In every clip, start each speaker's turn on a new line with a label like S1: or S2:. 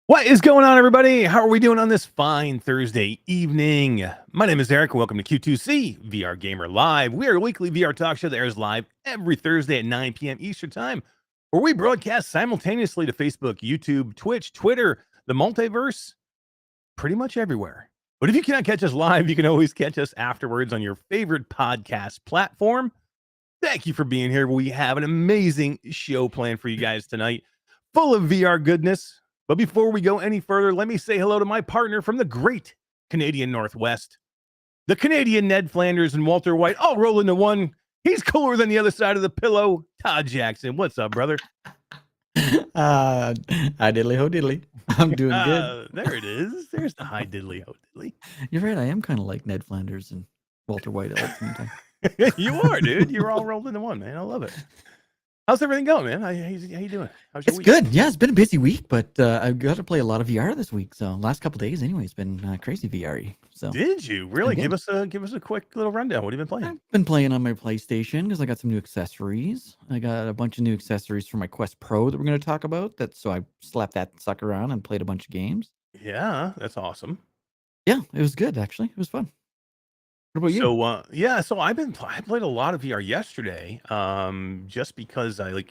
S1: What is going on, everybody? How are we doing on this fine Thursday evening? My name is Eric, and welcome to Q2C VR Gamer Live. We are a weekly VR talk show that airs live every Thursday at 9 p.m. Eastern Time, where we broadcast simultaneously to Facebook, YouTube, Twitch, Twitter, the multiverse, pretty much everywhere. But if you cannot catch us live, you can always catch us afterwards on your favorite podcast platform. Thank you for being here. We have an amazing show planned for you guys tonight, full of VR goodness. But before we go any further, let me say hello to my partner from the great Canadian Northwest, the Canadian Ned Flanders and Walter White, all roll into one. He's cooler than the other side of the pillow. Todd Jackson, what's up, brother?
S2: Hi diddly ho diddly. I'm doing good.
S1: There it is. There's the hi diddly ho diddly.
S2: You're right. I am kind of like Ned Flanders and Walter White all at the same time.
S1: You are, dude. You're all rolled into one, man. I love it. How's everything going, man? How you doing? How's your
S2: It's
S1: week?
S2: good. Yeah, it's been a busy week, but I've got to play a lot of VR this week. So last couple days, anyway, it's been crazy VR-y. So
S1: Did you really
S2: good.
S1: give us a quick little rundown? What have you been playing?
S2: I've been playing on my PlayStation because I got some new accessories. I got a bunch of new accessories for my Quest Pro that we're going to talk about. So I slapped that sucker on and played a bunch of games.
S1: Yeah, that's awesome.
S2: Yeah, it was good actually. It was fun. What about you?
S1: So so I played a lot of VR yesterday, just because I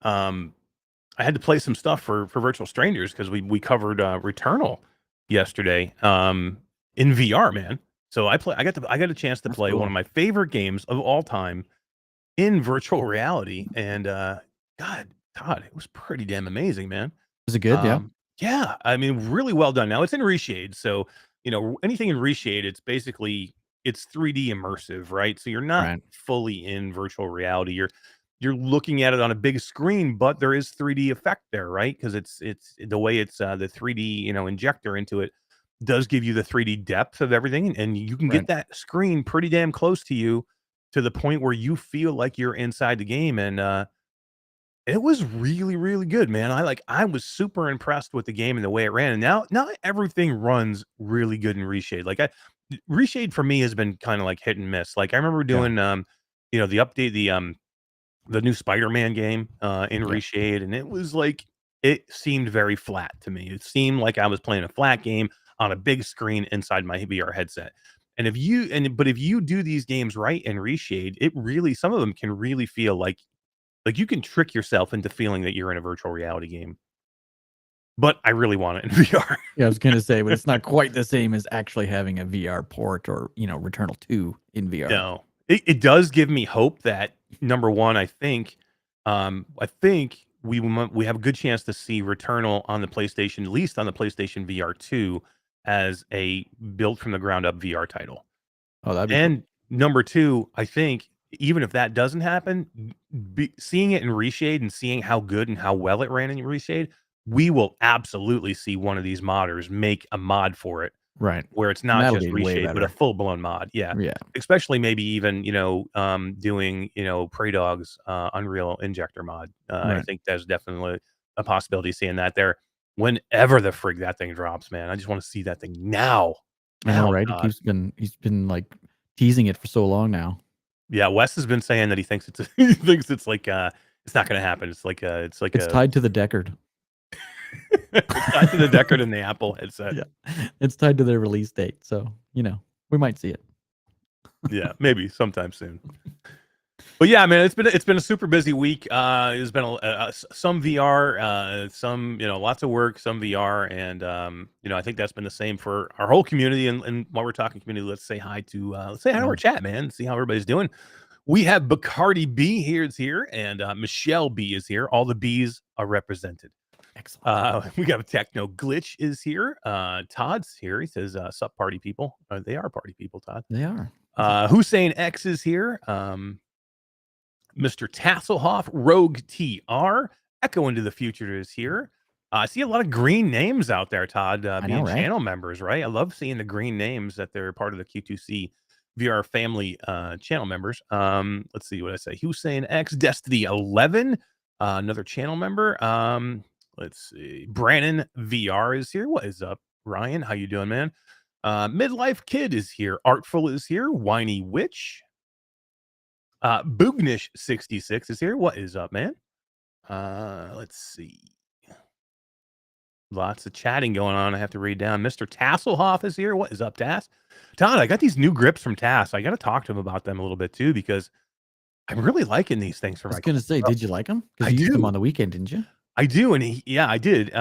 S1: had to play some stuff for Virtual Strangers because we covered Returnal yesterday in VR, man. So I got a chance to
S2: That's
S1: play
S2: cool.
S1: one of my favorite games of all time in virtual reality, and God, Todd, it was pretty damn amazing, man.
S2: Was it good? Yeah.
S1: Yeah, I mean, really well done. Now it's in reshade, so anything in reshade, it's 3D immersive, right? So you're not
S2: Right.
S1: fully in virtual reality. You're looking at it on a big screen, but there is 3D effect there, right? Because it's the way it's the 3D injector into it does give you the 3D depth of everything, and you can get
S2: Right.
S1: that screen pretty damn close to you to the point where you feel like you're inside the game, and it was really, really good, man. I was super impressed with the game and the way it ran. And now everything runs really good in Reshade. Reshade for me has been kind of like hit and miss. Like I remember
S2: Yeah.
S1: doing the update, the new Spider-Man game in
S2: Yeah.
S1: Reshade, and it was like it seemed very flat to me. It seemed like I was playing a flat game on a big screen inside my VR headset. And if you do these games right in Reshade, it really some of them can really feel like you can trick yourself into feeling that you're in a virtual reality game. But I really want it in VR.
S2: Yeah, I was gonna say, but it's not quite the same as actually having a VR port or, Returnal 2 in VR.
S1: No. It does give me hope that number one, I think we have a good chance to see Returnal on the PlayStation, at least on the PlayStation VR 2, as a built from the ground up VR title.
S2: Oh, that'd be cool.
S1: And number two, I think even if that doesn't happen, seeing it in Reshade and seeing how good and how well it ran in Reshade, we will absolutely see one of these modders make a mod for it
S2: Right.
S1: where it's
S2: And
S1: not
S2: that'll
S1: just
S2: be way
S1: Reshade, but a
S2: better.
S1: full blown mod. Yeah.
S2: Yeah.
S1: Especially maybe even, doing, Prey Dog's Unreal Injector mod. I
S2: Right.
S1: think there's definitely a possibility of seeing that there whenever the frig that thing drops, man. I just want to see that thing now.
S2: I know,
S1: Now,
S2: right?
S1: Todd.
S2: He's been, like, teasing it for so long now.
S1: Yeah, Wes has been saying that he thinks it's he thinks it's like it's not gonna happen. It's like
S2: It's
S1: a
S2: tied to the Deckard.
S1: it's tied to the Deckard and the Apple headset.
S2: Yeah. It's tied to their release date, so, we might see it.
S1: Yeah, maybe sometime soon. But yeah, man, it's been a super busy week. It's been some VR, some lots of work, some VR, and I think that's been the same for our whole community. And while we're talking community, let's say hi to our chat, man. See how everybody's doing. We have Bacardi B is here, and Michelle B is here. All the B's are represented.
S2: Excellent.
S1: We got a Techno Glitch is here. Todd's here. He says, "Sup, party people." They are party people, Todd.
S2: They are.
S1: Hussein X is here. Mr. Tasselhoff, Rogue TR, Echo into the Future is here. I see a lot of green names out there, Todd,
S2: I
S1: being
S2: know, right?
S1: channel members, right? I love seeing the green names that they're part of the Q2C VR family channel members. Let's see what I say. Hussein X, Destiny 11, another channel member. Let's see. Brandon VR is here. What is up, Ryan? How you doing, man? Midlife Kid is here. Artful is here. Whiny Witch. Boognish66 is here. What is up, man? Let's see. Lots of chatting going on. I have to read down. Mr. Tasselhoff is here. What is up, Tass? Todd, I got these new grips from Tass. I got to talk to him about them a little bit too because I'm really liking these things for
S2: I was
S1: my
S2: gonna
S1: Quest
S2: say,
S1: Pro.
S2: did you like them? Because
S1: I
S2: you used them
S1: do.
S2: on the weekend, didn't you?
S1: I do, and yeah, I did.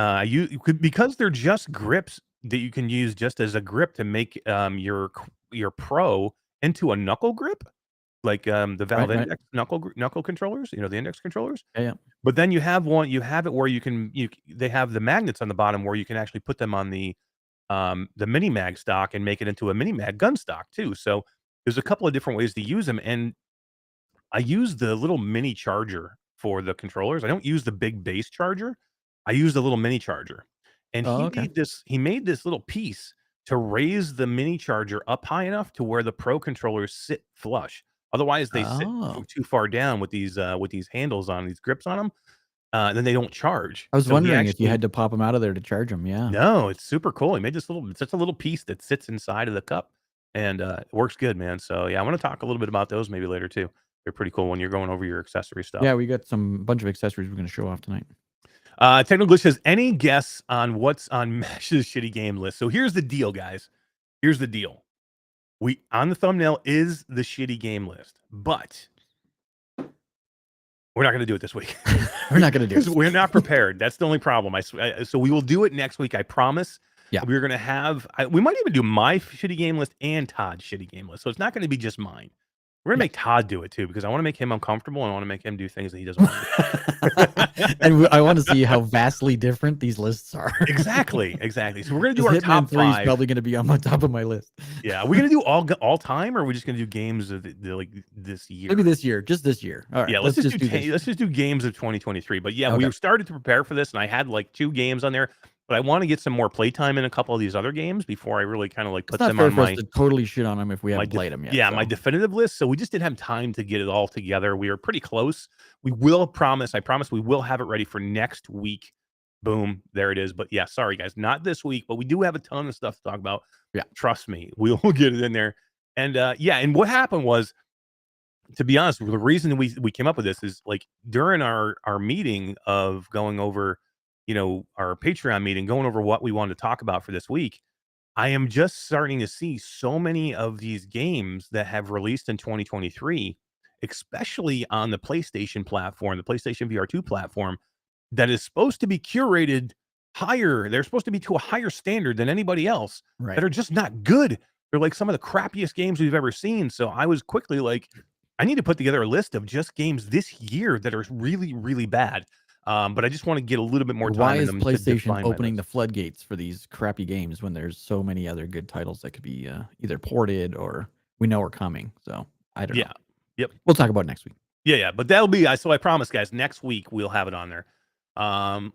S1: Because they're just grips that you can use just as a grip to make your Pro into a knuckle grip, like the Valve
S2: Right.
S1: Index knuckle controllers. You know, the Index controllers.
S2: Yeah, yeah.
S1: But then you have it where they have the magnets on the bottom where you can actually put them on the mini mag stock and make it into a mini mag gun stock too. So there's a couple of different ways to use them, and I use the little mini charger for the controllers. I don't use the big base charger. I use the little mini charger. And
S2: Oh, okay.
S1: he made this little piece to raise the mini charger up high enough to where the pro controllers sit flush. Otherwise, they sit
S2: Oh.
S1: too far down with these handles on these grips on them. Then they don't charge.
S2: I was
S1: So he
S2: wondering if you
S1: actually
S2: had to pop them out of there to charge them. Yeah.
S1: no, it's super cool. He made this little it's just a little piece that sits inside of the cup, and, it works good, man. So, yeah, I wanna talk a little bit about those maybe later too. They're pretty cool when you're going over your accessory stuff.
S2: Yeah, we got some bunch of accessories we're gonna show off tonight.
S1: Technical Glitch says, "Any guess on what's on Mesh's shitty game list?" So here's the deal, guys. Here's the deal. We on the thumbnail is the shitty game list, but we're not gonna do it this week.
S2: We're not gonna do it.
S1: We're not prepared. That's the only problem. So we will do it next week, I promise.
S2: Yeah.
S1: We're gonna have we might even do my shitty game list and Todd's shitty game list. So it's not gonna be just mine. We're gonna
S2: Yeah.
S1: make Todd do it too because I want to make him uncomfortable and I want to make him do things that he doesn't want to do.
S2: And I want to see how vastly different these lists are.
S1: Exactly. So we're gonna do
S2: This
S1: our
S2: Hitman
S1: top
S2: 3 is
S1: 5.
S2: probably gonna be on my top of my list.
S1: Yeah, are we gonna do all time, or are we just gonna do games of like this year?
S2: Maybe this year, just this year. All right,
S1: Yeah,
S2: let's just do this.
S1: let's just do games of 2023. But yeah,
S2: Okay.
S1: we started to prepare for this, and I had like 2 games on there, but I want to get some more playtime in a couple of these other games before I really kind of like
S2: It's
S1: put
S2: not
S1: them
S2: fair
S1: on
S2: for us
S1: my
S2: to totally shit on them if we haven't played them yet.
S1: yeah,
S2: so.
S1: my definitive list. So we just didn't have time to get it all together. We are pretty close. I promise we will have it ready for next week. Boom, there it is. But yeah, sorry guys, not this week, but we do have a ton of stuff to talk about.
S2: Yeah.
S1: Trust me, we'll get it in there. And yeah, and what happened was, to be honest, the reason we came up with this is like during our meeting of going over, our Patreon meeting, going over what we wanted to talk about for this week. I am just starting to see so many of these games that have released in 2023, especially on the PlayStation platform, the PlayStation VR 2 platform, that is supposed to be curated higher. They're supposed to be to a higher standard than anybody else
S2: Right.
S1: that are just not good. They're like some of the crappiest games we've ever seen. So I was quickly like, I need to put together a list of just games this year that are really, really bad. But I just want to get a little bit more time
S2: Why
S1: in
S2: is
S1: them to
S2: PlayStation
S1: define my
S2: opening the
S1: list.
S2: floodgates for these crappy games when there's so many other good titles that could be either ported or we know are coming? So I don't know.
S1: Yeah. Yep.
S2: We'll talk about it next week.
S1: Yeah, but that'll be so I promise, guys, next week we'll have it on there.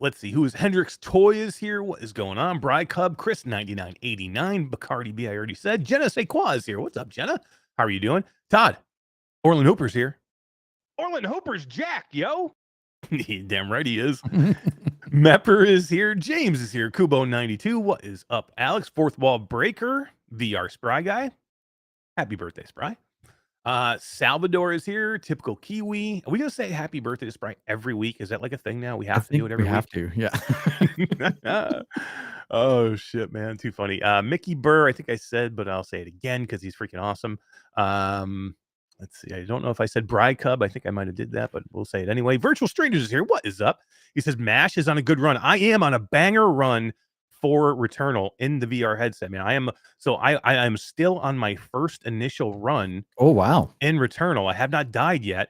S1: Let's see, who is Hendrix Toy is here. What is going on? Bry Cub, Chris 9989, Bacardi B, I already said. Jenna Sequa is here. What's up, Jenna? How are you doing? Todd, Orland Hooper's here. Orland Hooper's Jack, yo. Damn right he is. Mepper is here. James is here. Kubo92. What is up, Alex? Fourth Wall Breaker, VR Spry Guy. Happy birthday, Spry. Salvador is here. Typical Kiwi. Are we gonna say happy birthday to Spry every week? Is that like a thing now? We have to do it every
S2: we
S1: week.
S2: have to. Yeah.
S1: Oh shit, man, too funny. Mickey Burr, I think I said, but I'll say it again because he's freaking awesome. Let's see. I don't know if I said Bry Cub. I think I might have did that, but we'll say it anyway. Virtual Strangers is here. What is up? He says MASH is on a good run. I am on a banger run for Returnal in the VR headset, man. I am still on my first initial run.
S2: Oh wow.
S1: In Returnal. I have not died yet.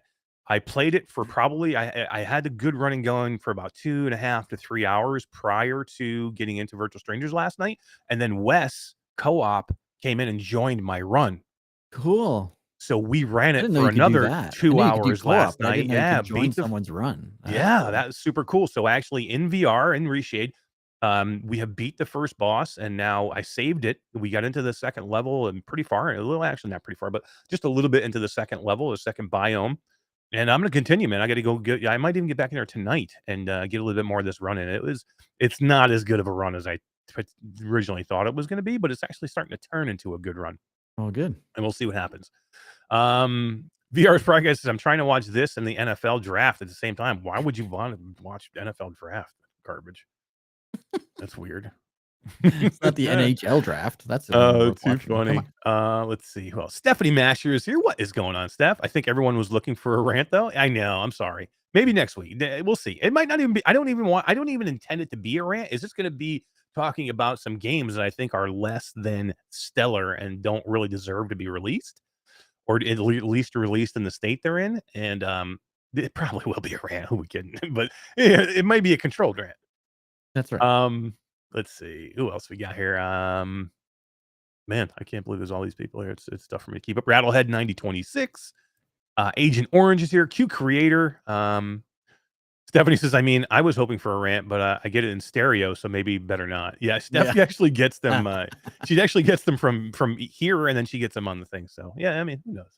S1: I played it for probably I had a good running going for about 2.5 to 3 hours prior to getting into Virtual Strangers last night. And then Wes co-op came in and joined my run.
S2: Cool.
S1: So we ran
S2: I
S1: it
S2: didn't know
S1: for
S2: you could do
S1: another
S2: that.
S1: 2 hours last
S2: I
S1: night.
S2: didn't know you
S1: Yeah,
S2: could join someone's run.
S1: Yeah, that was super cool. So actually in VR in Reshade, we have beat the first boss, and now I saved it. We got into the second level and pretty far, a little actually not pretty far, but just a little bit into the second level, the second biome. And I'm gonna continue, man. I got to go get. I might even get back in there tonight and get a little bit more of this run in. It's not as good of a run as I originally thought it was going to be, but it's actually starting to turn into a good run.
S2: Oh, good.
S1: And we'll see what happens. VR's progress says I'm trying to watch this and the NFL draft at the same time. Why would you want to watch NFL draft? Garbage. That's weird.
S2: It's not the NHL draft. That's even
S1: Oh,
S2: worth
S1: too
S2: watching. Come
S1: funny.
S2: on.
S1: Let's see who else. Stephanie Masher is here. What is going on, Steph? I think everyone was looking for a rant, though. I know. I'm sorry. Maybe next week. We'll see. It might not even be. I don't even intend it to be a rant. It's just going to be talking about some games that I think are less than stellar and don't really deserve to be released, or at least released in the state they're in. And it probably will be a rant. Who we kidding? But yeah, it might be a controlled rant.
S2: That's right.
S1: Let's see who else we got here. Man, I can't believe there's all these people here. It's tough for me to keep up. Rattlehead 9026. Agent Orange is here. Q Creator. Stephanie says, I mean, I was hoping for a rant, but I get it in stereo, so maybe better not. Yeah,
S2: Yeah.
S1: Steph actually gets them. She actually gets them from here, and then she gets them on the thing. So yeah, I mean, who knows?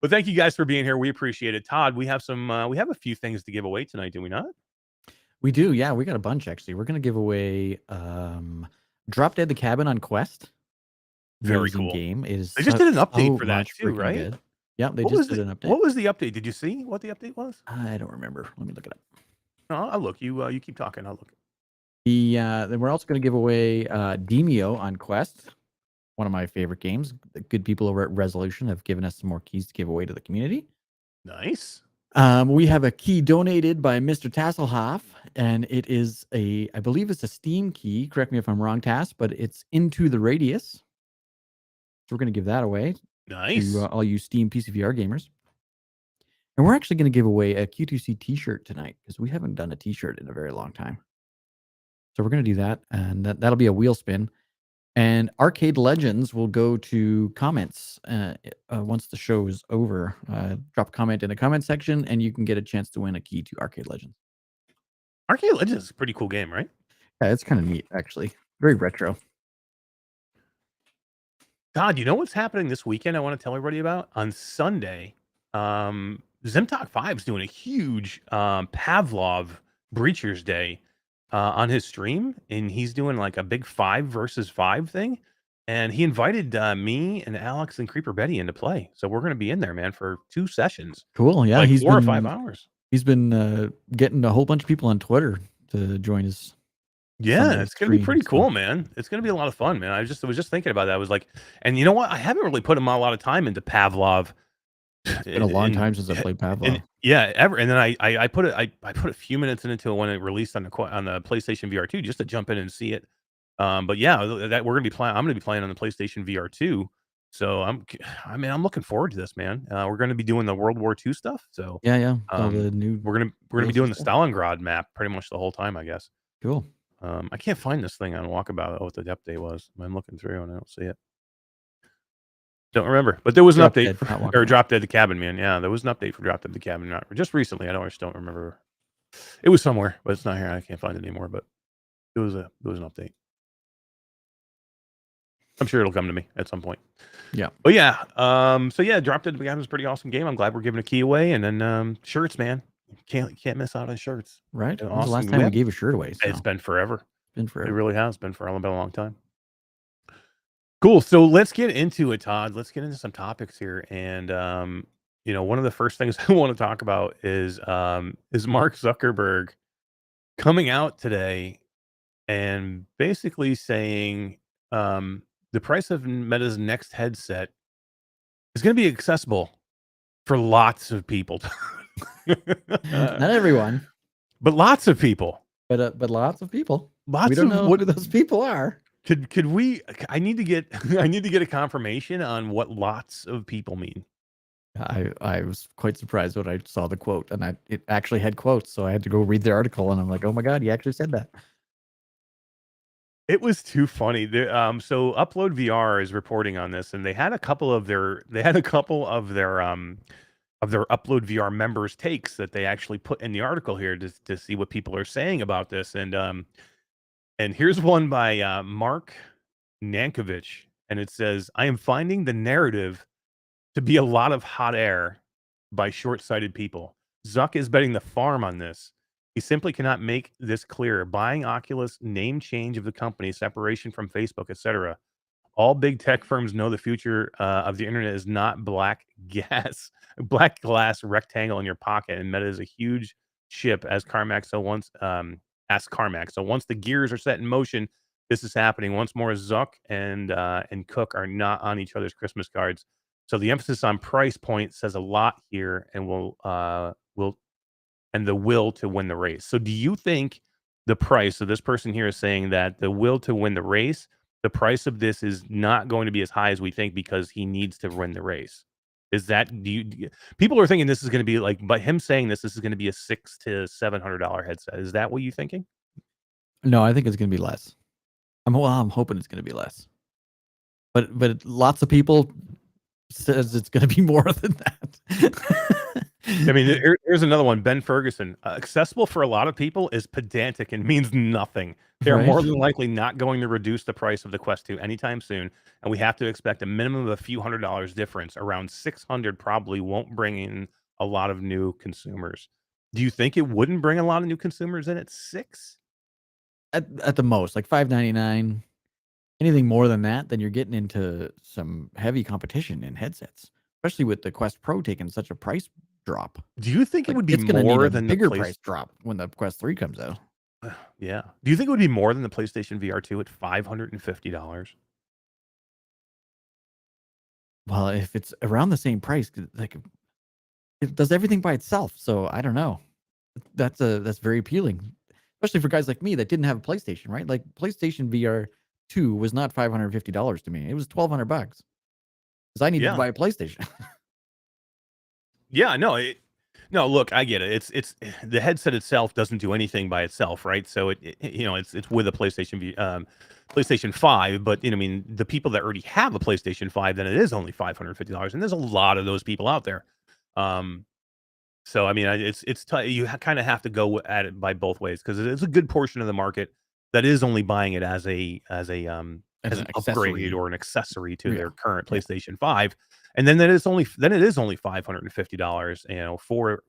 S1: But thank you guys for being here. We appreciate it. Todd, we have we have a few things to give away tonight, do we not?
S2: We do. Yeah, we got a bunch actually. We're gonna give away Drop Dead the Cabin on Quest.
S1: Very
S2: Amazing
S1: cool.
S2: game. It is
S1: They just did an update
S2: so
S1: for that
S2: much
S1: too,
S2: freaking
S1: right?
S2: good. Yep, they just did an update.
S1: What was the update? Did you see what the update was?
S2: I don't remember. Let me look it up.
S1: No, I'll look. You keep talking. I'll look.
S2: Then we're also going to give away Demeo on Quest, one of my favorite games. The good people over at Resolution have given us some more keys to give away to the community.
S1: Nice.
S2: We have a key donated by Mr. Tasselhoff, and it is I believe it's a Steam key. Correct me if I'm wrong, Tass, but it's Into the Radius. So we're going to give that away
S1: Nice.
S2: to all you Steam PSVR gamers. And we're actually going to give away a Q2C t-shirt tonight because we haven't done a t-shirt in a very long time. So we're going to do that, and that'll be a wheel spin. And Arcade Legends will go to comments once the show is over. Drop a comment in the comment section, and you can get a chance to win a key to Arcade Legends.
S1: Arcade Legends is a pretty cool game, right?
S2: Yeah, it's kind of neat, actually. Very retro.
S1: God, you know what's happening this weekend I want to tell everybody about? On Sunday, Zimtalk 5 is doing a huge Pavlov Breachers Day on his stream, and he's doing like a big 5 versus 5 thing. And he invited me and Alex and Creeper Betty in to play. So we're going to be in there, man, for 2 sessions.
S2: Cool. Yeah,
S1: like 4 or 5 hours.
S2: He's been getting a whole bunch of people on Twitter to join his.
S1: Yeah,
S2: Sunday
S1: it's gonna be pretty
S2: stream, so-
S1: cool, man. It's gonna be a lot of fun, man. I was just thinking about that. I was like, and you know what? I haven't really put a lot of time into Pavlov.
S2: It's been a long time since I played Pavlov.
S1: Yeah, ever. And then I put it I put a few minutes into it when it released on the PlayStation VR 2 just to jump in and see it. But yeah, that we're gonna be playing. I'm gonna be playing on the PlayStation VR 2. So I'm looking forward to this, man. We're gonna be doing the World War II stuff. So
S2: Yeah. All the new.
S1: we're gonna be doing the Stalingrad map pretty much the whole time, I guess.
S2: Cool.
S1: I can't find this thing on Walkabout. What the update was? I'm looking through and I don't see it. Don't remember, but there was an update for Drop Dead the Cabin, man. Yeah, there was an update for Drop Dead the Cabin, not just recently. Just don't remember. It was somewhere, but it's not here. I can't find it anymore. But it was an update. I'm sure it'll come to me at some point.
S2: Yeah.
S1: But yeah, so yeah, Drop Dead the Cabin is a pretty awesome game. I'm glad we're giving a key away, and then shirts, man. Can't miss out on shirts.
S2: Right.
S1: Awesome.
S2: When's the last time we gave a shirt away? So.
S1: It's been forever.
S2: It
S1: really has been for a long time. Cool. So let's get into it, Todd. Let's get into some topics here. And one of the first things I want to talk about is Mark Zuckerberg coming out today and basically saying the price of Meta's next headset is going to be accessible for lots of people.
S2: Not everyone,
S1: but lots of people.
S2: But lots of people.
S1: We
S2: don't know who those people are.
S1: Could we? I need to get a confirmation on what lots of people mean.
S2: I was quite surprised when I saw the quote, and it actually had quotes, so I had to go read the article, and I'm like, oh my god, he actually said that.
S1: It was too funny. So Upload VR is reporting on this, and they had a couple of their Upload VR members' takes that they actually put in the article here to see what people are saying about this. And here's one by Mark Nankovich, and it says, "I am finding the narrative to be a lot of hot air by short-sighted people. Zuck is betting the farm on this. He simply cannot make this clear. Buying Oculus, name change of the company, separation from Facebook, etc. All big tech firms know the future of the internet is not black glass rectangle in your pocket, and Meta is a huge ship, as Carmack so once Ask CarMax. So once the gears are set in motion, this is happening. Once more, Zuck and Cook are not on each other's Christmas cards. So the emphasis on price point says a lot here, and will and the will to win the race. So do you think the price? So this person here is saying that the will to win the race, the price of this is not going to be as high as we think because he needs to win the race. Is that people are thinking this is going to be like by him saying this is going to be a $600 to $700 headset. Is that what you thinking?
S2: No, I think it's going to be less. I'm hoping it's going to be less. But lots of people says it's going to be more than that.
S1: I mean, here's another one. Ben Ferguson. Accessible for a lot of people is pedantic and means nothing. They're
S2: Right?
S1: more than likely not going to reduce the price of the Quest 2 anytime soon, and we have to expect a minimum of a few $100 difference. Around 600 probably won't bring in a lot of new consumers. Do you think it wouldn't bring a lot of new consumers in at 6?
S2: At the most, like $5.99. Anything more than that, then you're getting into some heavy competition in headsets, especially with the Quest Pro taking such a price drop.
S1: Do you think it
S2: Like,
S1: would be
S2: it's gonna need
S1: more
S2: a
S1: than the
S2: bigger price drop when the Quest 3 comes out.
S1: Yeah. Do you think it would be more than the PlayStation VR 2 at $550?
S2: Well, if it's around the same price, like, it does everything by itself, so I don't know. That's very appealing, especially for guys like me that didn't have a PlayStation, right? Like, PlayStation VR 2 was not $550 to me. It was $1,200 because I needed to
S1: Yeah.
S2: buy a PlayStation.
S1: Yeah, no, look, I get it. It's the headset itself doesn't do anything by itself, right? So it's with a PlayStation 5, but I mean, the people that already have a PlayStation 5, then it is only $550, and there's a lot of those people out there. Um, so I mean, you kind of have to go at it by both ways because it's a good portion of the market that is only buying it
S2: As
S1: as
S2: an
S1: an upgrade
S2: accessory.
S1: or an accessory to
S2: Yeah.
S1: their current
S2: Yeah.
S1: PlayStation 5. And then it is only $550,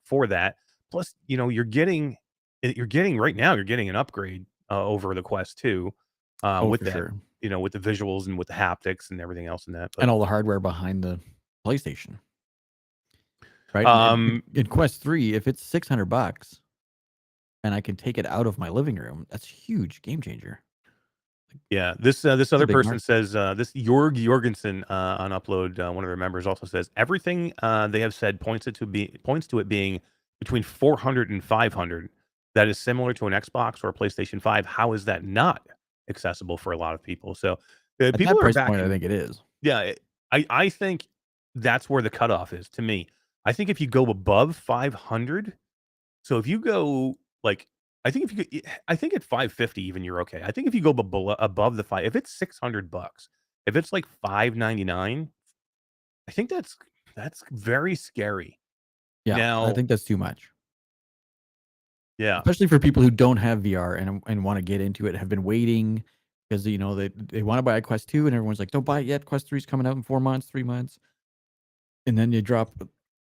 S1: for that. Plus, you're getting right now, you're getting an upgrade over the Quest 2,
S2: Oh,
S1: with
S2: for
S1: that,
S2: sure.
S1: with the visuals and with the haptics and everything else in that. But
S2: And all the hardware behind the PlayStation, right? And
S1: um
S2: in Quest 3, if it's $600 and I can take it out of my living room, that's a huge game changer.
S1: Yeah, this
S2: It's a
S1: other
S2: big
S1: person
S2: market.
S1: says, this Jorgensen, on Upload, one of their members also says everything they have said points to it being between 400 and 500. That is similar to an Xbox or a PlayStation 5. How is that not accessible for a lot of people? So
S2: At
S1: people
S2: that
S1: are
S2: price point, I
S1: backing.
S2: think it is.
S1: Yeah, I think that's where the cutoff is to me. I think if you go above 500, so if you go like, I think if you go, I think at 550 even you're okay. I think if you go above the five, if it's $600, if it's like 599, I think that's very scary.
S2: Yeah, I
S1: Now,
S2: think that's too much.
S1: yeah,
S2: Especially for people who don't have VR and wanna get into it, have been waiting because, they wanna buy a Quest 2 and everyone's like, "Don't buy it yet. Quest 3 is coming out in 4 months, 3 months." And then you drop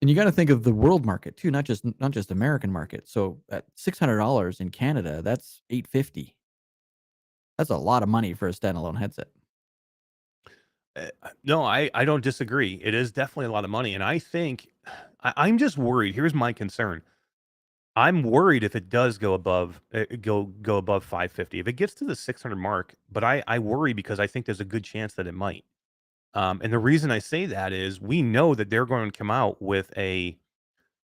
S2: and you gotta think of the world market too, not just American market. So at $600 in Canada, that's 850. That's a lot of money for a standalone headset.
S1: no, I don't disagree. It is definitely a lot of money, and I think I'm just worried. Here's my concern. I'm worried if it does go above 550. If it gets to the 600 mark, but I worry because I think there's a good chance that it might. And the reason I say that is we know that they're going to come out with a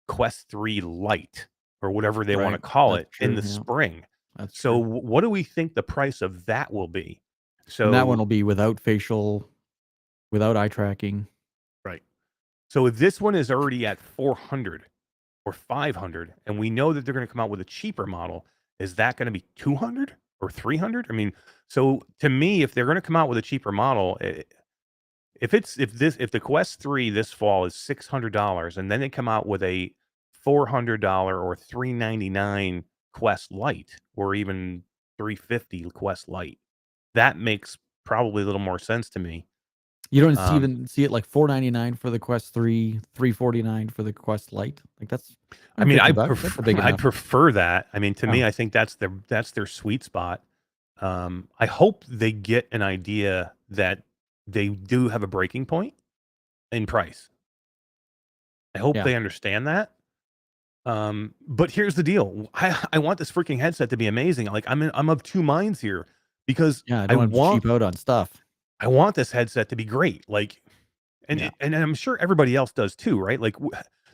S1: Quest 3 Lite or whatever they want to
S2: Right.
S1: call
S2: That's
S1: it in
S2: true,
S1: the
S2: yeah.
S1: spring.
S2: That's
S1: So
S2: true.
S1: what do we think the price of that will be?
S2: And that one
S1: So
S2: will be without facial, without eye tracking.
S1: right. So if this one is already at 400 or 500 and we know that they're going to come out with a cheaper model, is that going to be 200 or 300? I mean, so to me if they're going to come out with a cheaper model, if the Quest 3 this fall is $600 and then they come out with a $400 or $399 Quest Lite or even 350 Quest Lite, that makes probably a little more sense to me.
S2: You don't
S1: Um,
S2: even see it like $499 for the Quest 3, $349 for the Quest Lite. Like that's
S1: I mean,
S2: $150. That's a big
S1: I
S2: enough.
S1: prefer that. I mean, to
S2: Oh,
S1: me, I think that's their sweet spot. I hope they get an idea that they do have a breaking point in price. I hope
S2: yeah.
S1: they understand that. But here's the deal. I want this freaking headset to be amazing. Like I'm of two minds here because
S2: Yeah, I
S1: I
S2: don't have to
S1: want
S2: cheap out on stuff.
S1: I want this headset to be great. Like,
S2: Yeah.
S1: and I'm sure everybody else does too, right? Like,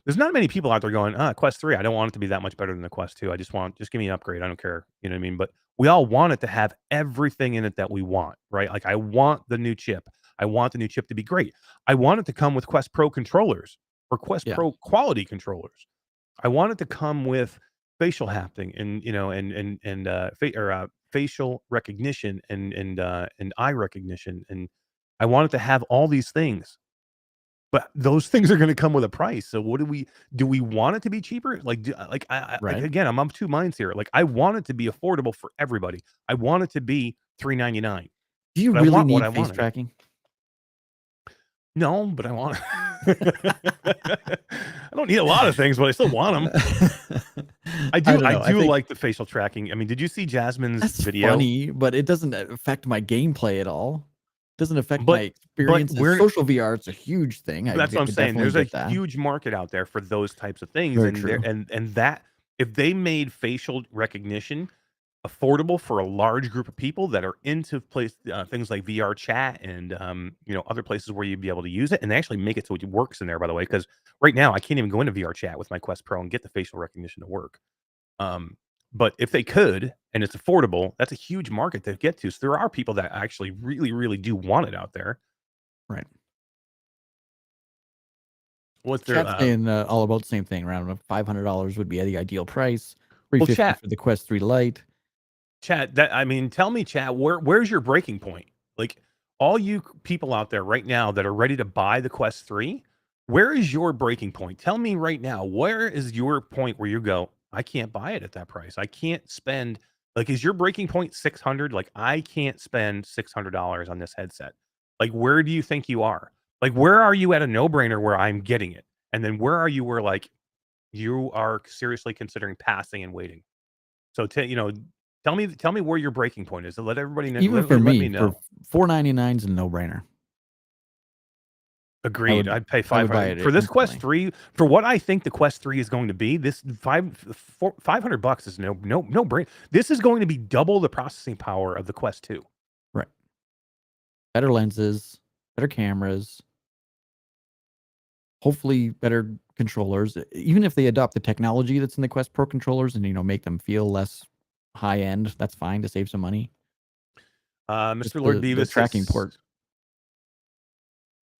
S1: there's not many people out there going, Quest 3, I don't want it to be that much better than the Quest 2. Just give me an upgrade. I don't care. You know what I mean? But we all want it to have everything in it that we want, right? Like, I want the new chip. I want the new chip to be great. I want it to come with Quest Pro controllers or Quest
S2: Yeah.
S1: Pro quality controllers. I want it to come with facial haptic and, facial recognition and eye recognition, and I want it to have all these things. But those things are gonna come with a price. So what do we want it to be cheaper? Like,
S2: Right.
S1: again, I'm of two minds here. Like, I want it to be affordable for everybody. I want it to be $399,
S2: Do you
S1: but I
S2: really
S1: want what
S2: need
S1: I
S2: face
S1: wanted.
S2: tracking?
S1: No, but I want it. I don't need a lot of things, but I still want them.
S2: I don't
S1: I
S2: know. I
S1: do
S2: think
S1: like the facial tracking. I mean, did you see Jasmine's
S2: that's
S1: video?
S2: funny, but it doesn't affect my gameplay at all. Doesn't affect my
S1: But
S2: experience.
S1: we're
S2: Social VR, it's a huge thing. I
S1: That's what I'm
S2: could
S1: saying.
S2: definitely
S1: There's a
S2: get that.
S1: huge market out there for those types of things,
S2: Very
S1: and there
S2: true.
S1: and that if they made facial recognition affordable for a large group of people that are into things like VR chat and other places where you'd be able to use it, and they actually make it so it works in there. By the way, because right now I can't even go into VR chat with my Quest Pro and get the facial recognition to work. Um, but if they could, and it's affordable, that's a huge market to get to. So there are people that actually really, really do want it out there.
S2: Right.
S1: What's their
S2: Chat's saying all about the same thing. Around $500 would be the ideal price. Three
S1: well,
S2: fifty
S1: chat
S2: for the Quest 3 Lite.
S1: Chat, that I mean, tell me, chat, where's your breaking point? Like, all you people out there right now that are ready to buy the Quest 3, where is your breaking point? Tell me right now, where is your point where you go, I can't buy it at that price. I can't spend like is your breaking point 600? Like, I can't spend $600 on this headset. Like, where do you think you are? Like, where are you at a no-brainer where I'm getting it? And then where are you where like you are seriously considering passing and waiting? So, tell me where your breaking point is. So let everybody know.
S2: Even for
S1: Let
S2: me,
S1: me
S2: for
S1: know.
S2: $499 is a no-brainer.
S1: Agreed. I'd pay
S2: I would buy
S1: 500 for
S2: it
S1: this Quest
S2: instantly.
S1: 3. For what I think the Quest 3 is going to be, this 500 bucks is no brain. This is going to be double the processing power of the Quest 2.
S2: Right. Better lenses, better cameras, hopefully better controllers. Even if they adopt the technology that's in the Quest Pro controllers and make them feel less high end, that's fine to save some money. Just
S1: Mr. Lord
S2: the
S1: Beavis
S2: tracking
S1: says,
S2: port.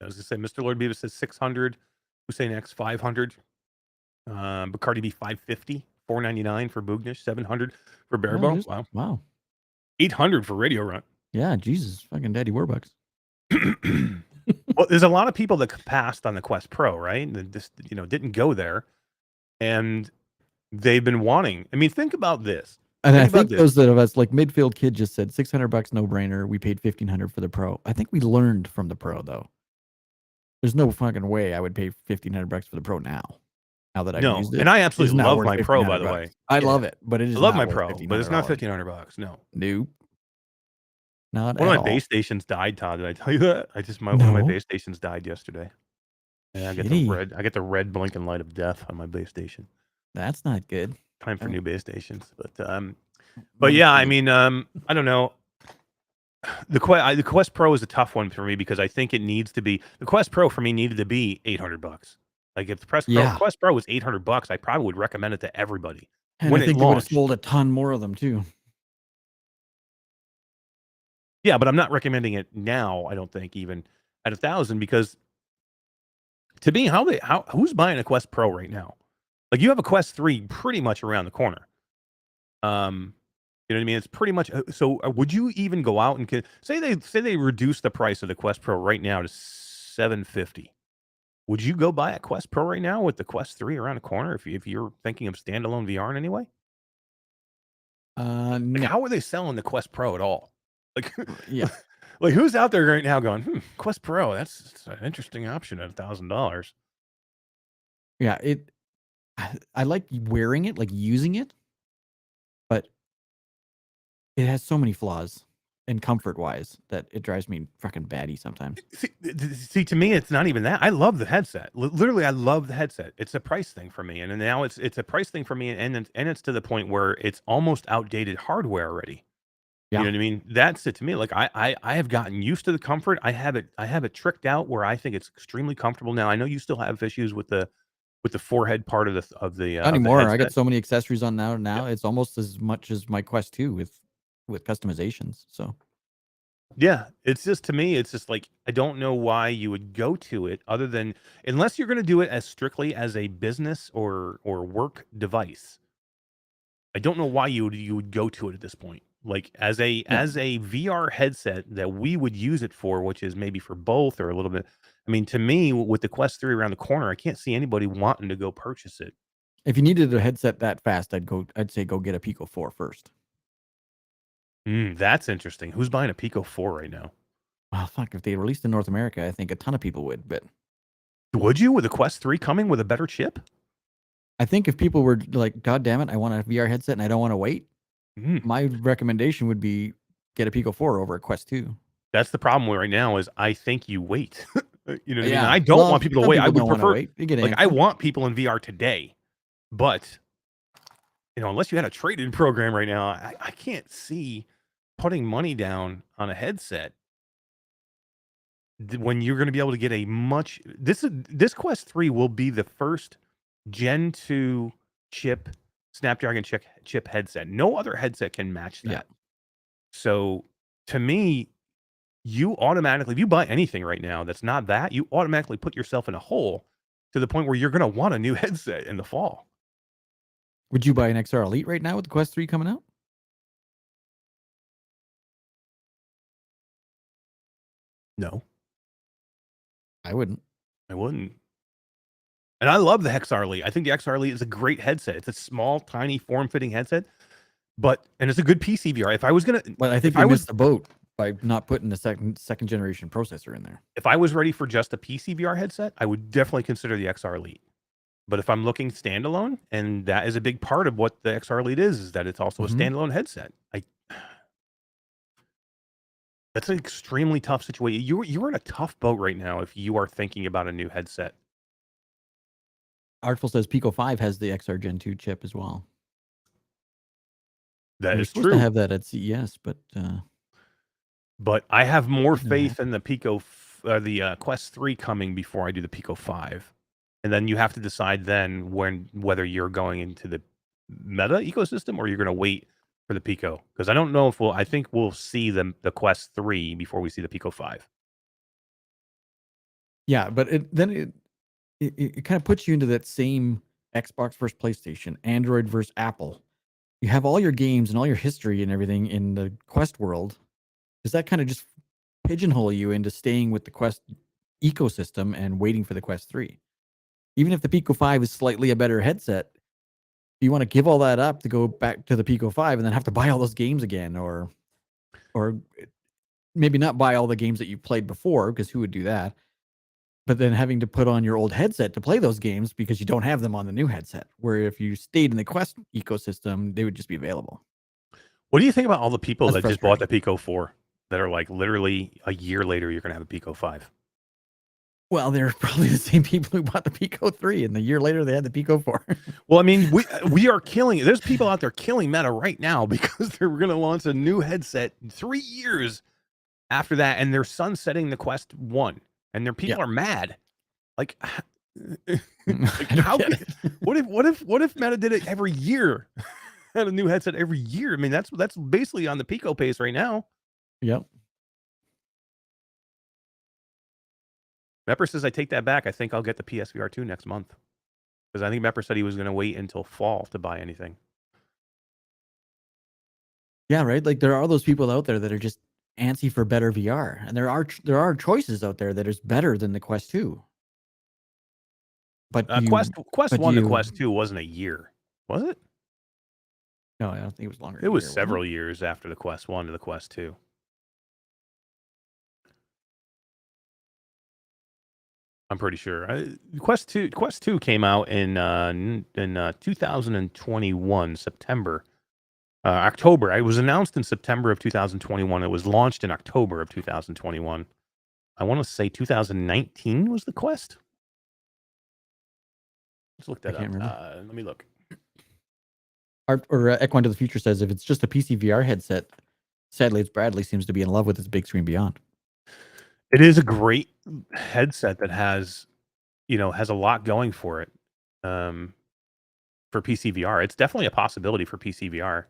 S1: I was gonna say, Mr. Lord Beavis says 600. Hussein X 500. Bacardi B 550. 499 for Boognish. 700 for
S2: Oh,
S1: Barebow.
S2: just
S1: Wow.
S2: wow.
S1: 800 for Radio Run.
S2: Yeah, Jesus, fucking daddy Warbucks.
S1: Well, there's a lot of people that passed on the Quest Pro, right? That just didn't go there, and they've been wanting. I mean, think about this.
S2: And I
S1: Think about
S2: think
S1: this.
S2: those that of us like midfield kid just said $600 no brainer. We paid $1,500 for the Pro. I think we learned from the Pro though. There's no fucking way I would pay $1,500 for the Pro now. Now that I've
S1: No,
S2: used it,
S1: and I
S2: it is
S1: absolutely
S2: not
S1: love
S2: worth
S1: my Pro, by the
S2: $1,500.
S1: way.
S2: I
S1: Yeah,
S2: love it, but it
S1: I
S2: is
S1: love
S2: not
S1: my
S2: worth
S1: Pro, but it's not
S2: $1,500.
S1: $1,500. No,
S2: Nope, not
S1: one of
S2: at
S1: my base
S2: all.
S1: stations died. Todd, did I tell you that? One of my
S2: No,
S1: base stations died yesterday. Yeah,
S2: shitty.
S1: I get the red blinking light of death on my base station.
S2: That's not good.
S1: Time for
S2: Oh,
S1: new base stations, but
S2: well,
S1: yeah, I
S2: shitty.
S1: mean, I don't know. The Quest Pro is a tough one for me because I think it needs to be the Quest Pro for me needed to be $800. Like if the
S2: Yeah,
S1: Quest Pro was $800, I probably would recommend it to everybody
S2: and I
S1: when it
S2: think they would have
S1: launched.
S2: sold a ton more of them too.
S1: Yeah, but I'm not recommending it now. I don't think even at 1,000 because to me, who's buying a Quest Pro right now? Like you have a Quest 3 pretty much around the corner. Um, you know what I mean? It's pretty much so. Would you even go out and say they reduce the price of the Quest Pro right now to 750? Would you go buy a Quest Pro right now with the Quest 3 around the corner if you're thinking of standalone VR in any way? Like,
S2: No,
S1: how are they selling the Quest Pro at all? Like,
S2: yeah,
S1: like who's out there right now going, Quest Pro? That's an interesting option at $1,000.
S2: yeah. I like wearing it, like using it, but it has so many flaws. and comfort wise that it drives me fucking batty sometimes.
S1: See, to me, it's not even that. I love the headset. Literally, I love the headset. It's a price thing for me, and now it's a price thing for me, and it's to the point where it's almost outdated hardware already. You
S2: Yeah.
S1: know what I mean? That's it to me. Like I have gotten used to the comfort. I have it tricked out where I think it's extremely comfortable now. I know you still have issues with the forehead part
S2: Not
S1: of the
S2: anymore. I got
S1: headset.
S2: so many accessories on now.
S1: Yeah.
S2: Now it's almost as much as my Quest 2 with customizations. So
S1: Yeah, it's just to me, it's just like I don't know why you would go to it other than unless you're gonna do it as strictly as a business or work device. I don't know why you would go to it at this point. Like
S2: yeah.
S1: as a VR headset that we would use it for, which is maybe for both or a little bit. I mean, to me, with the Quest 3 around the corner, I can't see anybody wanting to go purchase it.
S2: If you needed a headset that fast, I'd say go get a Pico 4 first.
S1: That's interesting. Who's buying a Pico 4 right now?
S2: Well, fuck, if they released in North America, I think a ton of people would, but
S1: Would you with the Quest 3 coming with a better chip?
S2: I think if people were like, God damn it, I want a VR headset and I don't want to wait,
S1: Mm.
S2: my recommendation would be get a Pico 4 over a Quest 2.
S1: That's the problem right now is I think you wait. You know what I mean?
S2: Yeah.
S1: I don't
S2: Well,
S1: want people to
S2: some
S1: wait. I
S2: people
S1: would
S2: don't want to
S1: prefer
S2: wait. You get
S1: like I
S2: antsy.
S1: want people in VR today, but unless you had a trade-in program right now, I can't see putting money down on a headset when you're going to be able to get a much this Quest 3 will be the first Gen 2 chip Snapdragon chip headset. No other headset can match
S2: Yeah.
S1: that. So to me, you automatically, if you buy anything right now that's not that, you automatically put yourself in a hole to the point where you're going to want a new headset in the fall.
S2: Would you buy an XR Elite right now with the Quest 3 coming out?
S1: No,
S2: I wouldn't.
S1: I wouldn't. And I love the XR Elite. I think the XR Elite is a great headset. It's a small, tiny, form-fitting headset, and it's a good PCVR.
S2: But I think
S1: If
S2: they
S1: I was
S2: missed the boat by not putting the second generation processor in there.
S1: if I was ready for just a PCVR headset, I would definitely consider the XR Elite. But if I'm looking standalone, and that is a big part of what the XR Elite is that it's also a
S2: Mhm.
S1: standalone headset. That's an extremely tough situation. You're in a tough boat right now if you are thinking about a new headset.
S2: Artful says Pico 5 has the XR Gen 2 chip as well.
S1: That
S2: They're
S1: is
S2: supposed to
S1: true.
S2: have that at CES, but
S1: But I have more
S2: didn't happen.
S1: faith in the Quest 3 coming before I do the Pico 5. And then you have to decide then whether you're going into the Meta ecosystem or you're going to wait for the Pico. Because I don't know if I think we'll see the Quest 3 before we see the Pico 5.
S2: Yeah, but it kind of puts you into that same Xbox versus PlayStation, Android versus Apple. You have all your games and all your history and everything in the Quest world. Does that kind of just pigeonhole you into staying with the Quest ecosystem and waiting for the Quest 3? Even if the Pico 5 is slightly a better headset, do you want to give all that up to go back to the Pico 5 and then have to buy all those games again, or maybe not buy all the games that you played before, because who would do that? But then having to put on your old headset to play those games because you don't have them on the new headset. Where if you stayed in the Quest ecosystem, they would just be available.
S1: What do you think about all the people
S2: That's
S1: that just bought
S2: frustrating.
S1: the Pico 4 that are like literally a year later you're going to have a Pico 5?
S2: Well, they're probably the same people who bought the Pico 3, and the year later they had the Pico 4.
S1: Well, I mean, we are killing. There's people out there killing Meta right now because they're going to launch a new headset 3 years after that, and they're sunsetting the Quest 1, and their
S2: Yeah.
S1: people are mad. Like, like
S2: I don't
S1: how?
S2: get it.
S1: What if Meta did it every year? Had a new headset every year. I mean, that's basically on the Pico pace right now.
S2: Yep.
S1: Mepper says I take that back. I think I'll get the PSVR 2 next month because I think Mepper said he was going to wait until fall to buy anything.
S2: Yeah, right. Like there are those people out there that are just antsy for better VR, and there are choices out there that is better than the Quest 2. But
S1: Quest
S2: you,
S1: Quest
S2: but
S1: 1 to
S2: you,
S1: Quest 2 wasn't a year, was it?
S2: no, I don't think it was longer
S1: It
S2: than a
S1: was
S2: year, was it?
S1: several years after the Quest 1 to the Quest 2. I'm pretty sure. Quest 2 came out in 2021 September. October. It was announced in September of 2021. It was launched in October of 2021. I want to say 2019 was the Quest. Let's look
S2: I
S1: that
S2: can't
S1: up.
S2: remember.
S1: Let me look.
S2: Equine to the Future says if it's just a PC VR headset, sadly, it's Bradley seems to be in love with its big screen beyond.
S1: It is a great headset that has a lot going for it. For PC VR, it's definitely a possibility for PC VR.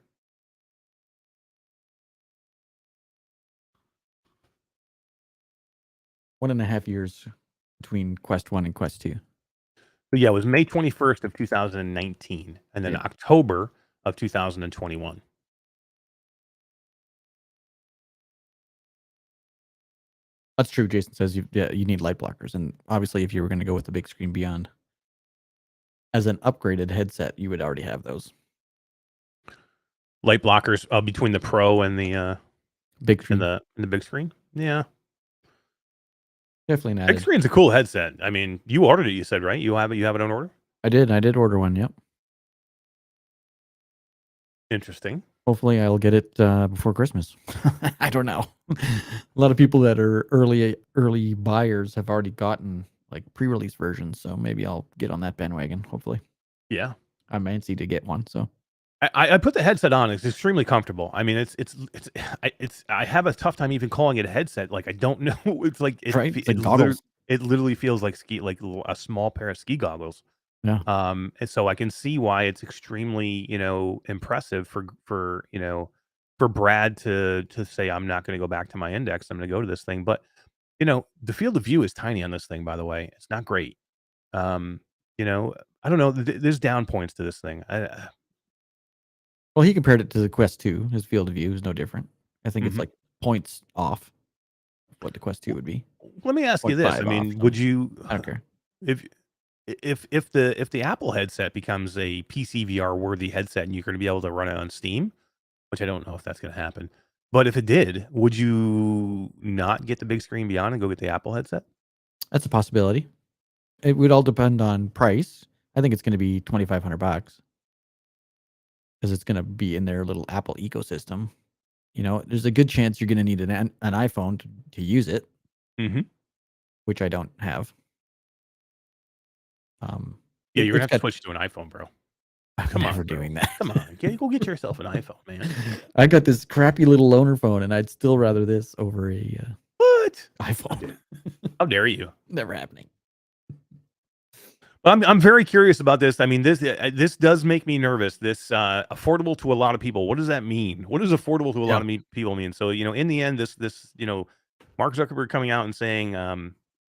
S2: One and a half years between Quest 1 and Quest 2.
S1: But yeah, it was May 21st of 2019, and then
S2: Yeah.
S1: October of 2021.
S2: That's true. Jason says you need light blockers, and obviously, if you were going to go with the big screen beyond as an upgraded headset, you would already have those
S1: Light blockers between the Pro and the
S2: big screen.
S1: and the big screen. Yeah,
S2: Definitely not.
S1: big screen's a cool headset. I mean, you ordered it. You said, right? You have it on order.
S2: I did order one. Yep.
S1: Interesting.
S2: Hopefully, I'll get it before Christmas. I don't know. A lot of people that are early buyers have already gotten like pre-release versions, so maybe I'll get on that bandwagon. Hopefully,
S1: Yeah.
S2: I'm antsy to get one. So
S1: I put the headset on. It's extremely comfortable. I mean, I have a tough time even calling it a headset. Like I don't know. It's like
S2: right, it's like goggles.
S1: It literally feels like a small pair of ski goggles.
S2: Yeah.
S1: And so I can see why it's extremely impressive for Brad to say I'm not going to go back to my index. I'm going to go to this thing. But the field of view is tiny on this thing. By the way, it's not great. I don't know. There's down points to this thing.
S2: Well, he compared it to the Quest 2. His field of view is no different. I think it's like points off what the Quest 2 would be.
S1: Let me ask you this. I
S2: 0.5
S1: mean,
S2: off,
S1: would
S2: so
S1: you
S2: I don't care.
S1: if the Apple headset becomes a PC VR worthy headset and you're going to be able to run it on Steam, which I don't know if that's going to happen, but if it did, would you not get the big screen beyond and go get the Apple headset?
S2: That's a possibility. It would all depend on price. I think it's going to be $2,500 because it's going to be in their little Apple ecosystem. There's a good chance you're going to need an iPhone to use it, which I don't have.
S1: Yeah, you're gonna have to switch to an iPhone, bro.
S2: I'm never doing that.
S1: Come on, go get yourself an iPhone, man.
S2: I got this crappy little loaner phone, and I'd still rather this over a
S1: what
S2: iPhone.
S1: How dare you?
S2: Never happening.
S1: I'm very curious about this. I mean, this does make me nervous. This affordable to a lot of people. What does that mean? What does affordable to a lot of people mean? So in the end, this Mark Zuckerberg coming out and saying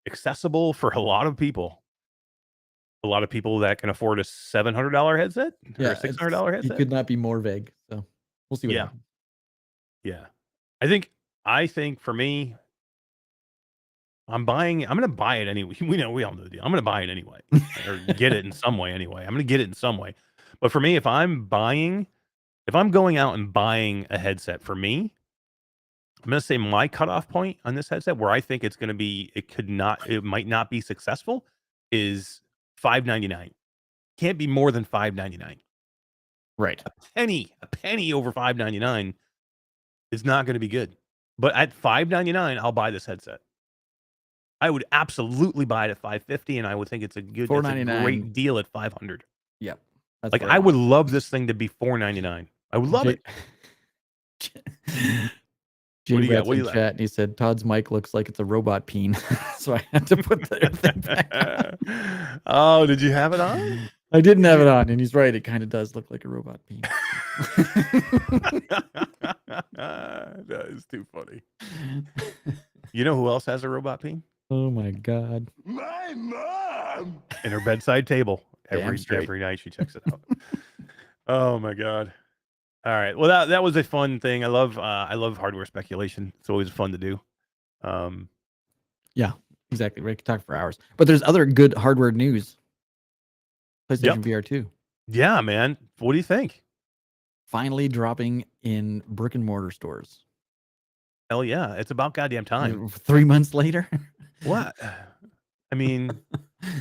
S1: accessible for a lot of people. A lot of people that can afford a $700 headset or a $600 headset.
S2: He could not be more vague. So we'll see what happens.
S1: Yeah. I think for me, I'm going to buy it anyway. We all know the deal. I'm going to buy it anyway or get it in some way anyway. I'm going to get it in some way. But for me, if I'm going out and buying a headset for me, I'm going to say my cutoff point on this headset where I think it's going to be, it might not be successful is $599. Can't be more than $599.
S2: Right.
S1: A penny over $599 is not going to be good. But at $599, I'll buy this headset. I would absolutely buy it at $550, and I would think it's a great deal at $500.
S2: Yep.
S1: Like I would love this thing to be $499. I would love it.
S2: What do you got? What do you chat? And he said Todd's mic looks like it's a robot peen, so I had to put the thing back on.
S1: Oh, did you have it on?
S2: I didn't have it on, and he's right. It kind of does look like a robot peen.
S1: That is too funny. You know who else has a robot peen?
S2: Oh my god!
S3: My mom.
S1: In her bedside table every night she checks it out. Oh my god! All right. Well, that was a fun thing. I love hardware speculation. It's always fun to do.
S2: Yeah, exactly. We could talk for hours. But there's other good hardware news. PlayStation VR 2.
S1: Yeah, man. What do you think?
S2: Finally dropping in brick and mortar stores.
S1: Hell yeah. It's about goddamn time.
S2: 3 months later.
S1: What? I mean,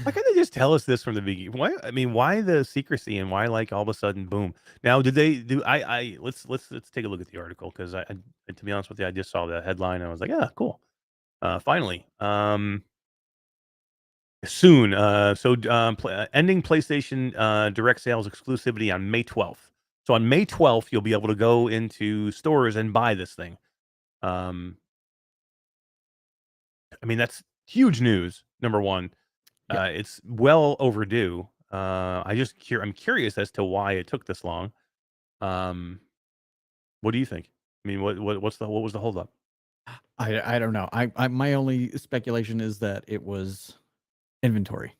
S1: Why can't they just tell us this from the beginning? Why? I mean, why the secrecy and why like all of a sudden, boom? Now, did they do? Let's take a look at the article because to be honest with you, I just saw the headline and I was like, yeah, cool. Finally, soon. Ending PlayStation direct sales exclusivity on May 12th. So on May 12th, you'll be able to go into stores and buy this thing. Um, I mean, that's huge news. Number one.
S2: Yeah.
S1: It's well overdue. I'm curious as to why it took this long. Um, what do you think? I mean, what was the holdup?
S2: I don't know. My only speculation is that it was inventory.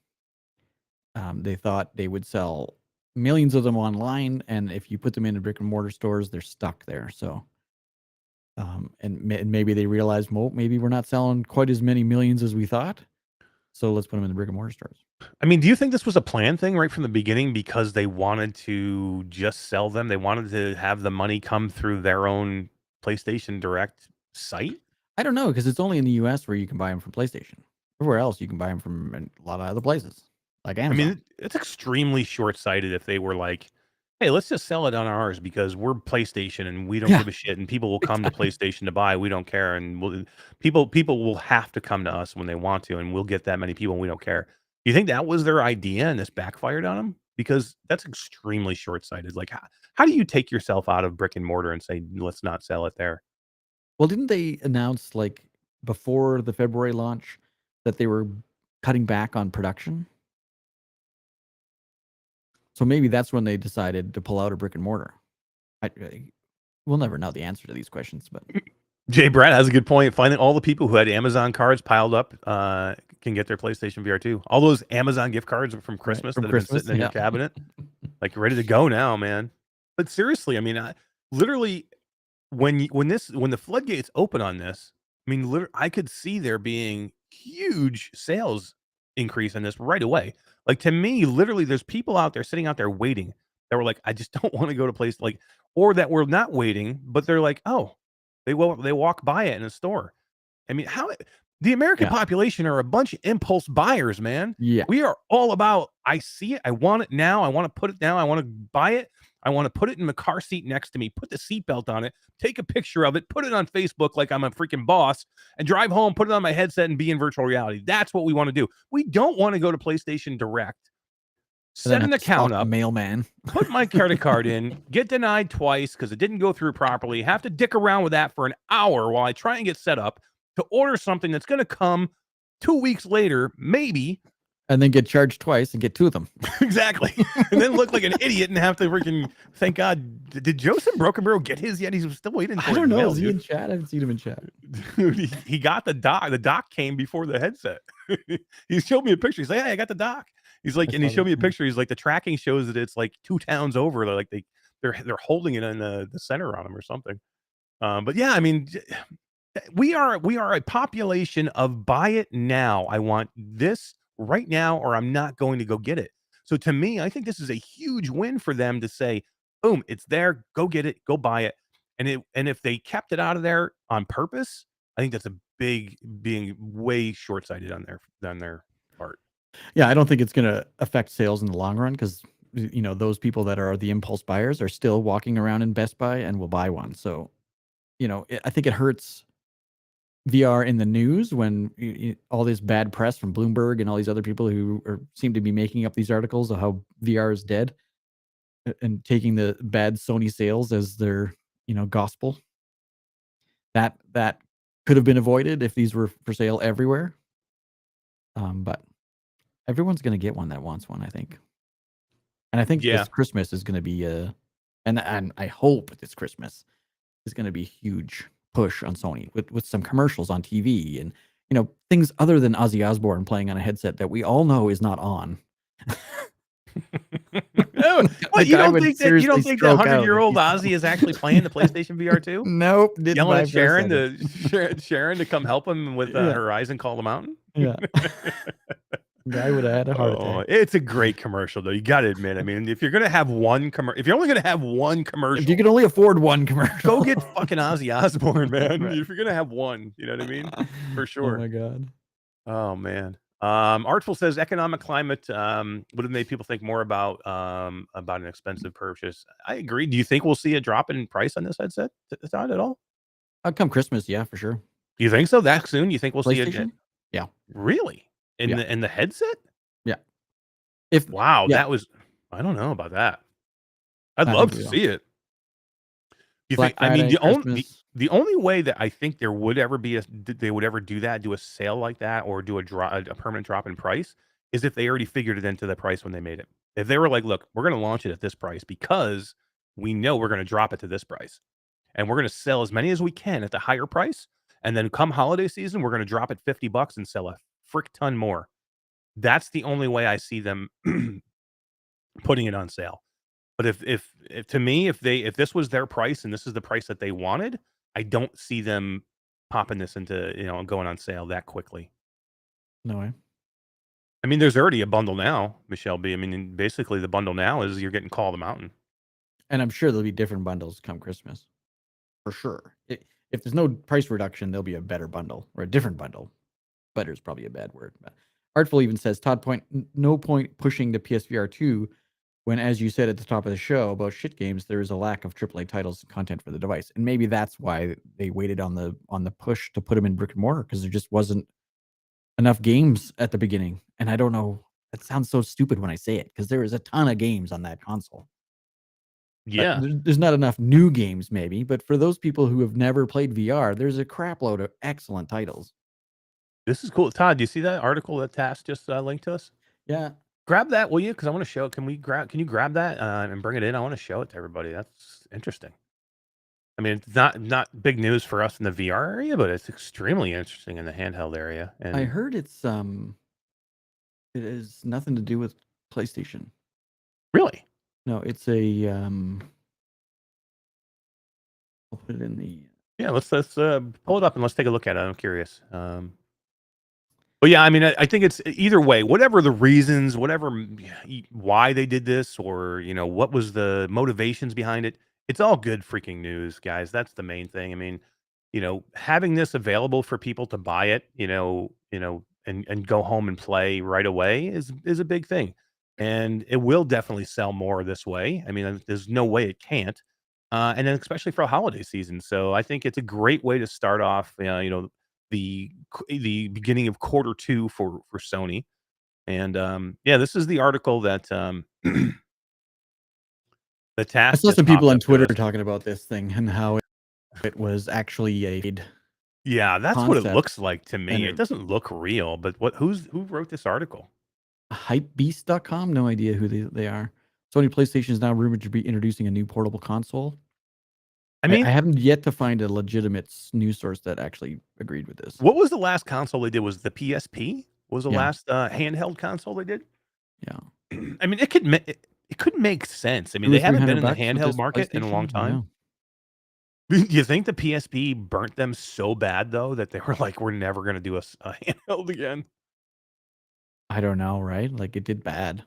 S2: They thought they would sell millions of them online, and if you put them into brick and mortar stores, they're stuck there. So, and maybe they realized, well, maybe we're not selling quite as many millions as we thought. So let's put them in the brick and mortar stores.
S1: I mean, do you think this was a planned thing right from the beginning because they wanted to just sell them? They wanted to have the money come through their own PlayStation Direct site?
S2: I don't know because it's only in the U.S. where you can buy them from PlayStation. Everywhere else, you can buy them from a lot of other places, like
S1: I
S2: Amazon.
S1: mean, it's extremely short-sighted if they were like, "Hey, let's just sell it on ours because we're PlayStation and we don't
S2: Yeah,
S1: give a shit, and people will come to
S2: exactly.
S1: PlayStation to buy. We don't care, and people will have to come to us when they want to, and we'll get that many people. And we don't care." Do you think that was their idea and this backfired on them? Because that's extremely short-sighted. Like, how do you take yourself out of brick and mortar and say, "Let's not sell it there"?
S2: Well, didn't they announce like before the February launch that they were cutting back on production? So maybe that's when they decided to pull out of brick and mortar. We'll never know the answer to these questions, but
S1: Jay Brad has a good point. Finding all the people who had Amazon cards piled up can get their PlayStation VR 2. All those Amazon gift cards from
S2: right
S1: Christmas
S2: from
S1: that have been
S2: Christmas,
S1: sitting in your
S2: yeah.
S1: cabinet, like ready to go now, man. But seriously, I mean, literally, when the floodgates open on this, I mean, I could see there being huge sales increase in this right away. Like to me, literally, there's people out there sitting out there waiting that were like, I just don't want to go to place like, or that were not waiting, but they're like, oh, they walk by it in a store. I mean, how the American
S2: Yeah,
S1: population are a bunch of impulse buyers, man.
S2: yeah.
S1: We are all about, I see it, I want it now, I want to put it down, I want to buy it, I want to put it in the car seat next to me, put the seatbelt on it, take a picture of it, put it on Facebook like I'm a freaking boss, and drive home, put it on my headset, and be in virtual reality. That's what we want to do. We don't want to go to PlayStation Direct,
S2: And then
S1: set
S2: have
S1: an
S2: to stalk
S1: account
S2: the
S1: up,
S2: mailman.
S1: put my credit card in, get denied twice because it didn't go through properly, have to dick around with that for an hour while I try and get set up to order something that's going to come 2 weeks later, maybe.
S2: And then get charged twice and get two of them.
S1: Exactly. And then look like an idiot and have to freaking, thank God. Did Joseph Broken Barrel get his yet? He's still waiting for
S2: I
S1: it
S2: don't
S1: in the
S2: know.
S1: mail,
S2: Is he in
S1: dude.
S2: chat? I haven't seen him in chat.
S1: Dude, he got the dock. The dock came before the headset. He showed me a picture. He's like, "Hey, I got the dock." He's like,
S2: I
S1: and he
S2: saw
S1: showed
S2: that.
S1: me a
S2: Yeah.
S1: picture. He's like, the tracking shows that it's like 2 towns over. Like they're holding it in the center on him or something. But yeah, I mean, we are a population of buy it now. I want this right now, or I'm not going to go get it. So to me, I think this is a huge win for them to say, boom, it's there, go get it, go buy it. And if they kept it out of there on purpose, I think that's a big being way short sighted on their part.
S2: Yeah, I don't think it's going to affect sales in the long run because those people that are the impulse buyers are still walking around in Best Buy and will buy one. So I think it hurts VR in the news when all this bad press from Bloomberg and all these other people who seem to be making up these articles of how VR is dead and taking the bad Sony sales as their gospel. That could have been avoided if these were for sale everywhere. But everyone's going to get one that wants one, I think. And I think
S1: Yeah.
S2: this Christmas is going to be and I hope this Christmas is going to be a huge push on Sony with some commercials on TV and things other than Ozzy Osbourne playing on a headset that we all know is not on.
S1: Oh,
S2: The
S1: what you
S2: guy
S1: don't
S2: would
S1: think that
S2: seriously
S1: 100-year-old
S2: stroke out if
S1: Ozzy is actually playing the PlayStation VR 2?
S2: Nope, didn't
S1: Yelling
S2: buy
S1: at
S2: for a
S1: Sharon
S2: second.
S1: Sharon to come help him with
S2: Yeah,
S1: Horizon Call the Mountain.
S2: yeah. Guy would have had a heart
S1: Oh,
S2: attack.
S1: it's a great commercial though. You got to admit. I mean, if you're gonna have if you're only gonna have one
S2: If
S1: commercial,
S2: you can only afford one commercial,
S1: go get fucking Ozzy Osbourne, man.
S2: Right.
S1: If you're gonna have one, you know what I mean? For
S2: Oh
S1: sure.
S2: my god.
S1: Oh man. Artful says economic climate would have made people think more about an expensive purchase. I agree. Do you think we'll see a drop in price on this headset, Todd, at all?
S2: Come Christmas, yeah, for sure.
S1: Do you think so? That soon? You think we'll see
S2: PlayStation? Yeah.
S1: Really? In
S2: Yeah.
S1: the headset?
S2: Yeah. If
S1: Wow,
S2: yeah,
S1: that was I don't know about that. I'd
S2: I
S1: love
S2: think
S1: to
S2: we will.
S1: see it. You think?
S2: Black
S1: I mean,
S2: Friday, Christmas.
S1: the only way that I think there would ever be they would ever do that, do a sale like that, or do a permanent drop in price, is if they already figured it into the price when they made it. If they were like, "Look, we're going to launch it at this price because we know we're going to drop it to this price, and we're going to sell as many as we can at the higher price, and then come holiday season, we're going to drop it $50 and sell a frick ton more." That's the only way I see them putting it on sale. But if to me, if this was their price and this is the price that they wanted, I don't see them popping this into, going on sale that quickly.
S2: No way.
S1: I mean, there's already a bundle now, Michelle B. I mean, basically the bundle now is you're getting Call of the Mountain.
S2: And I'm sure there'll be different bundles come Christmas. For sure. If there's no price reduction, there'll be a better bundle or a different bundle. Better is probably a bad word. But Artful even says, Todd, no point pushing the PSVR 2 when, as you said at the top of the show about shit games, there is a lack of AAA titles and content for the device. And maybe that's why they waited on the push to put them in brick and mortar, because there just wasn't enough games at the beginning. And I don't know, that sounds so stupid when I say it, because there is a ton of games on that console.
S1: Yeah.
S2: There's not enough new games, maybe, but for those people who have never played VR, there's a crap load of excellent titles.
S1: This is cool. Todd, do you see that article that Tass just linked to us?
S2: Yeah.
S1: Grab that, will you? Because I want to show it. Can you grab that and bring it in? I want to show it to everybody. That's interesting. I mean, it's not big news for us in the VR area, but it's extremely interesting in the handheld area. And
S2: I heard it has nothing to do with PlayStation.
S1: really,
S2: No, it's a I'll put it in the
S1: yeah. Let's pull it up and let's take a look at it. I'm curious. But yeah, I mean, I think it's either way. Whatever the reasons, why they did this, or what was the motivations behind it. It's all good freaking news, guys. That's the main thing. I mean, having this available for people to buy it, and go home and play right away is a big thing, and it will definitely sell more this way. I mean, there's no way it can't, and then especially for a holiday season. So I think it's a great way to start off. The beginning of Q2 for Sony, and yeah, this is the article that the
S2: I
S1: task
S2: saw
S1: just
S2: some people
S1: popped
S2: on
S1: up to
S2: Twitter
S1: us.
S2: talking about this thing and how it was actually a
S1: Yeah, that's what it
S2: concept
S1: looks like to
S2: and
S1: me. It doesn't look real, but who wrote this article?
S2: hypebeast.com. No idea who they are. Sony PlayStation is now rumored to be introducing a new portable console.
S1: I
S2: I
S1: mean,
S2: haven't yet to find a legitimate news source that actually agreed with this.
S1: what was the last console they did? Was the PSP? Was the
S2: Yeah.
S1: last handheld console they did?
S2: Yeah.
S1: I mean, it could make sense. I mean,
S2: $200
S1: they
S2: or
S1: haven't been in the
S2: $300 with
S1: handheld
S2: this
S1: market in a long
S2: PlayStation?
S1: time.
S2: Yeah.
S1: Do you think the PSP burnt them so bad though that they were like, "We're never going to do a handheld again"?
S2: I don't know, right? Like, it did bad.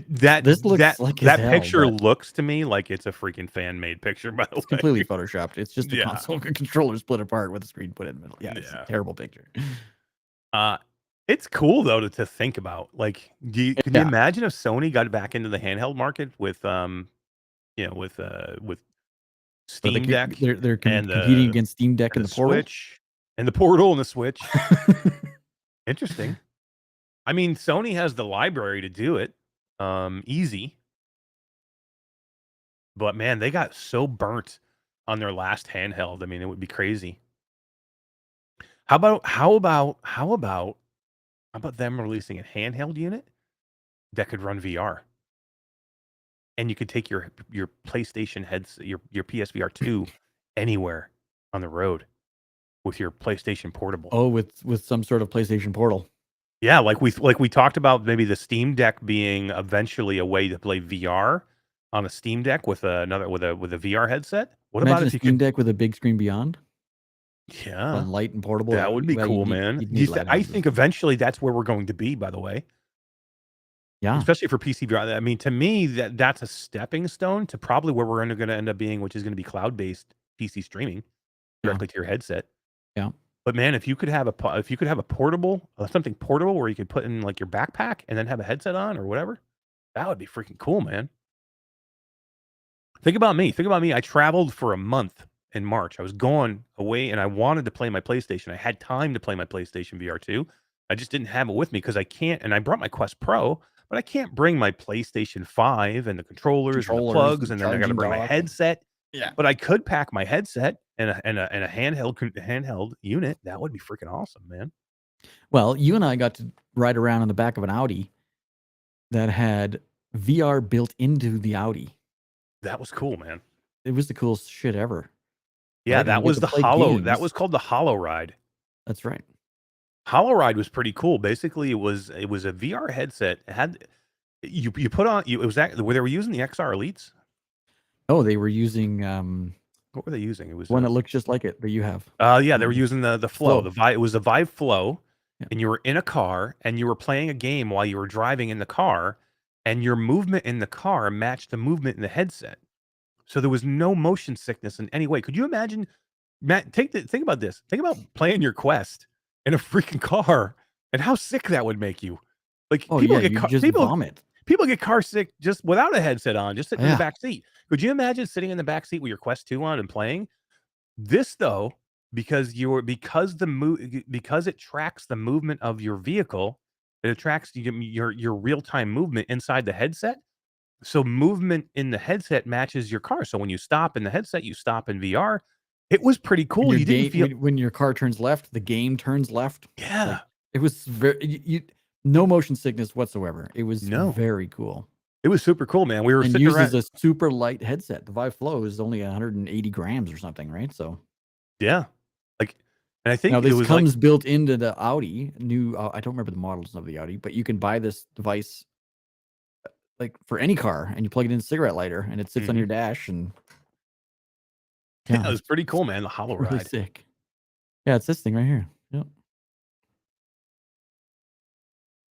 S1: That
S2: This looks like as
S1: that
S2: hell,
S1: picture
S2: but
S1: looks to me like it's a freaking fan made picture. By the
S2: it's
S1: way,
S2: completely photoshopped. It's just a
S1: Yeah.
S2: console controller split apart with a screen put in the middle. Yeah, it's
S1: Yeah.
S2: a terrible picture.
S1: It's cool though to think about. Like, can you
S2: Yeah.
S1: imagine if Sony got back into the handheld market with with
S2: So
S1: Steam Deck
S2: they're
S1: and
S2: competing
S1: the
S2: against Steam Deck and
S1: the
S2: the Portal.
S1: Switch and the Portal and the Switch? Interesting. I mean, Sony has the library to do it, easy. But man, they got so burnt on their last handheld. I mean, it would be crazy. How about them releasing a handheld unit that could run VR? And you could take your PlayStation heads, your PSVR 2 anywhere on the road with your PlayStation Portable.
S2: Oh, with some sort of PlayStation Portal.
S1: Yeah, like we talked about maybe the Steam Deck being eventually a way to play VR on a Steam Deck with a VR headset. What about
S2: Imagine a
S1: if you
S2: Steam
S1: could?
S2: Deck with a big screen beyond,
S1: Yeah,
S2: light and portable.
S1: that would be
S2: well,
S1: cool, man.
S2: You'd need light
S1: I
S2: on
S1: think
S2: this.
S1: eventually that's where we're going to be. By the way,
S2: Yeah.
S1: especially for PC VR. I mean, to me, that's a stepping stone to probably where we're going to end up being, which is going to be cloud based PC streaming
S2: Yeah.
S1: directly to your headset.
S2: Yeah.
S1: But man, if you could have a portable, something portable where you could put in like your backpack and then have a headset on or whatever, that would be freaking cool, man. Think about me. Think about me. I traveled for a month in March. I was going away and I wanted to play my PlayStation. I had time to play my PlayStation VR 2. I just didn't have it with me because I can't. And I brought my Quest Pro, but I can't bring my PlayStation 5 and the controllers and the plugs. And then I got to bring my headset.
S2: Yeah.
S1: But I could pack my headset and a handheld unit. That would be freaking awesome, man.
S2: Well, you and I got to ride around on the back of an Audi that had VR built into the Audi.
S1: That was cool, man.
S2: It was the coolest shit ever.
S1: Yeah,
S2: Right?
S1: that was the Hollow. That was called the Hollow Ride.
S2: That's right.
S1: Hollow Ride was pretty cool. Basically, it was a VR headset. It had you put on you. It was that where they were using the XR Elites.
S2: Oh, they were using
S1: What were they using? It was
S2: one that looks just like it that you have.
S1: Yeah, they were using the Flow. It was the Vive Flow,
S2: Yeah.
S1: and you were in a car and you were playing a game while you were driving in the car, and your movement in the car matched the movement in the headset. So there was no motion sickness in any way. Could you imagine, Matt? Think about this. Think about playing your Quest in a freaking car and how sick that would make you. Like people
S2: vomit.
S1: People get car sick just without a headset on, just sitting in the back seat. Could you imagine sitting in the back seat with your Quest 2 on and playing? This though, because it tracks the movement of your vehicle, it tracks your real-time movement inside the headset. So movement in the headset matches your car. So when you stop in the headset, you stop in VR. It was pretty cool. You didn't feel
S2: when your car turns left, the game turns left.
S1: Yeah.
S2: Like, it was very no motion sickness whatsoever. It was very cool.
S1: It was super cool, man. We were
S2: and
S1: sitting
S2: uses a super light headset. The Vive Flow is only 180 grams or something, right? So
S1: yeah, like, and I think
S2: now this
S1: it was
S2: comes built into the Audi. New, I don't remember the models of the Audi, but you can buy this device like for any car, and you plug it in a cigarette lighter, and it sits on your dash. And
S1: yeah, it was pretty cool, man. The Hollow Ride,
S2: really sick. Yeah, it's this thing right here. Yep.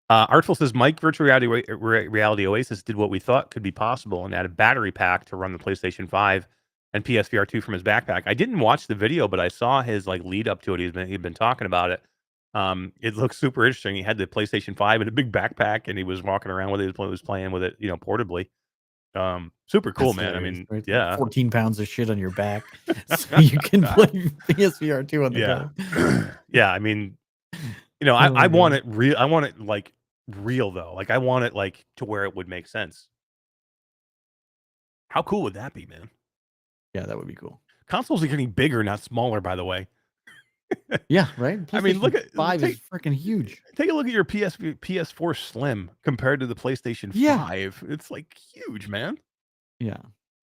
S1: Artful says Mike Virtual Reality Oasis did what we thought could be possible and add a battery pack to run the PlayStation 5 and PSVR 2 from his backpack. I didn't watch the video, but I saw his like lead up to it. He'd been talking about it. It looks super interesting. He had the PlayStation 5 in a big backpack, and he was walking around with it. He was playing with it, portably. Super cool, man. I mean,
S2: right?
S1: yeah,
S2: 14 pounds of shit on your back, so you can play PSVR 2 on the
S1: go. Yeah, I mean, I want it real. I want it like real though. Like I want it like to where it would make sense. How cool would that be, man?
S2: Yeah, that would be cool.
S1: Consoles are getting bigger, not smaller, by the way.
S2: Yeah, right.
S1: I mean, look at
S2: 5 is freaking huge.
S1: Take a look at your PS4 Slim compared to the PlayStation 5. It's like huge, man.
S2: Yeah.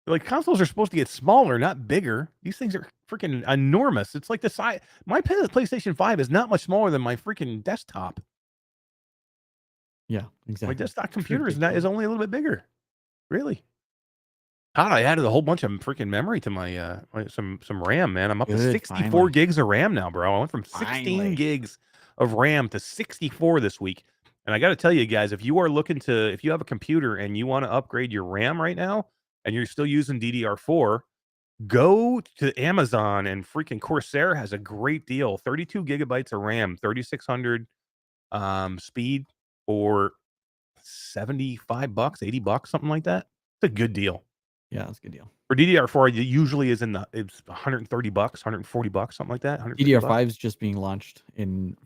S1: Like consoles are supposed to get smaller, not bigger. These things are freaking enormous. It's like the size. My PlayStation 5 is not much smaller than my freaking desktop.
S2: Yeah, exactly.
S1: My desktop computer is only a little bit bigger. Really? God, I added a whole bunch of freaking memory to my some RAM, man. I'm up to 64 gigs of RAM now, bro. I went from 16 gigs of RAM to 64 this week. And I got to tell you guys, if you have a computer and you want to upgrade your RAM right now and you're still using DDR4, go to Amazon, and freaking Corsair has a great deal. 32 gigabytes of RAM, 3600 speed for $75, $80, something like that. It's a good deal.
S2: Yeah, that's a good deal.
S1: For DDR4, it usually is it's $130, $140, something like that.
S2: DDR5 is just being launched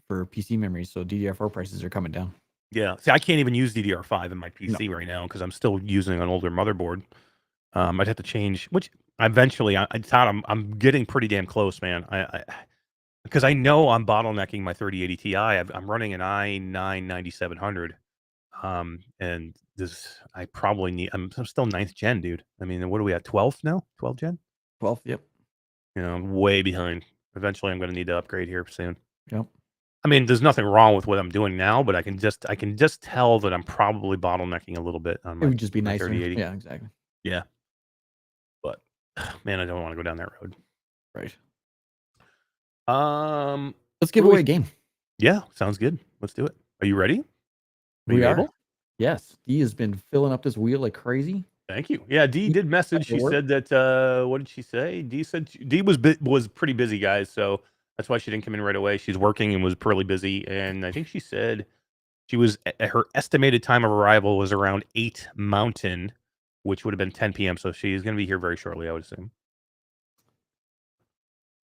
S2: for PC memory, so DDR4 prices are coming down.
S1: Yeah. See, I can't even use DDR5 in my PC right now because I'm still using an older motherboard. I'd have to change, which eventually I thought I'm getting pretty damn close, man. Because I know I'm bottlenecking my 3080 Ti. I'm running an i9 9700. And this, I probably need, I'm still 9th gen, dude. I mean, what are we at? 12th now? 12 gen?
S2: 12th, yep.
S1: I'm way behind. Eventually, I'm going to need to upgrade here soon.
S2: Yep.
S1: I mean, there's nothing wrong with what I'm doing now, but I can just tell that I'm probably bottlenecking a little bit on my.
S2: It would just be nicer.
S1: 3080.
S2: Yeah, exactly.
S1: Yeah. But man, I don't want to go down that road.
S2: Right.
S1: Let's
S2: give away a game.
S1: Yeah, sounds good. Let's do it. Are you ready?
S2: We are. Yes. Dee has been filling up this wheel like crazy.
S1: Thank you. Yeah, Dee did message. She said that. What did she say? Dee said Dee was pretty busy, guys. So That's why she didn't come in right away. She's working and was pretty busy. And I think she said she was her estimated time of arrival was around 8 Mountain, which would have been 10 p.m. So she's going to be here very shortly, I would assume.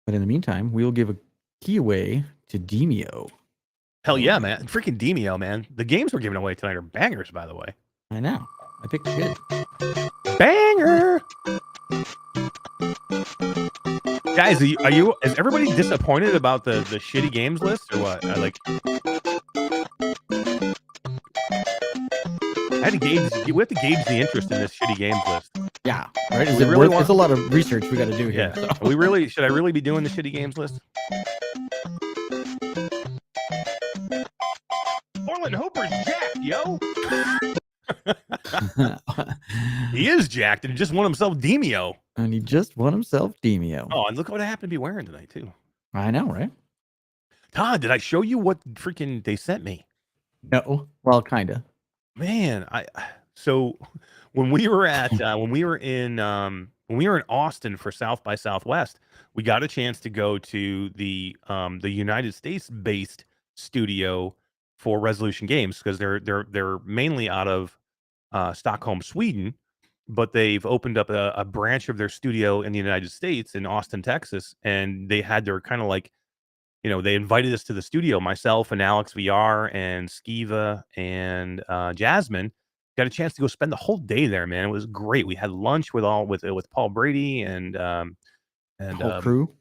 S2: But in the meantime, we will give a key away to Demeo.
S1: Hell yeah, man. Freaking Demeo, man. The games we're giving away tonight are bangers, by the way.
S2: I know. I picked good.
S1: Banger! Guys, is everybody disappointed about the shitty games list or what? I had to gauge. We have to gauge the interest in this shitty games list.
S2: Yeah, right.
S1: We really
S2: It's a lot of research we got to do here.
S1: Yeah.
S2: So.
S1: Should I really be doing the shitty games list? Orland Hooper's jacked, yo. He is jacked and he just won himself Demeo.
S2: And he just won himself Demeo.
S1: Oh, and look what I happen to be wearing tonight too.
S2: I know, right?
S1: Todd, did I show you what freaking they sent me?
S2: No. Well, kind of.
S1: Man, so when we were at when we were in Austin for South by Southwest, we got a chance to go to the United States based studio for Resolution Games because they're mainly out of Stockholm, Sweden, but they've opened up a branch of their studio in the United States in Austin, Texas, and they had their kind of like, they invited us to the studio, myself and Alex VR and Skiva and Jasmine got a chance to go spend the whole day there, man. It was great. We had lunch with Paul Brady and
S2: Whole crew.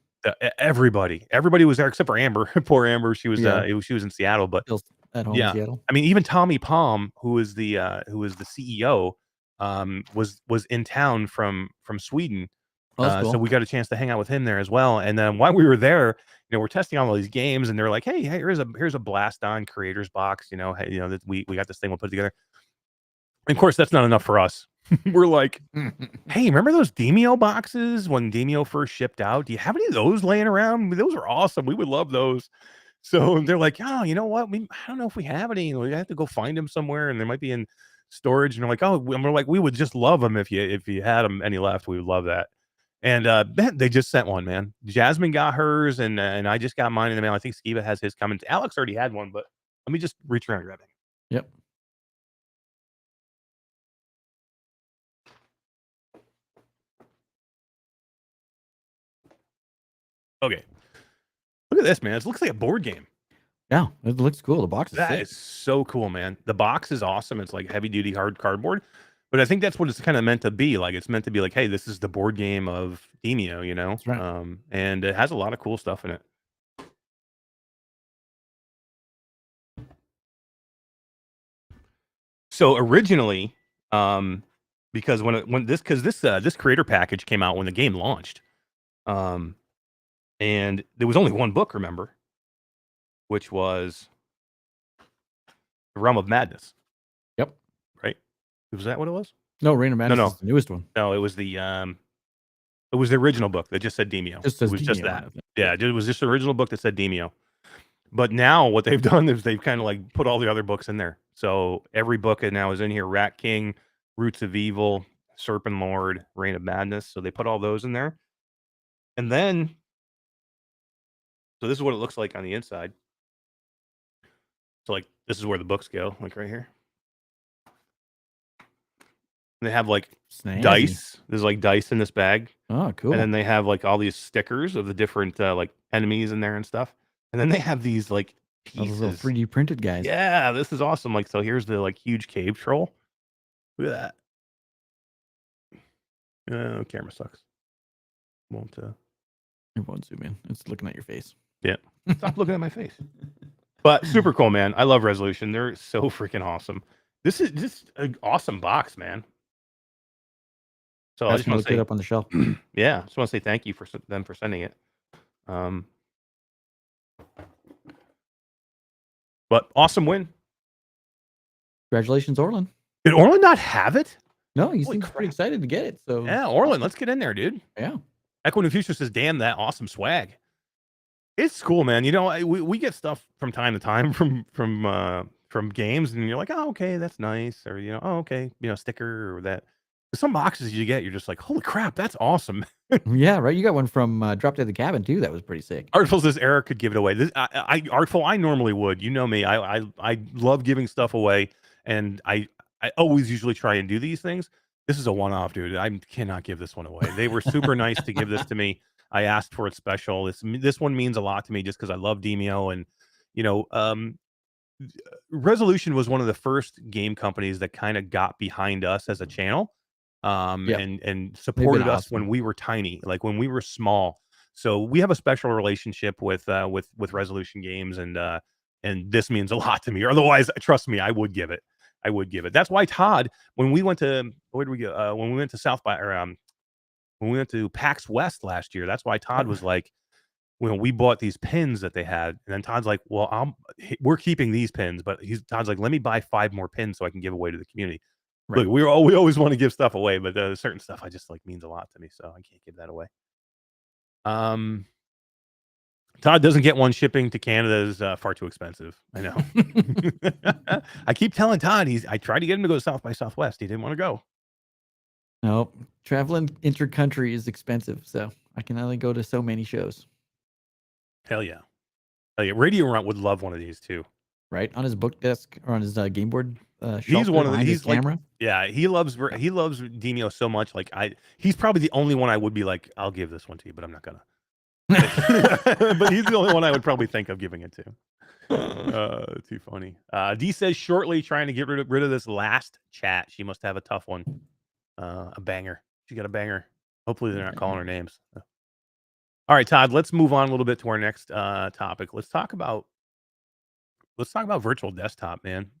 S1: Everybody was there except for Amber. Poor Amber. She was she was in Seattle, but
S2: Still at home in Seattle.
S1: I mean, even Tommy Palm, who is the CEO, was in town from Sweden.
S2: Cool.
S1: So we got a chance to hang out with him there as well. And then while we were there, we're testing all these games, and they're like, "Hey, here's a Blast On Creators Box. Hey, that we got this thing we'll put together." And of course, that's not enough for us. We're like, "Hey, remember those Demeo boxes when Demeo first shipped out? Do you have any of those laying around? I mean, those are awesome. We would love those." So they're like, "Oh, you know what? I don't know if we have any. We have to go find them somewhere, and they might be in storage." And they're like, "Oh," and we're like, "We would just love them if you had them any left. We would love that." And they just sent one, man. Jasmine got hers, and I just got mine in the mail. I think Skiva has his coming. Alex already had one, but let me just reach around and grab it.
S2: Yep.
S1: Okay. Look at this, man. It looks like a board game.
S2: Yeah, it looks cool. The box is
S1: That
S2: sick.
S1: is so cool, man. The box is awesome. It's like heavy duty hard cardboard. But I think that's what it's kind of meant to be. Like, it's meant to be like, hey, this is the board game of Demeo,
S2: That's right.
S1: And it has a lot of cool stuff in it. So originally, because this creator package came out when the game launched, and there was only one book, remember, which was The Realm of Madness.
S2: Yep.
S1: Right? Was that what it was?
S2: No, Reign of Madness
S1: No.
S2: is the newest one.
S1: No, it was the original book that just said Demeo.
S2: Just says
S1: it was just
S2: Demeo
S1: that.
S2: on it.
S1: Yeah, it was just the original book that said Demeo. But now what they've done is they've kind of like put all the other books in there. So every book now is in here: Rat King, Roots of Evil, Serpent Lord, Reign of Madness. So they put all those in there. And then, so this is what it looks like on the inside. So like this is where the books go, like right here. And they have like
S2: Snazzy.
S1: dice. There's like dice in this bag.
S2: Oh, cool.
S1: And then they have like all these stickers of the different like enemies in there and stuff. And then they have these like pieces.
S2: Those little 3D printed guys.
S1: Yeah, this is awesome. Like, so here's the like huge cave troll. Look at that. Camera sucks. Won't
S2: It won't zoom in. It's looking at your face.
S1: Yeah. Stop looking at my face. But super cool, man. I love Resolution. They're so freaking awesome. This is just an awesome box, man. So I just want to say
S2: it up on the shelf.
S1: yeah, I just want to say thank you for them for sending it. But awesome win.
S2: Congratulations, Orland.
S1: Did Orland not have it?
S2: No, he
S1: Holy
S2: seems
S1: crap.
S2: pretty excited to get it. So
S1: Yeah, Orland, let's get in there, dude.
S2: yeah.
S1: Echo in the Future says, "Damn, that awesome swag." It's cool, man. We get stuff from time to time from games, and you're like, "Oh, okay, that's nice," or oh, okay, sticker or that. Some boxes you get, you're just like, holy crap, that's awesome.
S2: Yeah, right. You got one from Drop Dead the Cabin too. That was pretty sick.
S1: Artful says Eric could give it away. Artful, I normally would. You know me. I love giving stuff away, and I always usually try and do these things. This is a one-off, dude. I cannot give this one away. They were super nice to give this to me. I asked for it special. This one means a lot to me just because I love Demeo, and you know, Resolution was one of the first game companies that kind of got behind us as a channel,
S2: Yep.
S1: and supported us when
S2: awesome.
S1: we were tiny, like when we were small. So we have a special relationship with Resolution Games, and this means a lot to me. Or otherwise, trust me, I would give it. I would give it. That's why Todd, when we went to where did we go? When we went to South by or when we went to PAX West last year, that's why Todd was like, when we bought these pins that they had, and then Todd's like, "Well, we're keeping these pins," but Todd's like, "Let me buy 5 more pins so I can give away to the community."
S2: Right.
S1: Look, we always want to give stuff away, but certain stuff I just like means a lot to me, so I can't give that away. Todd doesn't get one. Shipping to Canada is far too expensive. I know. I keep telling Todd I tried to get him to go to South by Southwest. He didn't want to go.
S2: No, traveling inter-country is expensive, so I can only go to so many shows.
S1: Hell yeah. Hell yeah. Radio Runt would love one of these too.
S2: Right on his book desk or on his game board.
S1: He's one of the.
S2: He's
S1: He's like,
S2: camera.
S1: yeah, he loves Demeo so much. Like he's probably the only one I would be like, I'll give this one to you, but I'm not gonna. But he's the only one I would probably think of giving it to. Too funny. D says shortly trying to get rid of this last chat. She must have a tough one. A banger. She got a banger. Hopefully they're not calling her names. All right, Todd. Let's move on a little bit to our next topic. Let's talk about virtual desktop, man.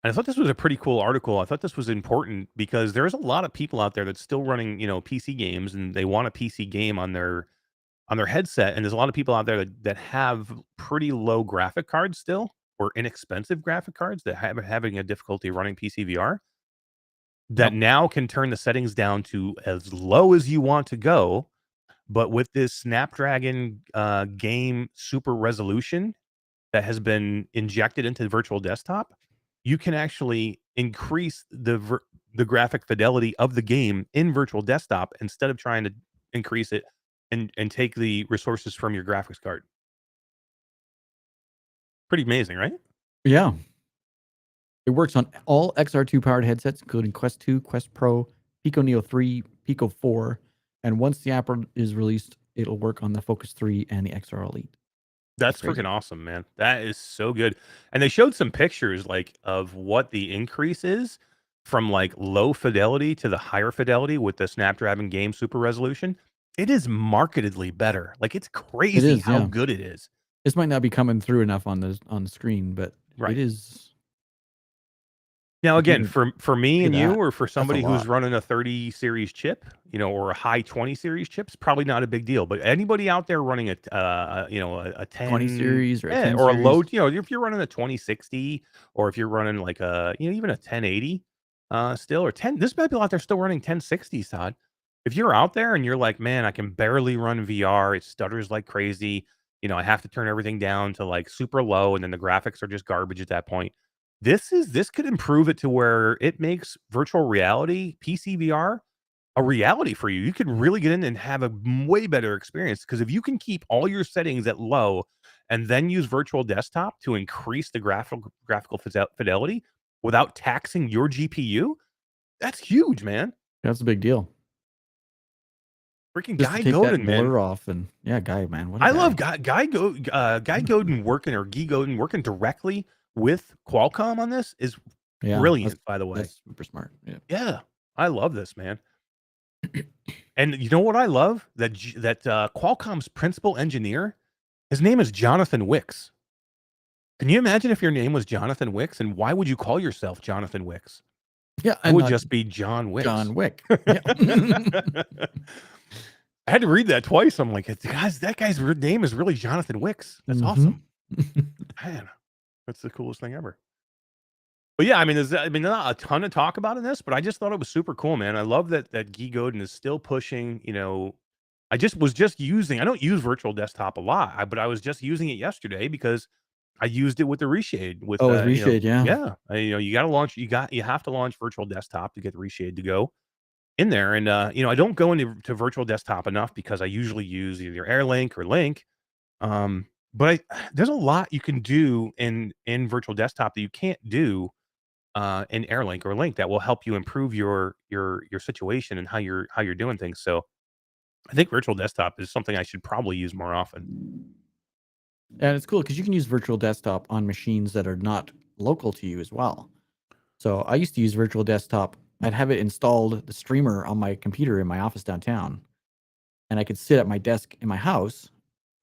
S1: And I thought this was a pretty cool article. I thought this was important because there's a lot of people out there that's still running, PC games, and they want a PC game on their headset. And there's a lot of people out there that have pretty low graphic cards still, or inexpensive graphic cards that have having a difficulty running PC VR. That now can turn the settings down to as low as you want to go, but with this Snapdragon game super resolution that has been injected into the virtual desktop, you can actually increase the graphic fidelity of the game in virtual desktop instead of trying to increase it and take the resources from your graphics card. Pretty amazing, right?
S2: Yeah. It works on all XR2 powered headsets, including Quest 2, Quest Pro, Pico Neo 3, Pico 4, and once the app is released, it'll work on the Focus 3 and the XR Elite.
S1: That's freaking awesome, man. That is so good. And they showed some pictures of what the increase is from like low fidelity to the higher fidelity with the Snapdragon game super resolution. It is markedly better. Like it's crazy how good it is.
S2: This might not be coming through enough on the screen, but it is.
S1: Now, again, for me and you, or for somebody who's running a 30 series chip, or a high 20 series chip, it's probably not a big deal. But anybody out there running a 10
S2: 20 series or a 10
S1: or a
S2: series.
S1: low, if you're running a 2060, or if you're running like a even a 1080, still, or 10, there's people out there still running 1060s, Todd. If you're out there and you're like, man, I can barely run VR, it stutters like crazy. I have to turn everything down to like super low, and then the graphics are just garbage at that point. This could improve it to where it makes virtual reality, PC VR, a reality for you. You could really get in and have a way better experience, because if you can keep all your settings at low and then use virtual desktop to increase the graphical fidelity without taxing your GPU, that's huge, man.
S2: That's a big deal.
S1: Freaking
S2: just
S1: Guy
S2: to take
S1: Godin,
S2: that
S1: man.
S2: blur off, and Guy, man.
S1: I love Guy Godin working, or Guy Godin working directly with Qualcomm on this is brilliant, by the way.
S2: That's super smart.
S1: Yeah, I love this, man. And you know what I love? That Qualcomm's principal engineer, his name is Jonathan Wicks. Can you imagine if your name was Jonathan Wicks? And why would you call yourself Jonathan Wicks?
S2: Yeah,
S1: it would just be John Wicks.
S2: John Wick.
S1: I had to read that twice. I'm like, that guy's name is really Jonathan Wicks. That's awesome. Man, that's the coolest thing ever. But yeah, there's not a ton to talk about in this, but I just thought it was super cool, man. I love that Guy Godin is still pushing. I don't use virtual desktop a lot, but I was just using it yesterday because I used it with the Reshade. With
S2: Reshade,
S1: yeah. You got to launch. You have to launch virtual desktop to get the Reshade to go. in there. And I don't go into virtual desktop enough because I usually use either AirLink or Link. But there's a lot you can do in virtual desktop that you can't do in AirLink or Link that will help you improve your situation and how you're doing things. So I think virtual desktop is something I should probably use more often.
S2: And it's cool because you can use virtual desktop on machines that are not local to you as well. So I used to use virtual desktop. I'd have it installed, the streamer on my computer in my office downtown, and I could sit at my desk in my house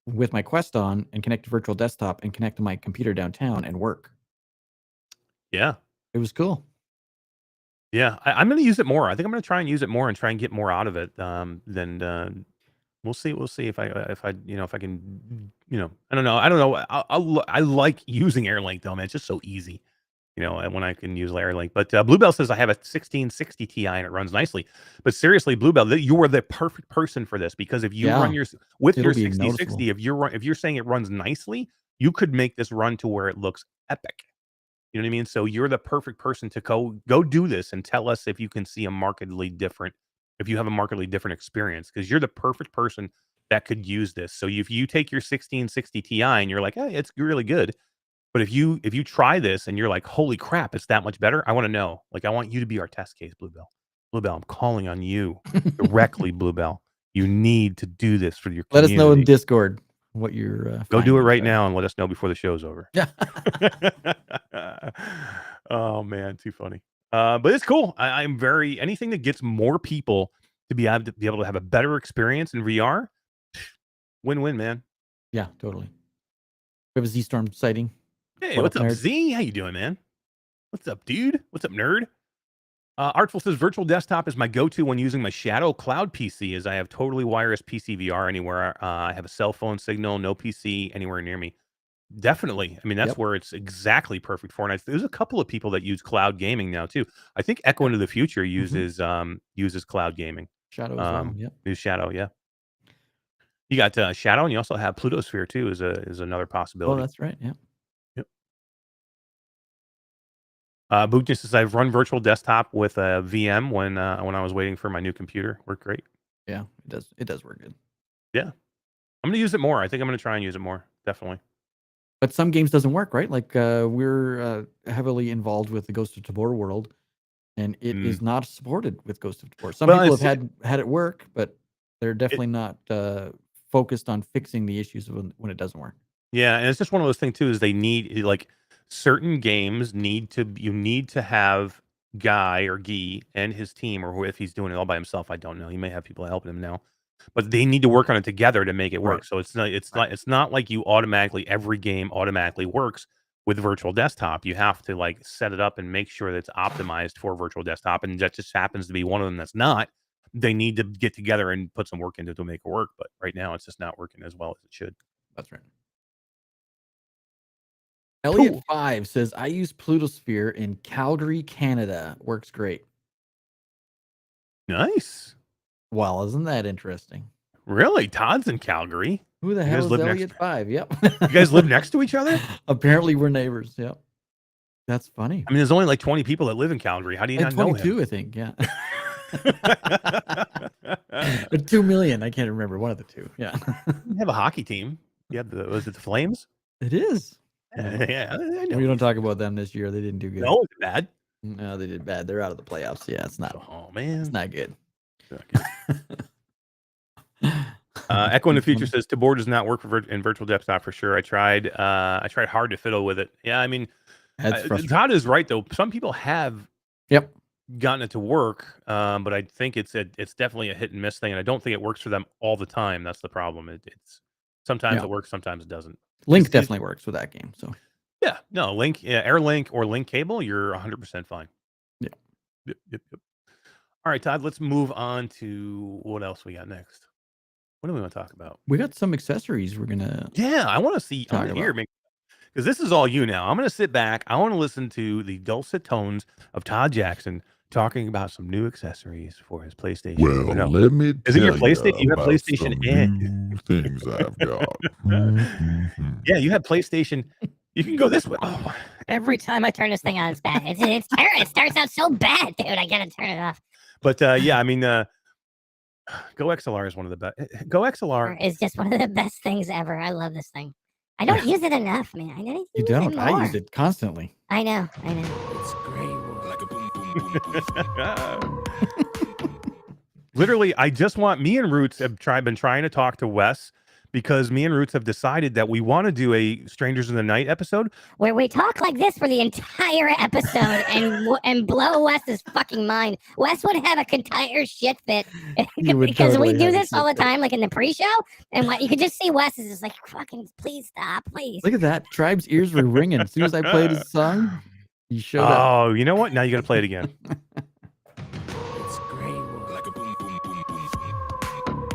S2: with my Quest on and connect to virtual desktop and connect to my computer downtown and work.
S1: Yeah.
S2: It was cool.
S1: Yeah, I'm going to use it more. I think I'm going to try and use it more and try and get more out of it. Then we'll see. We'll see if I can. I don't know. I like using AirLink though, man. It's just so easy. When I can use AirLink. But Bluebell says I have a 1660 Ti and it runs nicely. But seriously, Bluebell, you are the perfect person for this because if you run your with your 6060, if you're saying it runs nicely, you could make this run to where it looks epic. You know what I mean? So you're the perfect person to go do this and tell us if you can see if you have a markedly different experience, because you're the perfect person that could use this. So if you take your 1660 Ti and you're like, hey, it's really good. But if you try this and you're like, holy crap, it's that much better. I want to know. Like, I want you to be our test case, Bluebell. Bluebell, I'm calling on you directly, Bluebell. You need to do this for your community.
S2: Let us know in Discord what you're
S1: go do it right now and let us know before the show's over.
S2: Yeah.
S1: Oh man, too funny. But it's cool. I'm very anything that gets more people to be able to have a better experience in VR. Win-win, man.
S2: Yeah, totally. We have a Z-Storm sighting.
S1: Hey, what's up, Z? How you doing, man? What's up, dude? What's up, nerd? Artful says virtual desktop is my go-to when using my Shadow Cloud PC, as I have totally wireless PSVR anywhere. I have a cell phone signal, no PC anywhere near me. Definitely. I mean, that's where it's exactly perfect for. And there's a couple of people that use cloud gaming now too. I think Echo into the Future uses cloud gaming.
S2: Shadow as well. Yep.
S1: Use Shadow. Yeah. You got Shadow, and you also have Pluto Sphere too. Is another possibility.
S2: Oh, that's right. Yeah.
S1: Boot just says I've run virtual desktop with a VM when I was waiting for my new computer. Worked great.
S2: Yeah, it does. It does work good.
S1: Yeah, I'm gonna use it more. I think I'm gonna try and use it more. Definitely.
S2: But some games doesn't work, right? Like we're heavily involved with the Ghost of Tabor world, and it is not supported with Ghost of Tabor. Some people have had it work, but they're definitely not focused on fixing the issues when it doesn't work.
S1: Yeah, and it's just one of those things too. Is they need like certain games you need to have Guy or Guy and his team, or if he's doing it all by himself, I don't know. He may have people helping him now, but they need to work on it together to make it work. Right. So it's not like you every game automatically works with virtual desktop. You have to like set it up and make sure that it's optimized for virtual desktop, and that just happens to be one of them that's not. They need to get together and put some work into it to make it work. But right now, it's just not working as well as it should.
S2: That's right. Elliot 5 says, I use Pluto Sphere in Calgary, Canada. Works great.
S1: Nice.
S2: Well, isn't that interesting?
S1: Really? Todd's in Calgary.
S2: Who the hell is Elliot 5? Yep.
S1: You guys live next to each other?
S2: Apparently we're neighbors. Yep. That's funny.
S1: I mean, there's only like 20 people that live in Calgary. How do you not know him?
S2: 22, I think. Yeah. 2 million. I can't remember. One of the two. Yeah.
S1: You have a hockey team. You have was it the Flames?
S2: It is.
S1: Yeah, I know.
S2: We don't talk about them this year. They didn't do good.
S1: No, it's bad.
S2: No, they did bad. They're out of the playoffs. Yeah, it's not.
S1: Oh man,
S2: it's not good.
S1: Echo in the Future says Tabor does not work in virtual desktop for sure. I tried hard to fiddle with it. Yeah, I mean, Todd is right though. Some people have gotten it to work, but I think it's definitely a hit and miss thing, and I don't think it works for them all the time. That's the problem. It's sometimes it works, sometimes it doesn't.
S2: Link definitely works with that game. So
S1: yeah, no Link, AirLink or Link cable, you're 100% fine.
S2: Yeah.
S1: Yep. All right, Todd, let's move on to what else we got next. What do we want to talk about?
S2: We got some accessories we're gonna.
S1: Yeah, I want to see on here because this is all you now. I'm gonna sit back. I want to listen to the dulcet tones of Todd Jackson talking about some new accessories for his PlayStation.
S3: Well, let me
S1: tell you. PlayStation? You have PlayStation
S3: and things I've got.
S1: Yeah, you have PlayStation. You can go this way. Oh.
S4: Every time I turn this thing on, it's bad. It's terrible. It starts out so bad, dude. I gotta turn it off.
S1: But yeah, I mean, Go XLR is one of the best. Go XLR
S4: Is just one of the best things ever. I love this thing. I don't use it enough, man. I need to
S2: You
S4: use
S2: don't.
S4: it
S2: I
S4: more.
S2: use it constantly.
S4: I know.
S3: It's gray.
S1: Literally, I just want me and Roots have been trying to talk to Wes because me and Roots have decided that we want to do a Strangers in the Night episode
S4: Where we talk like this for the entire episode and blow Wes's fucking mind. Wes would have a entire shit fit
S2: You would
S4: because
S2: totally
S4: we do
S2: have a
S4: this all
S2: shit
S4: the
S2: fit.
S4: time, like in the pre-show, and what you could just see Wes is just like, fucking, please stop, please.
S2: Look at that. Tribe's ears were ringing. As soon as I played his song, he showed up.
S1: Oh, you know what? Now you got to play it again.
S3: It's gray. Like a boom, boom, boom, boom.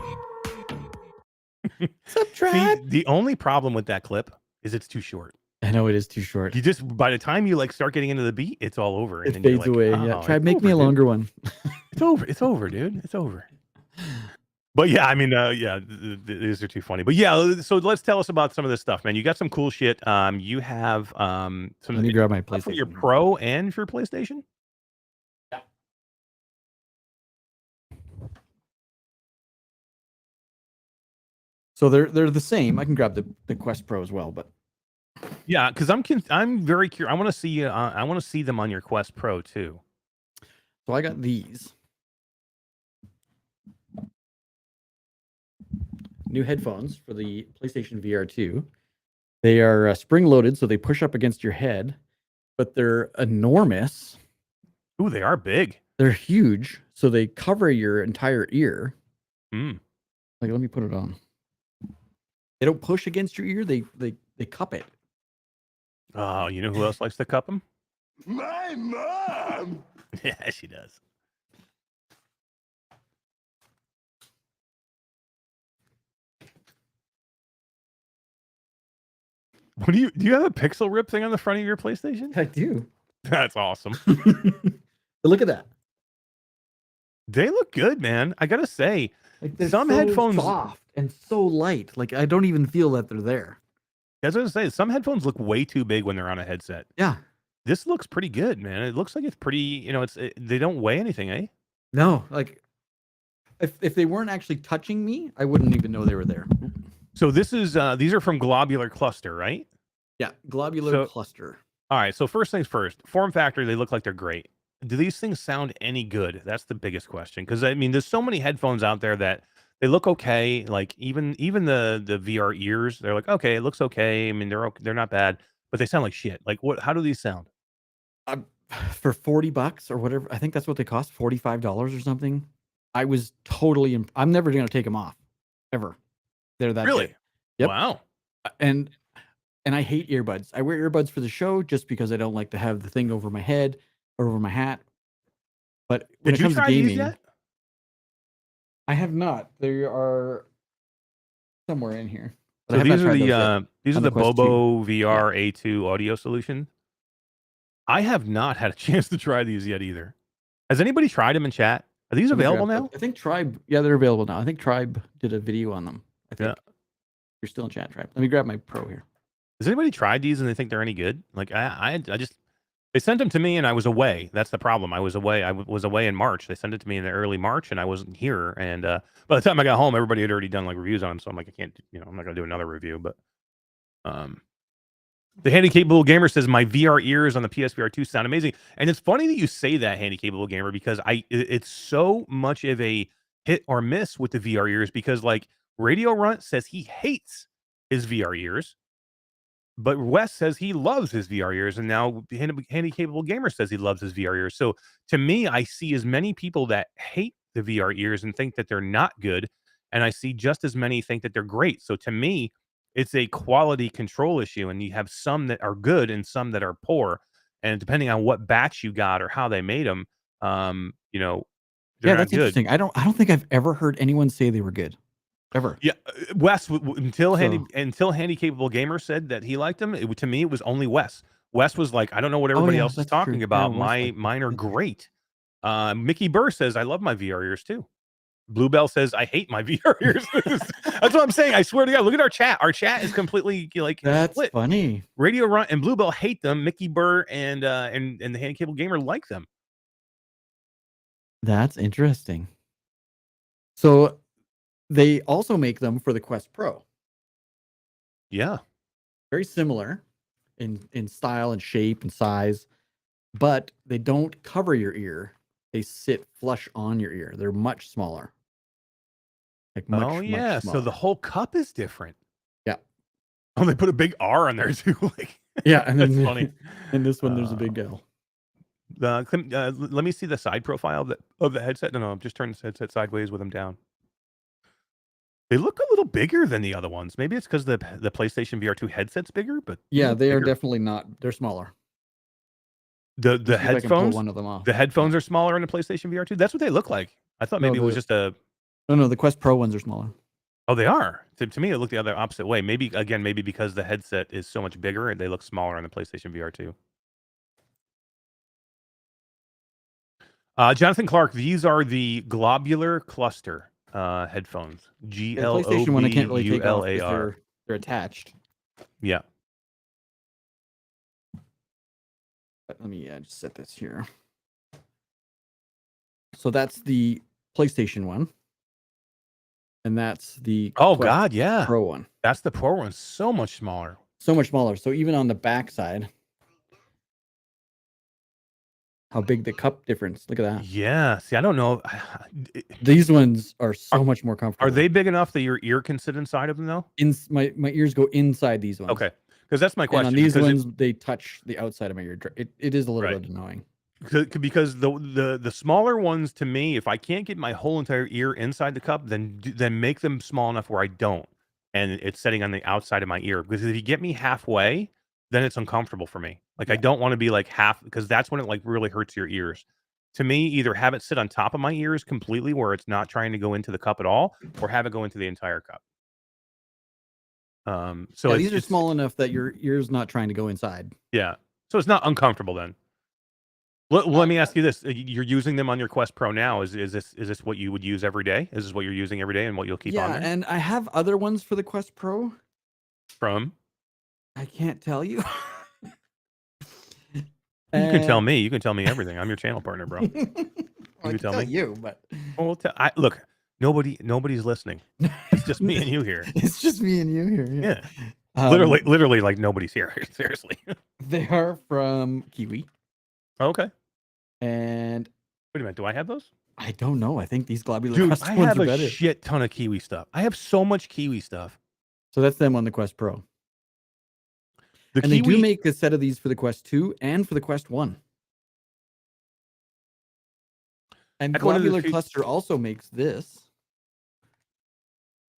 S2: What's up,
S1: See,
S2: Tribe?
S1: the only problem with that clip is it's too short.
S2: I know it is too short.
S1: You just by the time you like start getting into the beat, it's all over.
S2: It
S1: then you're
S2: fades
S1: like,
S2: away.
S1: "Oh,
S2: Yeah. Tribe,
S1: it's
S2: make me a
S1: over, dude.
S2: longer one.
S1: It's over. It's over, dude. It's over. But yeah, I mean, yeah, these are too funny. But yeah, so let's tell us about some of this stuff, man. You got some cool shit. You have some
S2: Let me grab my
S1: stuff for your
S2: PlayStation.
S1: Pro and your PlayStation.
S2: So they're the same. I can grab the Quest Pro as well, but
S1: Yeah, because I'm very curious. I want to see I want to see them on your Quest Pro too.
S2: so I got these new headphones for the PlayStation VR 2. They are spring loaded, so they push up against your head, but they're enormous.
S1: Ooh, they are big.
S2: They're huge, so they cover your entire ear.
S1: Mm.
S2: Like, let me put it on. They don't push against your ear. They cup it.
S1: Oh, you know who else likes to cup them?
S3: My mom.
S1: Yeah, she does. What do you have a pixel rip thing on the front of your PlayStation?
S2: I do.
S1: That's awesome.
S2: But look at that.
S1: They look good, man. I gotta say,
S2: Like, they're
S1: some
S2: so
S1: headphones.
S2: soft and so light. Like, I don't even feel that they're there.
S1: That's what I was gonna say. Some headphones look way too big when they're on a headset.
S2: Yeah.
S1: This looks pretty good, man. It looks like it's pretty. You know, they don't weigh anything, eh?
S2: No, like if they weren't actually touching me, I wouldn't even know they were there.
S1: So this is these are from Globular Cluster, right?
S2: Yeah, globular
S1: So-
S2: cluster.
S1: All right. So first things first, form factor. They look like they're great. Do these things sound any good? That's the biggest question. Because I mean, there's so many headphones out there that they look okay. Like even the VR ears, they're like okay, it looks okay. I mean, they're not bad, but they sound like shit. Like what? How do these sound?
S2: For $40 or whatever, I think that's what they cost, $45 or something. I was totally. I'm never gonna take them off, ever. They're that
S1: Really?
S2: good. Yep.
S1: Wow.
S2: And I hate earbuds. I wear earbuds for the show just because I don't like to have the thing over my head or over my hat. But when
S1: Did
S2: it
S1: you
S2: comes to
S1: try these
S2: gaming,
S1: yet?
S2: I have not. They are somewhere in here. But I
S1: So
S2: have not
S1: these are
S2: tried
S1: the
S2: those yet.
S1: these are
S2: on
S1: the
S2: the Quest 2.
S1: Bobo VR A2 audio solution. I have not had a chance to try these yet either. Has anybody tried them in chat? Are these
S2: Let me
S1: available
S2: grab
S1: now?
S2: I think Tribe. Yeah, they're available now. I think Tribe did a video on them. I think.
S1: Yeah.
S2: You're still in chat, Tribe. Let me grab my Pro here.
S1: Has anybody tried these and they think they're any good? Like I just they sent them to me and I was away. That's the problem. I was away. I was away in March. They sent it to me in the early March and I wasn't here. And by the time I got home, everybody had already done like reviews on them. So I'm like, I can't. You know, I'm not gonna do another review. But the Handy Capable Gamer says my VR ears on the PSVR 2 sound amazing. And it's funny that you say that, Handy Capable Gamer, because it's so much of a hit or miss with the VR ears because like Radio Runt says he hates his VR ears, but Wes says he loves his VR ears, and now Handy Capable Gamer says he loves his VR ears. So to me, I see as many people that hate the VR ears and think that they're not good, and I see just as many think that they're great. So to me, it's a quality control issue, and you have some that are good and some that are poor, and depending on what batch you got or how they made them, you know, they're
S2: Yeah,
S1: not
S2: that's
S1: good.
S2: interesting. I don't think I've ever heard anyone say they were good. Ever.
S1: Yeah, Wes until
S2: So-
S1: Handy Capable Gamer said that he liked them. To me, it was only Wes. Wes was like, I don't know what everybody
S2: yeah,
S1: else is
S2: that's
S1: talking
S2: true.
S1: about.
S2: Yeah, Wes liked them.
S1: Mine are great. Mickey Burr says I love my VR ears too. Bluebell says I hate my VR ears. That's what I'm saying. I swear to God, look at our chat. Our chat is completely like
S2: That's
S1: split.
S2: funny.
S1: Radio Run and Bluebell hate them. Mickey Burr and the Handy Capable Gamer like them.
S2: That's interesting. So they also make them for the Quest Pro.
S1: Yeah.
S2: Very similar in style and shape and size, but they don't cover your ear. They sit flush on your ear. They're much smaller. Like much,
S1: Oh
S2: much
S1: yeah. So
S2: smaller.
S1: the whole cup is different.
S2: Yeah.
S1: Oh, they put a big R on there too. Like,
S2: Yeah, and
S1: that's
S2: then
S1: funny.
S2: in this one there's a big L.
S1: Let me see the side profile of the headset. No, just turn the headset sideways with them down. They look a little bigger than the other ones. Maybe it's because the PlayStation VR 2 headset's bigger, but
S2: Yeah, they are
S1: bigger.
S2: definitely not. They're smaller.
S1: The
S2: Let's see if I can pull
S1: headphones.
S2: one of them off.
S1: The headphones are smaller in the PlayStation VR 2. That's what they look like. I thought
S2: No,
S1: maybe it was just a.
S2: No, the Quest Pro ones are smaller.
S1: Oh, they are. To me, it looked the other opposite way. Maybe because the headset is so much bigger, they look smaller on the PlayStation VR 2. Jonathan Clark, these are the Globular Cluster headphones.
S2: The PlayStation one I can't really take off because they're attached.
S1: Yeah.
S2: But let me just set this here. So that's the PlayStation one. And that's the
S1: Quest
S2: God,
S1: yeah.
S2: Pro one.
S1: That's the Pro one. So much smaller.
S2: So much smaller. So even on the back side, how big the cup difference. Look at that.
S1: Yeah. See, I don't know.
S2: These ones are so much more comfortable.
S1: Are they big enough that your ear can sit inside of them, though?
S2: My ears go inside these ones.
S1: Okay. Because that's my question.
S2: And on these ones, they touch the outside of my ear. It is a little bit annoying.
S1: Because the smaller ones, to me, if I can't get my whole entire ear inside the cup, then make them small enough where I don't, and it's sitting on the outside of my ear. Because if you get me halfway, then it's uncomfortable for me. Like I don't want to be like half, because that's when it like really hurts your ears. To me, either have it sit on top of my ears completely, where it's not trying to go into the cup at all, or have it go into the entire cup. So
S2: these are small enough that your ear's not trying to go inside.
S1: Yeah, so it's not uncomfortable then. Let me ask you this: you're using them on your Quest Pro now. Is this what you would use every day? Is this what you're using every day and what you'll keep on there?
S2: And I have other ones for the Quest Pro.
S1: From?
S2: I can't tell you.
S1: You can tell me. You can tell me everything. I'm your channel partner, bro.
S2: I can tell you, but
S1: look, nobody's listening. It's just me and you here.
S2: It's just me and you here.
S1: Yeah. Literally, like nobody's here. Seriously.
S2: They are from Kiwi.
S1: Okay.
S2: And
S1: wait a minute, do I have those?
S2: I don't know. I think these Globular Quest
S1: I
S2: ones
S1: have
S2: are
S1: a
S2: better.
S1: shit ton of Kiwi stuff. I have so much Kiwi stuff.
S2: So that's them on the Quest Pro. And they do make a set of these for the Quest 2 and for the Quest 1. And Globular Cluster also makes this.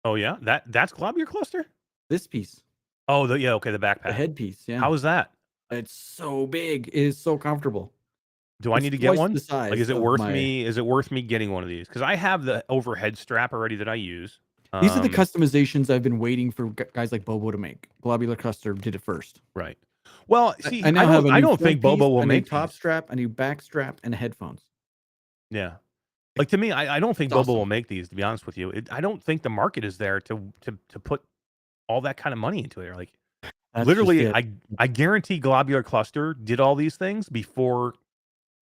S1: Oh yeah, that's Globular Cluster.
S2: This piece.
S1: Oh, the backpack.
S2: The headpiece. Yeah.
S1: How is that?
S2: It's so big. It is so comfortable.
S1: Do I need to get one? Like, is it worth me? Is it worth me getting one of these? Because I have the overhead strap already that I use.
S2: These are the customizations I've been waiting for guys like Bobo to make. Globular Cluster did it first.
S1: Right. Well, see, I don't think
S2: piece,
S1: Bobo will make
S2: top strap, a new back strap, and headphones.
S1: Yeah. Like, to me, I don't think Bobo will make these, to be honest with you. I don't think the market is there to put all that kind of money into it. Like, literally, I guarantee Globular Cluster did all these things before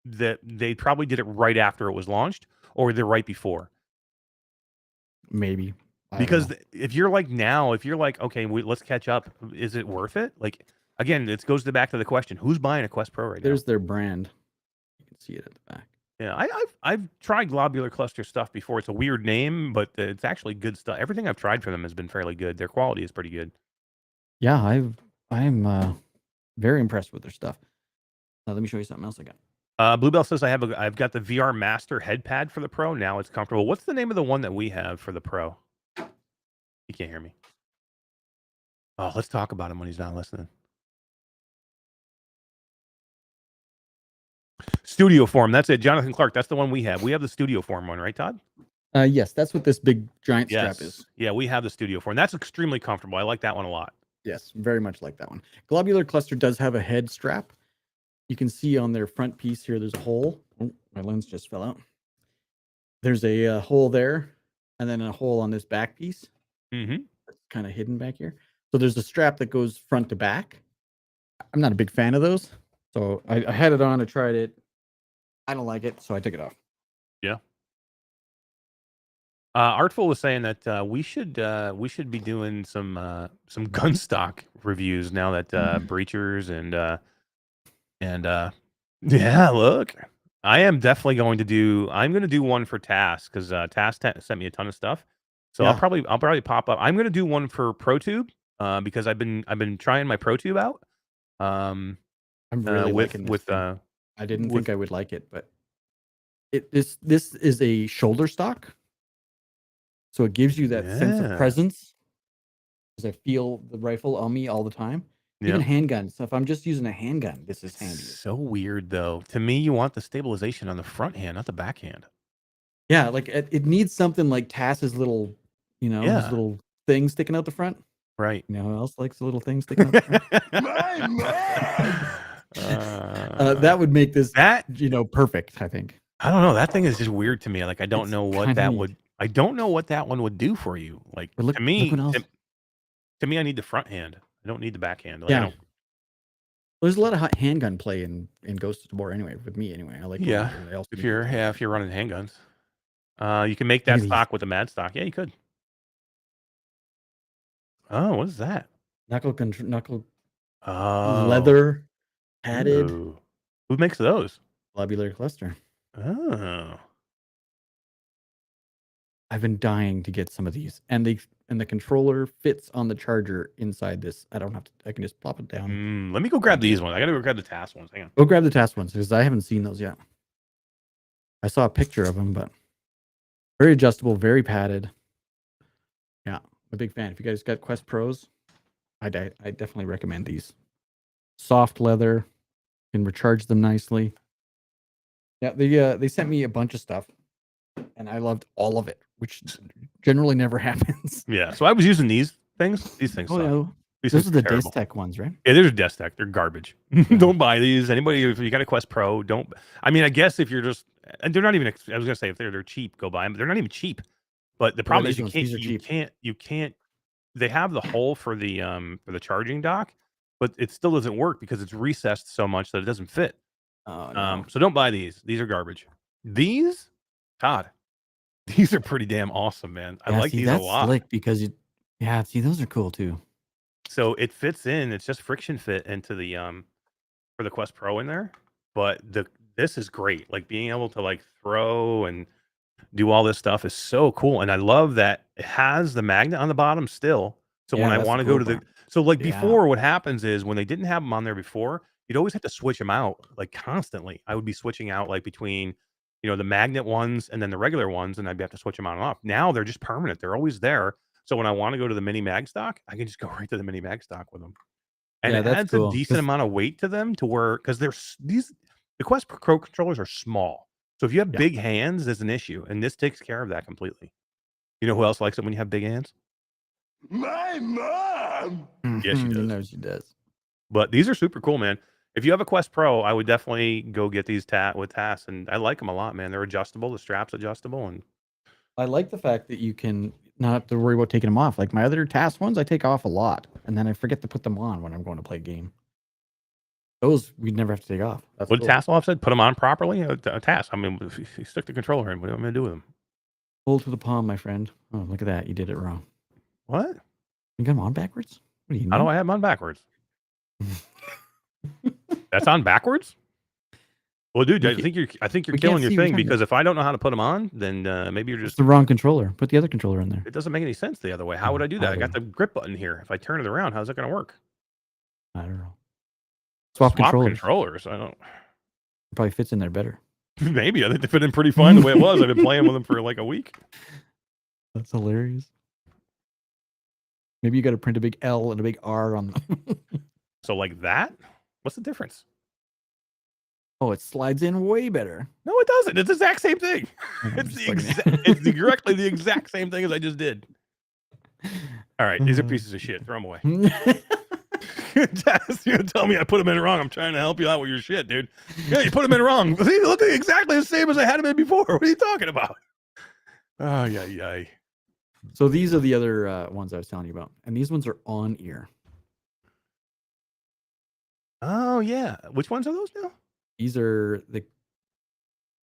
S1: they probably did it right after it was launched, or they're right before.
S2: Maybe.
S1: Because if you're like, okay, let's catch up. Is it worth it? Like, again, it goes back to the question: who's buying a Quest Pro right now?
S2: There's their brand. You can see it at the back.
S1: Yeah, I've tried Globular Cluster stuff before. It's a weird name, but it's actually good stuff. Everything I've tried from them has been fairly good. Their quality is pretty good.
S2: Yeah, I'm very impressed with their stuff. Now let me show you something else I got.
S1: Bluebell says I've got the VR Master head pad for the Pro. Now it's comfortable. What's the name of the one that we have for the Pro? You can't hear me. Oh, let's talk about him when he's not listening. Studio Form. That's it. Jonathan Clark. That's the one we have. We have the Studio Form one, right, Todd?
S2: Yes, that's what this big giant strap is.
S1: Yeah, we have the Studio Form. That's extremely comfortable. I like that one a lot.
S2: Yes, very much like that one. Globular Cluster does have a head strap. You can see on their front piece here, there's a hole. Oh, my lens just fell out. There's a hole there, and then a hole on this back piece.
S1: Mm-hmm.
S2: It's kind of hidden back here. So there's a strap that goes front to back. I'm not a big fan of those. So I had it on, I tried it. I don't like it, so I took it off.
S1: Yeah. Artful was saying that we should be doing some gun stock reviews now that breachers and yeah, look, I am definitely going to do. I'm going to do one for Task because Task sent me a ton of stuff. So
S2: Yeah.
S1: I'll probably pop up. I'm going to do one for ProTube because I've been trying my ProTube out.
S2: I'm really
S1: With
S2: liking this thing. I didn't think I would like it, but this is a shoulder stock, so it gives you that sense of
S1: Yeah.
S2: presence. Because I feel the rifle on me all the time.
S1: Yeah.
S2: Even handguns. So if I'm just using a handgun, this is handy.
S1: So weird though. To me, you want the stabilization on the front hand, not the back hand.
S2: Yeah, like it needs something like Tass's little, his
S1: Yeah.
S2: little thing sticking out the front.
S1: Right.
S2: You know who else likes the little thing sticking out the front?
S3: My mom!
S2: That would make this
S1: that
S2: perfect, I think.
S1: I don't know. That thing is just weird to me. Like I don't
S2: It's
S1: know what
S2: kinda
S1: that
S2: neat.
S1: would. I don't know what that one would do for you. Like
S2: But look
S1: to me,
S2: what else.
S1: to me, I need the front hand. I don't need the back hand. Like,
S2: Yeah. There's a lot of handgun play in Ghost of War anyway, with me anyway. I like
S1: Yeah.
S2: everybody else
S1: If
S2: to
S1: you're
S2: do.
S1: if you're running handguns, you can make
S2: Look
S1: that
S2: at these.
S1: stock with the mad stock. Yeah, you could. Oh, what is that?
S2: Knuckle
S1: Oh,
S2: leather padded
S1: Ooh. Who makes those?
S2: globular cluster.
S1: Oh,
S2: I've been dying to get some of these, and the controller fits on the charger inside this. I don't have to. I can just plop it down.
S1: let me go grab these ones. I gotta go grab the task ones. Hang on.
S2: Go grab the task ones because I haven't seen those yet. I saw a picture of them, but very adjustable, very padded. Yeah, I'm a big fan. If you guys got Quest Pros, I definitely recommend these. Soft leather, can recharge them nicely. Yeah, they sent me a bunch of stuff, and I loved all of it, which generally never happens.
S1: Yeah, so I was using these things. These things.
S2: Oh
S1: suck.
S2: yeah,
S1: These
S2: those
S1: things
S2: are the
S1: terrible.
S2: Distech ones, right?
S1: Yeah, there's a desk tech. They're garbage. Don't buy these. Anybody, if you got a Quest Pro, don't. I mean, I guess if you're just, and they're not even. I was gonna say if they're cheap, go buy them. But they're not even cheap. But the problem is
S2: these ones, these are cheap.
S1: you can't. They have the hole for the charging dock, but it still doesn't work because it's recessed so much that it doesn't fit.
S2: Oh no.
S1: So don't buy these. These are garbage. These, Todd, these are pretty damn awesome, man. I like these a lot.
S2: Slick because see, those are cool too.
S1: So it fits in. It's just friction fit into the for the Quest Pro in there. But this is great. Like being able to like throw and do all this stuff is so cool. And I love that it has the magnet on the bottom still. So when I want to go to before, what happens is when they didn't have them on there before, you'd always have to switch them out like constantly. I would be switching out like between, the magnet ones and then the regular ones, and I'd have to switch them on and off. Now they're just permanent. They're always there. So when I want to go to the mini mag stock, I can just go right to the mini mag stock with them. And it adds a decent amount of weight to them to where, because the Quest Pro controllers are small. So if you have big hands, there's an issue. And this takes care of that completely. You know who else likes it when you have big hands?
S3: My mom!
S1: Yes, she does.
S2: You know she does.
S1: But these are super cool, man. If you have a Quest Pro, I would definitely go get these with TAS. And I like them a lot, man. They're adjustable. The strap's adjustable. And
S2: I like the fact that you can not have to worry about taking them off. Like my other task ones, I take off a lot, and then I forget to put them on when I'm going to play a game. Those we'd never have to take off. That's
S1: what
S2: cool.
S1: did Tasselhoff said? Put them on properly? A task. I mean, if you stick the controller in, what am I going to do with them?
S2: Hold to the palm, my friend. Oh, look at that. You did it wrong.
S1: What?
S2: You got them on backwards? What do you mean?
S1: How do I have them on backwards? That's on backwards? Well, dude, I think you're killing your thing because if I don't know how to put them on, then maybe you're just
S2: the wrong controller. Put the other controller in there.
S1: It doesn't make any sense the other way. How would I do that? I got the grip button here. If I turn it around, how's it going to work?
S2: I don't know. Swap
S1: controllers. I don't.
S2: It probably fits in there better.
S1: Maybe I think they fit in pretty fine the way it was. I've been playing with them for like a week.
S2: That's hilarious. Maybe you got to print a big L and a big R on them.
S1: So like that? What's the difference?
S2: Oh, it slides in way better.
S1: No, it doesn't. It's the exact same thing. It's directly the exact same thing as I just did. All right, these are pieces of shit. Throw them away. You tell me I put them in wrong. I'm trying to help you out with your shit, dude. Yeah, you put them in wrong. They look exactly the same as I had them in before. What are you talking about? Oh, yeah.
S2: So these are the other ones I was telling you about. And these ones are on ear.
S1: Oh, yeah. Which ones are those now?
S2: These are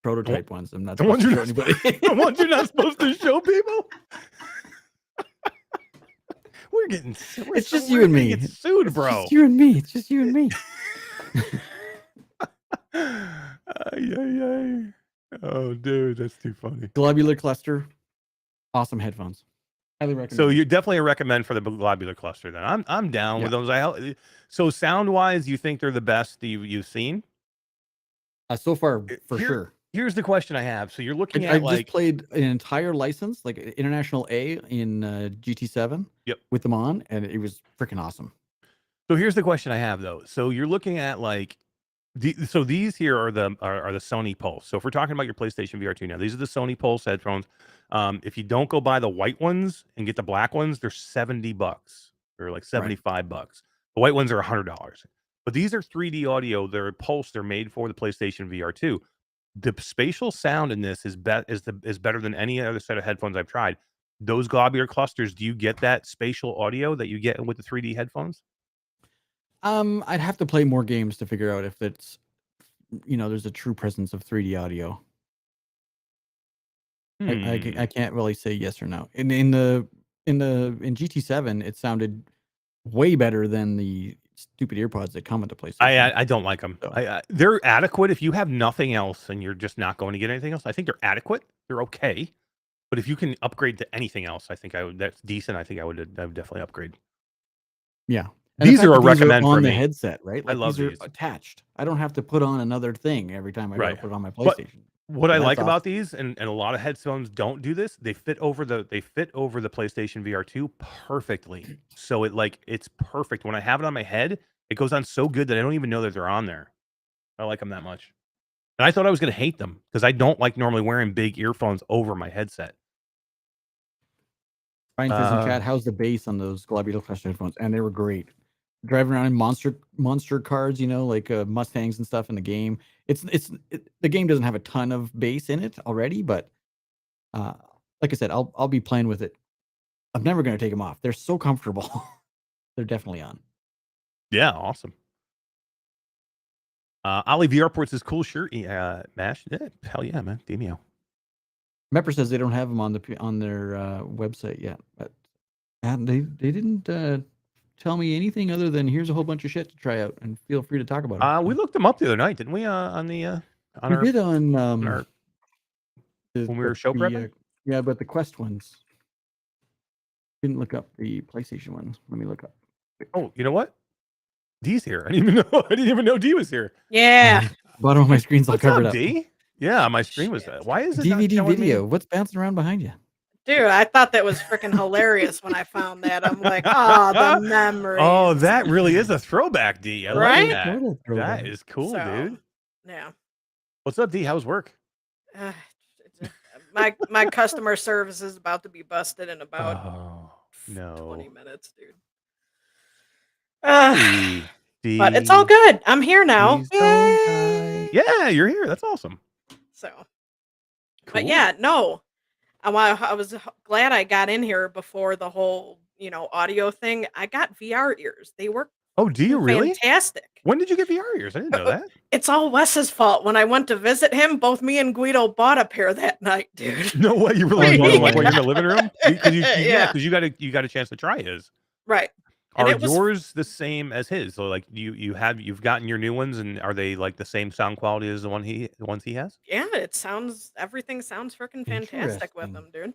S2: prototype ones. I'm not
S1: The ones
S2: supposed to
S1: you're
S2: show
S1: not,
S2: anybody.
S1: the ones you're not supposed to show people. We're getting.
S2: It's just
S1: we're
S2: you and
S1: gonna
S2: me.
S1: Get sued,
S2: It's
S1: bro.
S2: just you and me. It's just you and me.
S1: Ay, ay, ay. Oh, dude, that's too funny.
S2: Globular cluster, awesome headphones. Highly recommend.
S1: So you're definitely a recommend for the globular cluster. Then I'm down with those. So sound wise, you think they're the best you've seen?
S2: So far, for sure.
S1: Here's the question I have. So you're looking at
S2: I've just played an entire license, like International A in GT7.
S1: Yep.
S2: With them on, and it was freaking awesome.
S1: So here's the question I have though. So you're looking at like, so these here are the Sony Pulse. So if we're talking about your PlayStation VR 2 now, these are the Sony Pulse headphones. If you don't go buy the white ones and get the black ones, they're $70 or like $75. The white ones are $100. But these are 3D audio. They're Pulse. They're made for the PlayStation VR 2. The spatial sound in this is better than any other set of headphones I've tried. Those globular clusters, do you get that spatial audio that you get with the 3D headphones?
S2: I'd have to play more games to figure out if it's, there's a true presence of 3D audio. I can't really say yes or no. In GT7, it sounded way better than the stupid earpods that come with the PlayStation.
S1: I don't like them.
S2: So.
S1: They're adequate if you have nothing else and you're just not going to get anything else. I think they're adequate. They're okay. But if you can upgrade to anything else, I think that's decent. I think I would definitely upgrade.
S2: Yeah.
S1: And these are a recommend
S2: on
S1: for
S2: the
S1: me.
S2: headset, right? Like,
S1: I love these.
S2: Attached. I don't have to put on another thing every time I gotta put it on my PlayStation.
S1: But what I like about these, and a lot of headphones don't do this, they fit over the PlayStation VR 2 perfectly. So it's perfect. When I have it on my head, it goes on so good that I don't even know that they're on there. I like them that much. And I thought I was going to hate them because I don't like normally wearing big earphones over my headset.
S2: Ryan says in chat, how's the bass on those globular cluster headphones? And they were great. Driving around in monster cars, like Mustangs and stuff in the game. The game doesn't have a ton of bass in it already, but like I said, I'll be playing with it. I'm never going to take them off. They're so comfortable. They're definitely on.
S1: Yeah, awesome. Ollie VR Ports is cool shirt. Mash. Yeah, hell yeah, man. Demeo.
S2: Mepper says they don't have them on their website yet, but they didn't tell me anything other than here's a whole bunch of shit to try out and feel free to talk about it.
S1: We looked them up the other night, didn't we? When we were show prepping.
S2: Yeah, but the Quest ones. Didn't look up the PlayStation ones. Let me look up.
S1: Oh, you know what? D's here. I didn't even know D was here.
S5: Yeah.
S2: Bottom of my screen's all covered up.
S1: D? Yeah, my screen was. Why is it
S2: DVD video? What's bouncing around behind you?
S5: Dude, I thought that was freaking hilarious when I found that. I'm like, oh, the memory.
S1: Oh, that really is a throwback, D. I
S5: right?
S1: Like that. That is cool, dude.
S5: Yeah.
S1: What's up, D? How's work?
S5: My customer service is about to be busted in about 20 minutes, dude.
S1: D,
S5: but it's all good. I'm here now.
S1: Yeah, you're here. That's awesome.
S5: So,
S1: cool.
S5: But yeah, no. I was glad I got in here before the whole, audio thing. I got VR ears. They work.
S1: Oh, do you really?
S5: Fantastic.
S1: When did you get VR ears? I didn't know that.
S5: It's all Wes's fault. When I went to visit him, both me and Guido bought a pair that night, dude.
S1: No way, you really bought them? Like when you're in the living room? Because you got a chance to try his.
S5: Right.
S1: Are yours the same as his? So like you've gotten your new ones, and are they like the same sound quality as the ones he has?
S5: Yeah, everything sounds freaking fantastic with them, dude.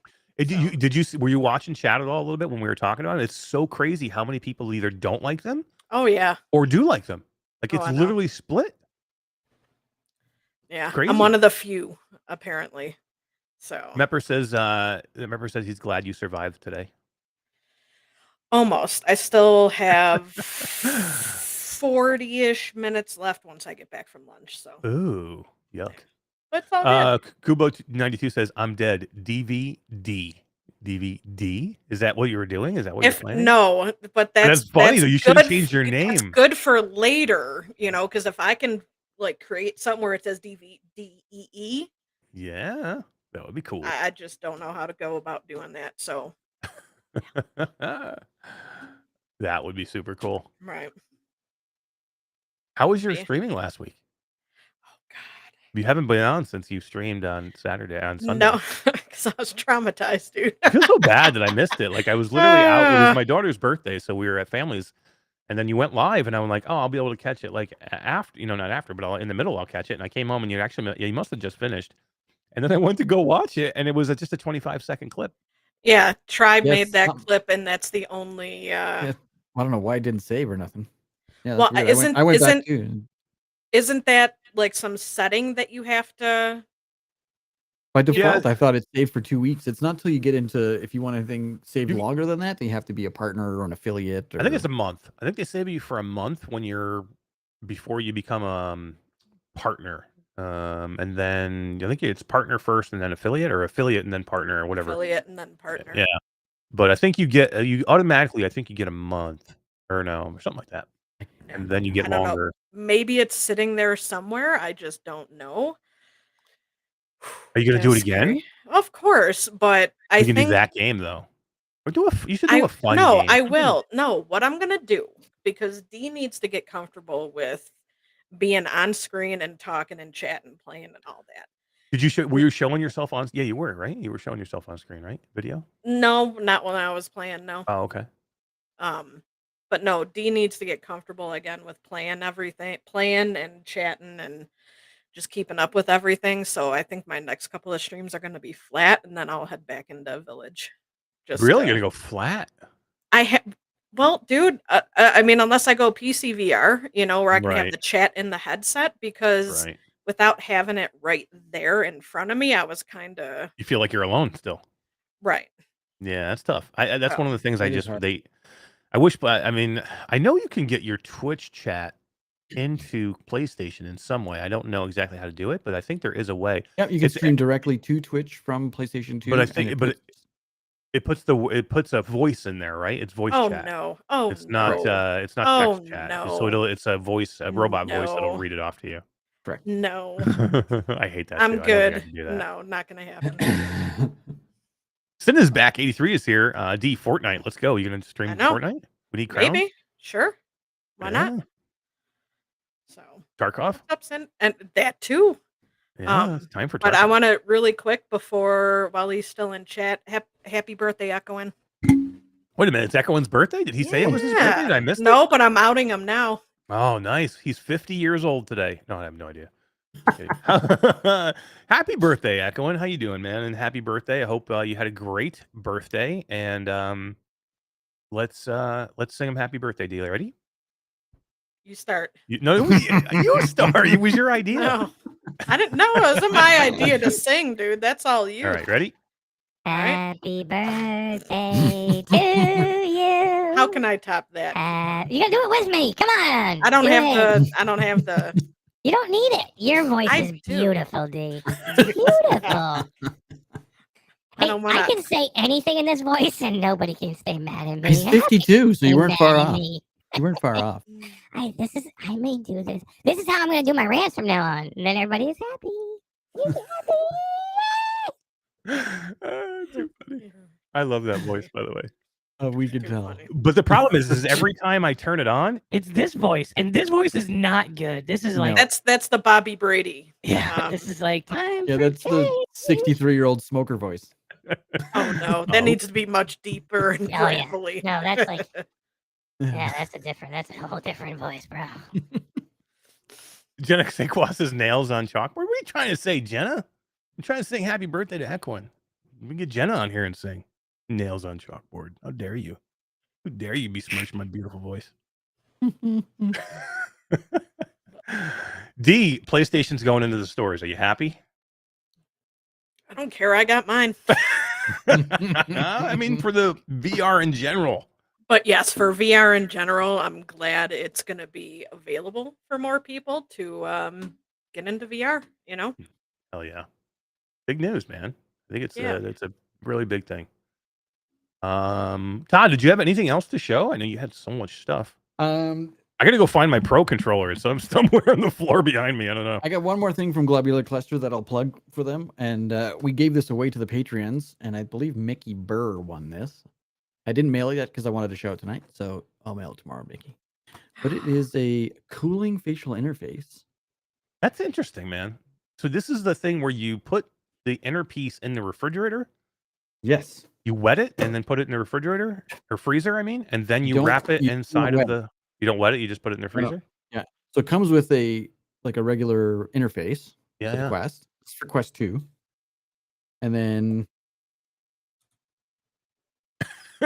S1: Were you watching chat at all a little bit when we were talking about it? It's so crazy how many people either don't like them.
S5: Oh yeah.
S1: Or do like them. Like it's literally split.
S5: Yeah. I'm one of the few, apparently. So
S1: Mepper says he's glad you survived today.
S5: Almost. I still have 40-ish minutes left once I get back from lunch. So.
S1: Ooh, yuck.
S5: But it's all good.
S1: Kubo92 says, I'm dead. DVD. DVD? Is that what you were doing? Is that what you're planning?
S5: No, but that's
S1: funny though. You should have changed your name.
S5: It's good for later, because if I can create something where it says DVDEE.
S1: Yeah, that would be cool.
S5: I just don't know how to go about doing that. So.
S1: That would be super cool.
S5: Right.
S1: How was your streaming last week?
S5: Oh God.
S1: You haven't been on since you streamed on Saturday, on Sunday.
S5: No, because I was traumatized, dude.
S1: I feel so bad that I missed it. Like I was literally out. It was
S5: Uh,
S1: my daughter's birthday, so we were at family's, and then you went live, and I'm like, oh, I'll be able to catch it like after, not after, but in the middle, I'll catch it. And I came home, and you must have just finished. And then I went to go watch it, and it was just a 25-second clip.
S5: yeah, Tribe
S2: Yes,
S5: made that clip, and that's the only.
S2: Yeah, I don't know why it didn't save or nothing. Yeah,
S5: Well,
S2: that's weird. I went back too.
S5: Isn't that like some setting that you have to?
S2: By default,
S1: Yeah.
S2: I thought it saved for 2 weeks. It's not till you get into if you want anything saved
S1: You-
S2: longer than that, then you have to be a partner or an affiliate. Or...
S1: I think it's a month. I think they save you for a month before you become a partner. And then I think it's partner first and then affiliate, or affiliate and then partner, or whatever.
S5: Affiliate and then partner.
S1: Yeah. But I think you get you automatically. I think you get a month or something like that, and then you get
S5: I don't know.
S1: longer.
S5: Maybe it's sitting there somewhere. I just don't know.
S1: Are you gonna do it
S5: That's
S1: again?
S5: scary. Of course, but I
S1: You can
S5: think
S1: do that game though, or you should do a fun
S5: no,
S1: game.
S5: I will. No, what I'm gonna do, because Dee needs to get comfortable with being on screen and talking and chatting, playing and all that.
S1: Did you show? Were you showing yourself on? Yeah, you were, right? You were showing yourself on screen, right? Video.
S5: No, not when I was playing. No.
S1: Oh, okay.
S5: But no, Dee needs to get comfortable again with playing and chatting and just keeping up with everything. So I think my next couple of streams are gonna be flat, and then I'll head back into Village. Just
S1: Really gonna go flat?
S5: Well, dude, I mean, unless I go PCVR, where I can have
S1: Right.
S5: the chat in the headset, because
S1: Right.
S5: without having it right there in front of me, I was kind of
S1: You feel like you're alone still.
S5: right.
S1: Yeah, that's tough. That's one of the things
S2: It is hard.
S1: I wish, but I mean, I know you can get your Twitch chat into PlayStation in some way. I don't know exactly how to do it, but I think there is a way.
S2: Yeah, you can
S1: It's-
S2: stream directly to Twitch from PlayStation 2.
S1: But I
S2: and
S1: think,
S2: it
S1: but
S2: puts-
S1: it puts a voice in there, right? It's voice
S5: Oh
S1: chat.
S5: no! Oh
S1: It's not
S5: no!
S1: it's not
S5: Oh
S1: text chat.
S5: no!
S1: So it's a voice, a robot voice that'll
S5: No.
S1: read it off to you.
S2: correct.
S5: No,
S1: I hate that.
S5: I'm
S1: too. I don't think I
S5: good.
S1: can do that.
S5: No, not gonna happen.
S1: Sin is back. 83 is here. D Fortnite. Let's go. You gonna stream
S5: I know.
S1: Fortnite? We need crowns.
S5: Maybe, sure, why not?
S1: Yeah.
S5: So
S1: Tarkov.
S5: ups and that too.
S1: Yeah, it's time for Tarkov.
S5: But I want to really quick while he's still in chat. Happy birthday, Echoing.
S1: Wait a minute. It's Echoin's birthday? Did he say it was his birthday? Did I miss it?
S5: No, but I'm outing him now.
S1: Oh, nice. He's 50 years old today. No, I have no idea. Happy birthday, Echoin. How you doing, man? And happy birthday. I hope you had a great birthday. And let's sing him happy birthday, dealer. Ready?
S5: You start.
S1: You start. It was your idea.
S5: No, I didn't know. It wasn't my idea to sing, dude. That's all you.
S1: All right, ready?
S4: Happy birthday to you.
S5: How can I top that?
S4: You gotta do it with me. Come on.
S5: I don't
S4: do
S5: have
S4: it.
S5: the. I don't have the.
S4: You don't need it. Your voice
S5: I
S4: is
S5: do.
S4: beautiful, D. Beautiful. Hey,
S5: don't wanna-
S4: I can say anything in this voice, and nobody can stay mad at me.
S2: He's 52, so you
S4: Stay
S2: weren't far
S4: mad at
S2: off.
S4: me.
S2: You weren't far off.
S4: I may do this. This is how I'm gonna do my rants from now on. And then everybody is happy. He's happy.
S1: Too funny. I love that voice, by the way.
S2: We can
S5: Too
S2: tell.
S5: funny.
S1: But the problem is every time I turn it on,
S3: It's this voice, and this voice is not good. This is like,
S2: No.
S5: That's the Bobby Brady.
S3: yeah, this is like time.
S2: Yeah,
S3: for
S2: that's the
S3: change.
S2: 63-year-old smoker voice.
S5: Oh no, that
S1: Oh.
S5: needs to be much deeper and
S4: Oh, yeah.
S5: gravelly.
S4: No, that's like, yeah, that's a whole different voice, bro.
S1: Jenna Sequas's nails on chalkboard. What are you trying to say, Jenna? I'm trying to sing happy birthday to Equin. We can get Jenna on here and sing nails on chalkboard. How dare you? How dare you besmirch my beautiful voice? D, PlayStation's going into the stores. Are you happy?
S5: I don't care. I got mine.
S1: I mean, for the VR in general.
S5: But yes, for VR in general, I'm glad it's going to be available for more people to get into VR.
S1: Hell yeah. Big news, man. I think it's
S5: Yeah.
S1: it's a really big thing. Todd, did you have anything else to show? I know you had so much stuff. I gotta go find my Pro controller. It's somewhere on the floor behind me. I don't know.
S2: I got one more thing from Globular Cluster that I'll plug for them. And we gave this away to the Patreons, and I believe Mickey Burr won this. I didn't mail it yet because I wanted to show it tonight, so I'll mail it tomorrow, Mickey. But it is a cooling facial interface.
S1: That's interesting, man. So this is the thing where you put the inner piece in the refrigerator.
S2: Yes.
S1: You wet it and then put it in the refrigerator or freezer, I mean, and then you
S2: Don't-
S1: wrap it
S2: you don't
S1: inside of
S2: wet it.
S1: the. You don't wet it. You just put it in the
S2: No, no.
S1: freezer.
S2: Yeah. So it comes with a regular interface
S1: Yeah,
S2: for the
S1: yeah.
S2: Quest. It's for Quest 2. And then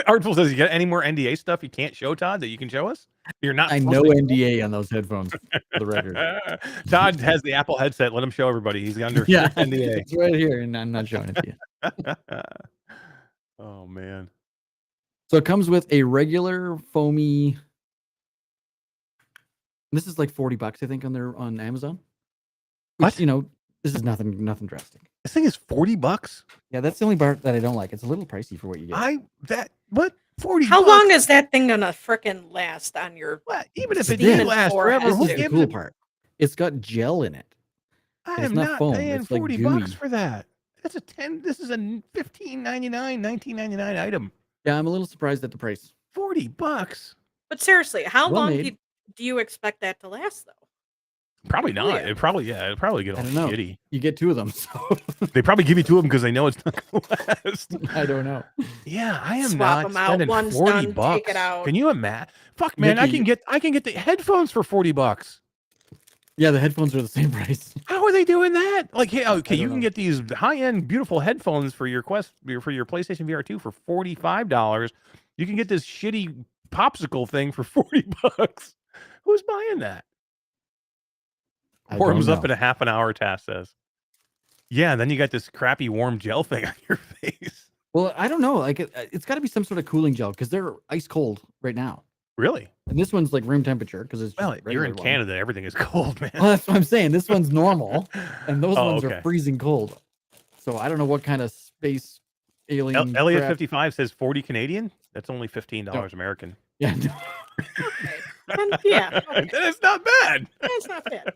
S1: Artful says, "You got any more NDA stuff you can't show, Todd, that you can show us? You're not.
S2: I
S1: supposed
S2: know
S1: to-
S2: NDA on those headphones for the record.
S1: Todd has the Apple headset. Let him show everybody. He's under
S2: Yeah,
S1: NDA.
S2: it's right here, and I'm not showing it to you.
S1: Oh man.
S2: So it comes with a regular foamy. This is like $40, I think, on Amazon. Which,
S1: What?
S2: This is nothing drastic.
S1: This thing is $40.
S2: Yeah, that's the only part that I don't like. It's a little pricey for what you get.
S1: What 40?
S5: How long is that thing gonna frickin' last on your?
S1: What? Even if it
S5: Steam
S1: did
S5: and
S1: last
S5: forehead.
S1: forever,
S2: This
S1: who
S2: is the
S1: gives
S2: cool
S1: a
S2: part. It's got gel in it.
S1: I
S2: It's
S1: am
S2: not
S1: not
S2: foam,
S1: paying
S2: it's like
S1: $40
S2: gooey.
S1: for that. That's a 10. This is a $15.99, $19.99 item.
S2: Yeah, I'm a little surprised at the price.
S1: $40.
S5: But seriously, how
S2: Well
S5: long
S2: made.
S5: do you expect that to last though?
S1: Probably not.
S5: Weird.
S1: It'd probably get
S2: I
S1: all
S2: don't know.
S1: shitty.
S2: You get 2 of them, so
S1: They probably give you 2 of them because they know it's not going to last.
S2: I don't know.
S1: Yeah, I am
S5: Swap
S1: not
S5: 'em out.
S1: spending
S5: One's
S1: $40.
S5: done, take it out.
S1: Can you imagine? Fuck, man,
S2: Mickey,
S1: I can get the headphones for $40.
S2: Yeah, the headphones are the same price.
S1: How are they doing that? Like, hey, okay,
S2: don't
S1: you can
S2: know.
S1: get these high-end, beautiful headphones for your for your PlayStation VR 2 for $45. You can get this shitty popsicle thing for $40. Who's buying that?
S2: I
S1: Warms
S2: don't
S1: up
S2: know.
S1: in a half an hour, Tass says. Yeah, then you got this crappy warm gel thing on your face.
S2: Well, I don't know. Like it's got to be some sort of cooling gel because they're ice cold right now.
S1: Really?
S2: And this one's like room temperature because it's
S1: Well,
S2: just
S1: you're in
S2: regular one.
S1: Canada. Everything is cold, man.
S2: Well, that's what I'm saying. This one's normal, and those
S1: Oh,
S2: ones
S1: okay.
S2: are freezing cold. So I don't know what kind of space alien.
S1: Elliot
S2: crap-
S1: 55 says 40 Canadian. That's only $15 American.
S2: Yeah. No.
S5: And yeah, okay.
S1: That's not bad.
S5: That's not bad.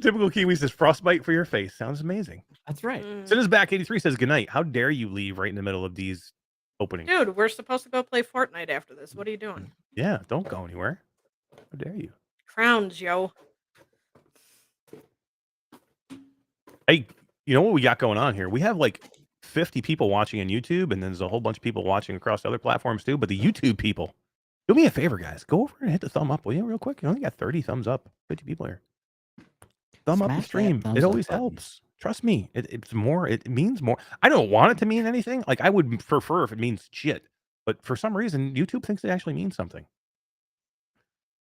S1: Typical Kiwi says frostbite for your face. Sounds amazing.
S2: That's right.
S5: Mm.
S1: Since back 83 says goodnight. How dare you leave right in the middle of these openings?
S5: Dude, we're supposed to go play Fortnite after this. What are you doing?
S1: Yeah, don't go anywhere. How dare you?
S5: Crowns, yo.
S1: Hey, you know what we got going on here? We have like 50 people watching on YouTube, and then there's a whole bunch of people watching across other platforms too. But the YouTube people, do me a favor, guys. Go over and hit the thumb up, will you, real quick? You only got 30 thumbs up. 50 people here. Thumb up the
S2: Smash that
S1: stream.
S2: thumbs
S1: It
S2: up
S1: always
S2: button.
S1: helps. Trust me. It's more. It means more. I don't want it to mean anything. Like I would prefer if it means shit. But for some reason, YouTube thinks it actually means something.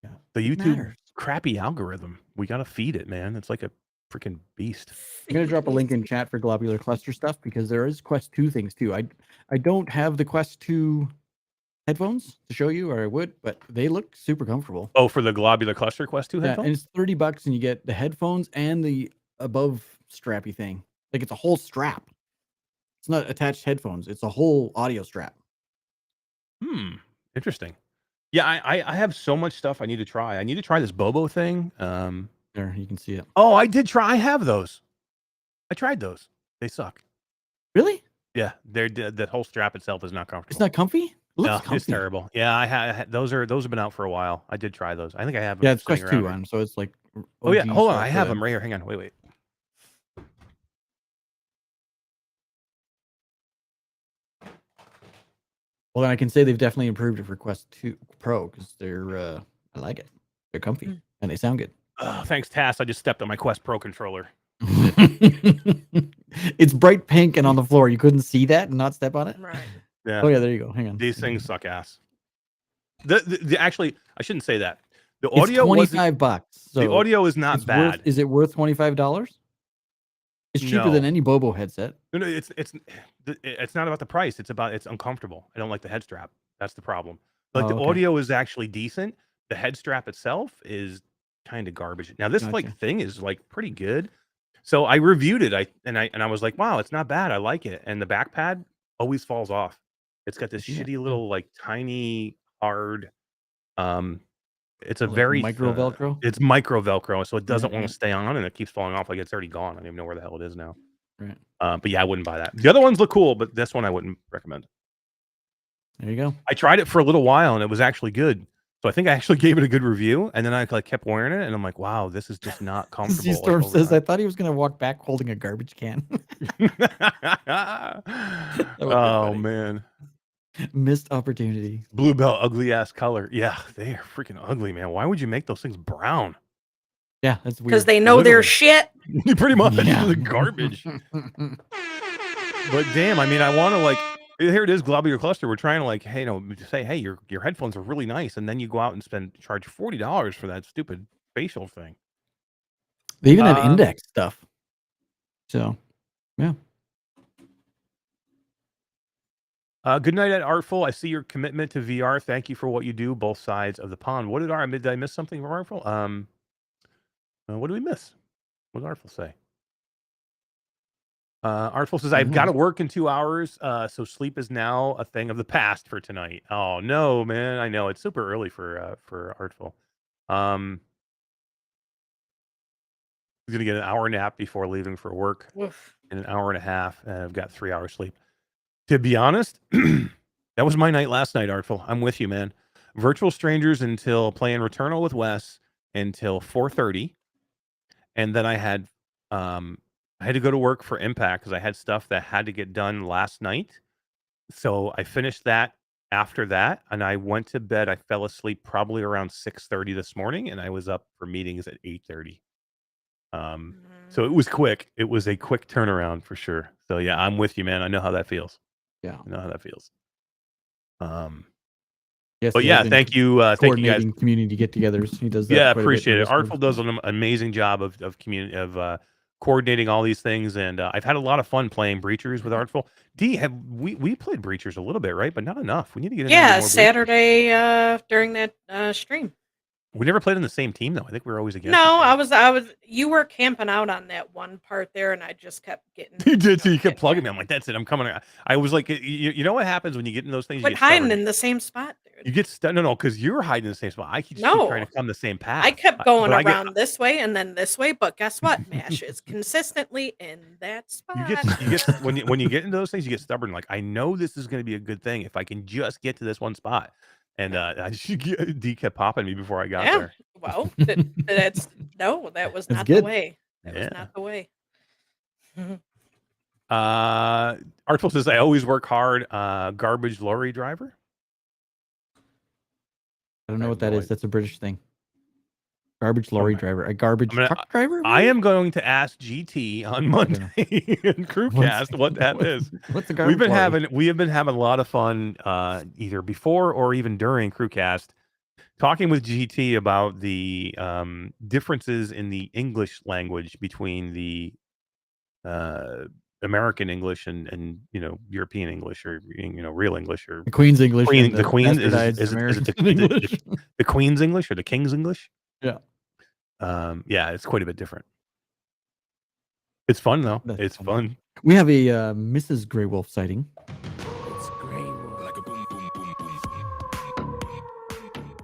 S2: Yeah,
S1: The
S2: it
S1: YouTube
S2: matters.
S1: crappy algorithm. We gotta feed it, man. It's like a freaking beast.
S2: I'm gonna drop a link in chat for Globular Cluster stuff because there is Quest 2 things too. I don't have the Quest 2 headphones to show you, or I would, but they look super comfortable.
S1: Oh, for the Globular Cluster Quest 2
S2: Yeah,
S1: headphones?
S2: and it's $30, and you get the headphones and the above strappy thing. Like it's a whole strap. It's not attached headphones. It's a whole audio strap.
S1: Interesting. Yeah, I have so much stuff I need to try. I need to try this Bobo thing.
S2: There, you can see it.
S1: Oh, I did try. I have those. I tried those. They suck.
S2: Really?
S1: Yeah, the whole strap itself is not comfortable.
S2: It's not comfy? It looks
S1: No,
S2: comfy.
S1: it's terrible. Yeah, I had those have been out for a while. I did try those. I think I have them.
S2: Yeah, it's
S1: sitting
S2: Quest 2
S1: around.
S2: on, so it's like.
S1: Oh yeah,
S2: OG
S1: hold on.
S2: stuff
S1: I
S2: for
S1: have
S2: the-
S1: them right here. Hang on. Wait.
S2: Well, then I can say they've definitely improved it for Quest 2 Pro because they're. I like it. They're comfy and they sound good.
S1: Oh, thanks, Tass. I just stepped on my Quest Pro controller.
S2: It's bright pink and on the floor. You couldn't see that and not step on it.
S5: Right.
S1: Yeah.
S2: Oh yeah, there you go. Hang on.
S1: These things suck ass. The actually, I shouldn't say that. The
S2: It's
S1: audio wasn't.
S2: $25. So
S1: The audio is not
S2: it's
S1: bad.
S2: Is it worth $25? It's cheaper
S1: No.
S2: than any Bobo headset.
S1: No, it's not about the price. It's uncomfortable. I don't like the head strap. That's the problem. Like
S2: Oh,
S1: the
S2: okay.
S1: audio is actually decent. The head strap itself is kind of garbage. Now this like
S2: Gotcha.
S1: thing is like pretty good. So I reviewed it. I was like, wow, it's not bad. I like it. And the back pad always falls off. It's got this
S2: Yeah.
S1: shitty little like tiny hard. It's a
S2: Like
S1: very
S2: micro Velcro?
S1: It's micro Velcro, so it doesn't
S2: Yeah,
S1: want
S2: yeah.
S1: to stay on, and it keeps falling off. Like it's already gone. I don't even know where the hell it is now.
S2: Right.
S1: But yeah, I wouldn't buy that. The other ones look cool, but this one I wouldn't recommend.
S2: There you go.
S1: I tried it for a little while and it was actually good. So I think I actually gave it a good review, and then I like kept wearing it, and I'm like, wow, this is just not comfortable.
S2: Z
S1: like,
S2: Storm
S1: over
S2: says,
S1: time.
S2: I thought he was going to walk back holding a garbage can.
S1: Oh man,
S2: Missed opportunity.
S1: Bluebell, ugly ass color. Yeah, they are freaking ugly, man. Why would you make those things brown?
S2: Yeah, that's weird.
S5: Because they know their
S1: Literally.
S5: shit.
S1: Pretty much,
S2: Yeah.
S1: the garbage. But damn, I mean, I want to like. Here it is, Globular Cluster. We're trying to like, hey, say, hey, your headphones are really nice, and then you go out and charge $40 for that stupid facial thing.
S2: They even have index stuff. So, yeah.
S1: Good night at Artful. I see your commitment to VR. Thank you for what you do, both sides of the pond. What did I miss something from Artful? What did we miss? What did Artful say? Artful says, I've got to work in 2 hours, so sleep is now a thing of the past for tonight. Oh, no, man. I know. It's super early for Artful. He's going to get an hour nap before leaving for work.
S5: Oof.
S1: In an hour and a half, and I've got 3 hours sleep. To be honest, that was my night last night, Artful. I'm with you, man. Virtual Strangers until playing Returnal with Wes until 4:30. And then I had to go to work for Impact because I had stuff that had to get done last night. So I finished that after that, and I went to bed. I fell asleep probably around 6:30 this morning, and I was up for meetings at 8:30. So it was quick. It was a quick turnaround for sure. So yeah, I'm with you, man. I know how that feels.
S2: Yeah.
S1: I know how that feels.
S2: Yes,
S1: But yeah, thank you. Thank you guys.
S2: Coordinating community get-togethers. He does that.
S1: Yeah,
S2: quite a bit
S1: appreciate
S2: in
S1: it.
S2: Discord.
S1: Artful does an amazing job of coordinating all these things, and I've had a lot of fun playing Breachers with Artful. D, have we played Breachers a little bit, right? But not enough. We need to get in there and do more Breachers.
S5: Saturday during that stream.
S1: We never played on the same team though. I think we were always against.
S5: No, I was. You were camping out on that one part there, and I just kept getting.
S1: You did. So you kept plugging me. I'm like, that's it. I'm coming. I was like, you know what happens when you get in those things?
S5: But
S1: you get
S5: hiding
S1: stubborn.
S5: in the same spot, dude.
S1: You get no, because you're hiding in the same spot. I keep trying to come the same path.
S5: I kept going around this way and then this way, but guess what? Mash is consistently in that spot.
S1: You get when you get into those things, you get stubborn. Like, I know this is going to be a good thing if I can just get to this one spot. And D kept popping me before I got there.
S5: Well, that was not the way. That was not the way.
S1: Artful says, I always work hard. Garbage lorry driver.
S2: I don't know what that is. That's a British thing. Garbage lorry driver. A garbage truck driver?
S1: I am going to ask GT on Monday in Crewcast what that is.
S2: What's a garbage lorry?
S1: We have been having a lot of fun either before or even during Crewcast talking with GT about the differences in the English language between the American English and European English, or real English, or
S2: the Queen's English.
S1: The Queen is it the Queen's English or the King's English?
S2: Yeah.
S1: Yeah, it's quite a bit different. It's fun though. It's fun.
S2: We have a Mrs. Grey Wolf sighting.
S3: It's Grey Wolf. Like a boom, boom, boom,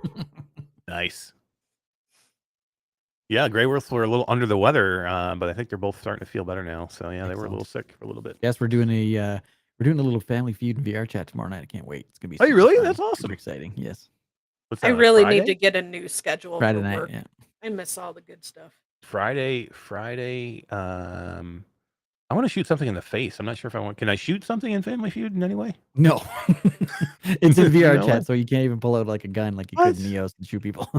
S3: boom.
S1: Nice. Yeah, Grey Wolves were a little under the weather, but I think they're both starting to feel better now. So yeah, they were a little sick for a little bit.
S2: Yes, we're doing a little family feud in VR chat tomorrow night. I can't wait. It's gonna be.
S1: Oh, really?
S2: Fun.
S1: That's awesome.
S2: Super exciting. Yes.
S5: I really need to get a new schedule.
S2: Friday
S5: for
S2: night.
S5: work.
S2: Yeah.
S5: I miss all the good stuff.
S1: Friday. I want to shoot something in the face. I'm not sure if I want. Can I shoot something in Family Feud in any way?
S2: No. It's in VR
S1: No
S2: chat,
S1: way.
S2: so you can't even pull out like a gun like you could in Neos and shoot people.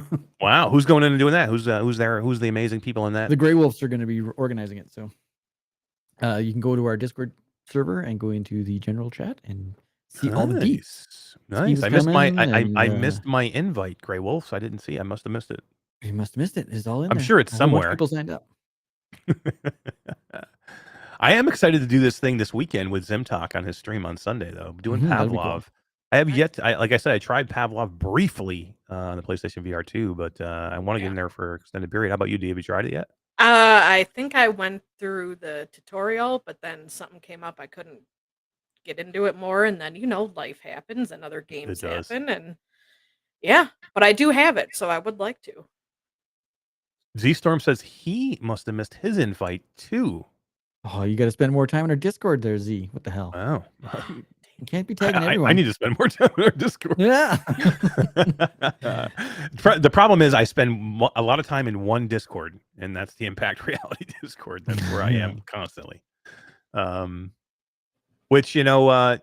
S1: Wow, who's going in and doing that? Who's there? Who's the amazing people in that?
S2: The Grey Wolves are going to be organizing it, so you can go to our Discord server and go into the general chat and see all the deets.
S1: Nice. I missed my invite, Grey Wolf. So I didn't see. I must have missed it.
S2: You must have missed it. It's all in
S1: I'm
S2: there.
S1: sure it's
S2: A whole bunch of
S1: somewhere.
S2: People signed up.
S1: I am excited to do this thing this weekend with Zimtalk on his stream on Sunday, though. Doing
S2: that'd be
S1: Pavlov.
S2: cool.
S1: I have yet to, like I said, I tried Pavlov briefly on the PlayStation VR 2, but I want to get in there for an extended period. How about you? Have you tried it yet?
S5: I think I went through the tutorial, but then something came up. I couldn't get into it more, and then life happens and other games happen, and yeah. But I do have it, so I would like to.
S1: Z Storm says he must have missed his invite too.
S2: Oh, you got to spend more time in our Discord there, Z. What the hell?
S1: Wow.
S2: You can't be tagging
S1: I
S2: everyone.
S1: need to spend more time on our Discord.
S2: Yeah.
S1: The problem is I spend a lot of time in one Discord, and that's the Impact Reality Discord. That's where I am constantly. Which I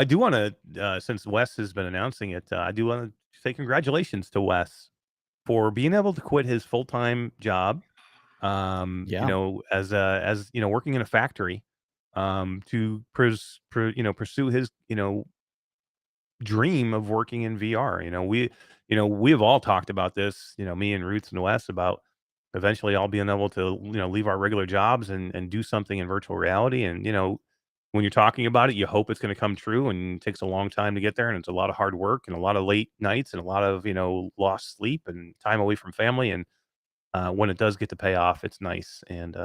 S1: do want to, since Wes has been announcing it, I do want to say congratulations to Wes for being able to quit his full time job.
S2: Yeah.
S1: As working in a factory, to pursue his dream of working in VR. We've all talked about this, me and Roots and Wes, about eventually all being able to, leave our regular jobs and do something in virtual reality. And, when you're talking about it, you hope it's going to come true, and it takes a long time to get there. And it's a lot of hard work and a lot of late nights and a lot of, lost sleep and time away from family. And when it does get to pay off, it's nice. And,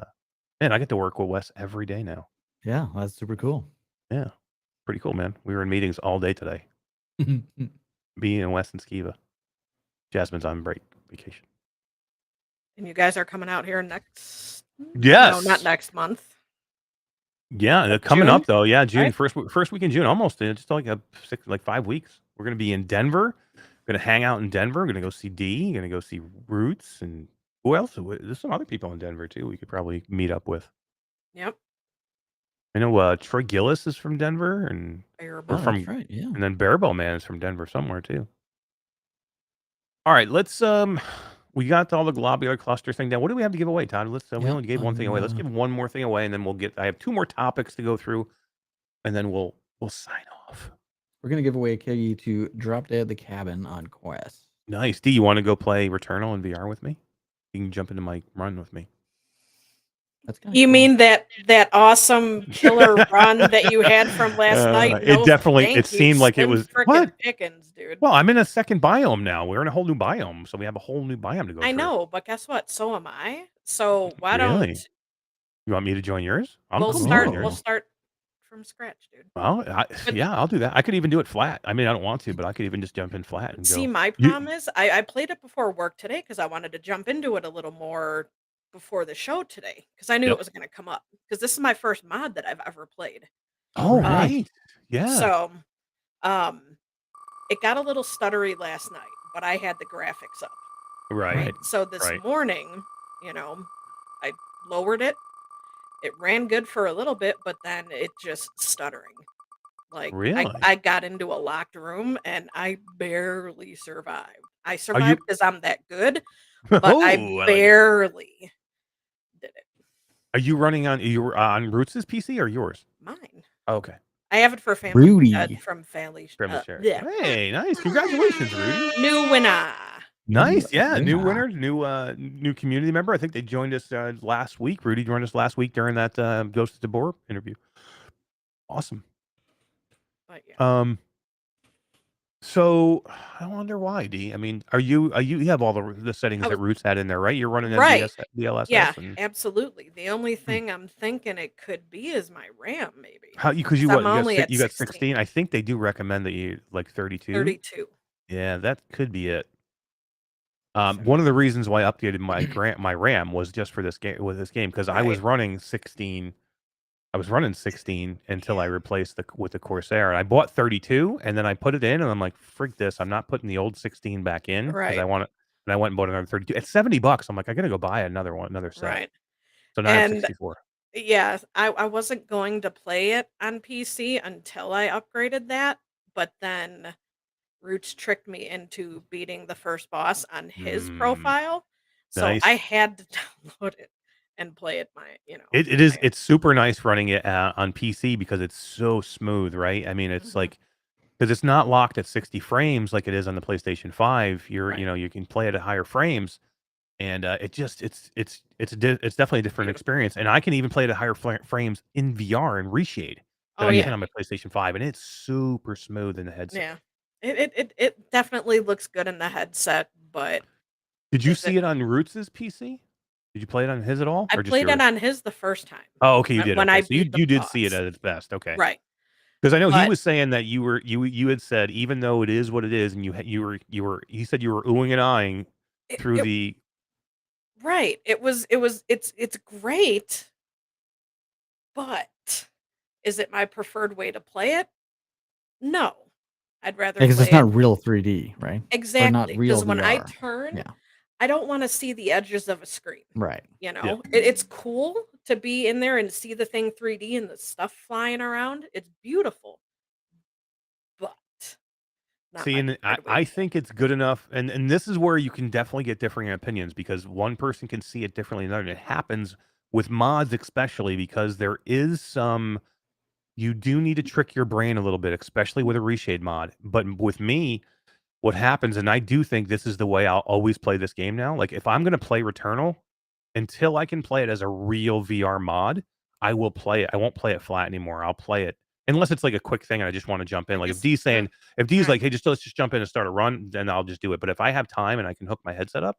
S1: man, I get to work with Wes every day now.
S2: Yeah. That's super cool.
S1: Yeah. Pretty cool, man. We were in meetings all day today. Me and Wes and Skiva. Jasmine's on break vacation.
S5: And you guys are coming out here next?
S1: Yes.
S5: No, not next month.
S1: Yeah, they're coming
S5: June?
S1: up though. Yeah, June
S5: Right?
S1: first week in June, almost. Just like 5 weeks. We're gonna be in Denver. We're gonna hang out in Denver. We're gonna go see D. Gonna go see Roots, and who else? There's some other people in Denver too. We could probably meet up with.
S5: Yep.
S1: I know Troy Gillis is from Denver, and
S5: Bearable.
S2: Oh, that's right. Yeah.
S1: and then Bearable Man is from Denver somewhere too. All right, let's we got all the globular cluster thing down. What do we have to give away, Todd? Let's we
S2: Yeah,
S1: only gave one thing away. Let's give one more thing away, and then I have 2 more topics to go through, and then we'll sign off.
S2: We're gonna give away a key to Drop Dead the Cabin on Quest.
S1: Nice. D, you want to go play Returnal in VR with me? You can jump into my run with me.
S2: That's kind of
S5: You
S2: cool.
S5: mean that awesome killer run that you had from last night?
S1: It definitely.
S5: thank
S1: It
S5: you.
S1: seemed like it
S5: Slim
S1: was
S5: frickin'
S1: what?
S5: Pickens, dude.
S1: Well, I'm in a second biome now. We're in a whole new biome, so we have a whole new biome to go
S5: I
S1: through.
S5: know, but guess what? So am I. So why
S1: Really?
S5: don't
S1: You want me to join yours?
S5: we'll
S1: cool with
S5: start?
S1: joining
S5: We'll
S1: yours.
S5: start from scratch, dude.
S1: Well,
S5: But-
S1: yeah, I'll do that. I could even do it flat. I mean, I don't want to, but I could even just jump in flat and
S5: See,
S1: go.
S5: my problem is I played it before work today because I wanted to jump into it a little more before the show today because I knew
S1: Yep.
S5: it was going to come up because this is my first mod that I've ever played.
S1: Oh,
S2: Right.
S1: right. Yeah.
S5: So, it got a little stuttery last night, but I had the graphics up.
S1: Right.
S5: So this
S1: Right.
S5: morning, I lowered it. It ran good for a little bit, but then it just stuttering. Like
S1: Really?
S5: I got into a locked room and I barely survived. I
S1: you-
S5: survived because I'm that good, but
S1: Oh,
S5: I
S1: I like it.
S5: barely did it.
S1: Are you running on Roots' PC or yours?
S5: Mine.
S1: Oh, okay.
S5: I have it for family
S2: Rudy.
S5: from family.
S1: Family share.
S5: Yeah.
S1: Hey, nice. Congratulations, Rudy.
S5: New winner.
S1: Nice. Yeah. New
S2: winner.
S1: winner, new community member. I think they joined us last week. Rudy joined us last week during that Ghost of Tabor interview. Awesome.
S5: But yeah.
S1: So I wonder why, D. I mean, you have all the settings that Roots had in there, right? You're running
S5: Right.
S1: DLSS.
S5: Yeah,
S1: And
S5: absolutely. The only thing I'm thinking it could be is my RAM, maybe.
S1: how because you
S5: I'm
S1: what?
S5: only at
S1: You got
S5: 16.
S1: 16. I think they do recommend that you like 32.
S5: 32.
S1: Yeah, that could be it. One of the reasons why I updated my RAM was just for this game because I was
S5: Right.
S1: running 16. I was running 16 until I replaced with the Corsair, and I bought 32, and then I put it in, and I'm like, "Frig this! I'm not putting the old 16 back in because
S5: Right.
S1: I want it." And I went and bought another 32. It's $70. I'm like, I gotta go buy another set.
S5: Right.
S1: So now I have
S5: And
S1: 64.
S5: yeah, I wasn't going to play it on PC until I upgraded that, but then Roots tricked me into beating the first boss on his profile. So
S1: Nice.
S5: I had to download it and play it
S1: It is. It's super nice running it on PC because it's so smooth, right? I mean, it's like because it's not locked at 60 frames like it is on the PlayStation 5.
S5: Right.
S1: You can play it at higher frames, and it's definitely a different experience. And I can even play it at higher frames in VR and reshade than I can on my PlayStation 5, and it's super smooth in the headset.
S5: Yeah. It definitely looks good in the headset, but
S1: Did you see it on Roots' PC? Did you play it on his at all?
S5: I
S1: or just
S5: played it
S1: yours?
S5: on his the first time.
S1: Oh, okay, you did.
S5: When
S1: Okay.
S5: I
S1: So you
S5: beat the
S1: did see it
S5: boss.
S1: at its best. Okay.
S5: Right.
S1: Because I know he
S5: But-
S1: was saying that you had said even though it is what it is, and he said you were oohing and eyeing through the
S5: Right. It's great, but is it my preferred way to play it? No, I'd rather
S2: Because it's
S5: play it
S2: not real 3D, right? Or not
S5: exactly
S2: real
S5: because when I
S2: VR.
S5: turn,
S2: Yeah.
S5: I don't want to see the edges of a screen.
S2: Right.
S5: You
S1: Yeah.
S5: know, it's cool to be in there and see the thing 3D and the stuff flying around. It's beautiful, but not
S1: See,
S5: my
S1: and
S5: preferred way
S1: I
S5: to play.
S1: think it's good enough, and this is where you can definitely get differing opinions because one person can see it differently than another. And it happens with mods, especially because there is some you do need to trick your brain a little bit, especially with a reshade mod. But with me, what happens, and I do think this is the way I'll always play this game now. Like if I'm gonna play Returnal, until I can play it as a real VR mod, I will play it. I won't play it flat anymore. I'll play it unless it's like a quick thing and I just want to jump in. Like if
S5: Just
S1: D's saying, if D's
S5: right,
S1: like, hey, just let's just jump in and start a run, then I'll just do it. But if I have time and I can hook my headset up,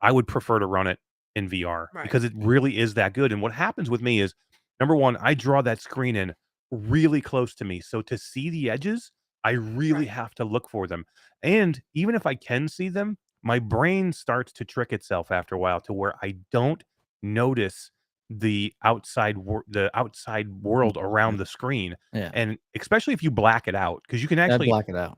S1: I would prefer to run it in VR
S5: right,
S1: because it really is that good. And what happens with me is, number one, I draw that screen in really close to me. So to see the edges, I really
S5: right,
S1: have to look for them. And even if I can see them, my brain starts to trick itself after a while to where I don't notice the outside world around the screen.
S2: Yeah.
S1: And especially if you black it out, because you can
S2: I'd
S1: actually
S2: black it out.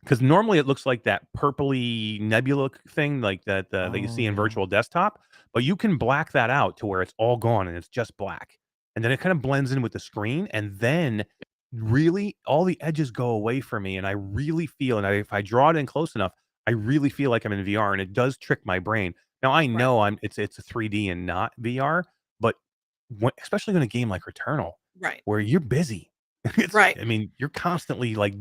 S1: because normally it looks like that purpley nebula thing, like that you
S2: Oh,
S1: see in
S2: yeah.
S1: virtual desktop, but you can black that out to where it's all gone and it's just black. And then it kind of blends in with the screen, and then really all the edges go away for me, and I really feel, and if I draw it in close enough, I really feel like I'm in VR, and it does trick my brain. Now I
S5: right,
S1: know it's a 3D and not VR, but especially in a game like Returnal,
S5: right,
S1: where you're busy, it's
S5: right.
S1: I mean you're constantly like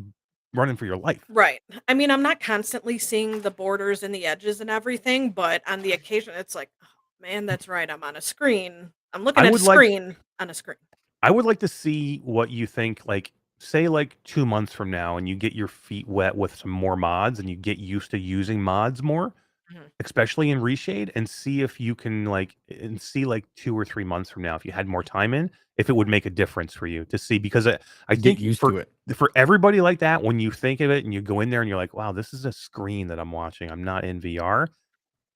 S1: running for your life.
S5: Right. I mean, I'm not constantly seeing the borders and the edges and everything, but on the occasion, it's like, oh, man, that's right. I'm on a screen. I'm looking
S1: I
S5: at a
S1: would like
S5: screen on a screen.
S1: I would like to see what you think, like, say, like 2 months from now, and you get your feet wet with some more mods, and you get used to using mods more,
S5: Mhm.
S1: especially in Reshade, and see if you can like, and see like 2 or 3 months from now, if you had more time in, if it would make a difference for you to see. Because I
S2: Get
S1: think
S2: used to it.
S1: for everybody like that, when you think of it and you go in there and you're like, wow, this is a screen that I'm watching. I'm not in VR.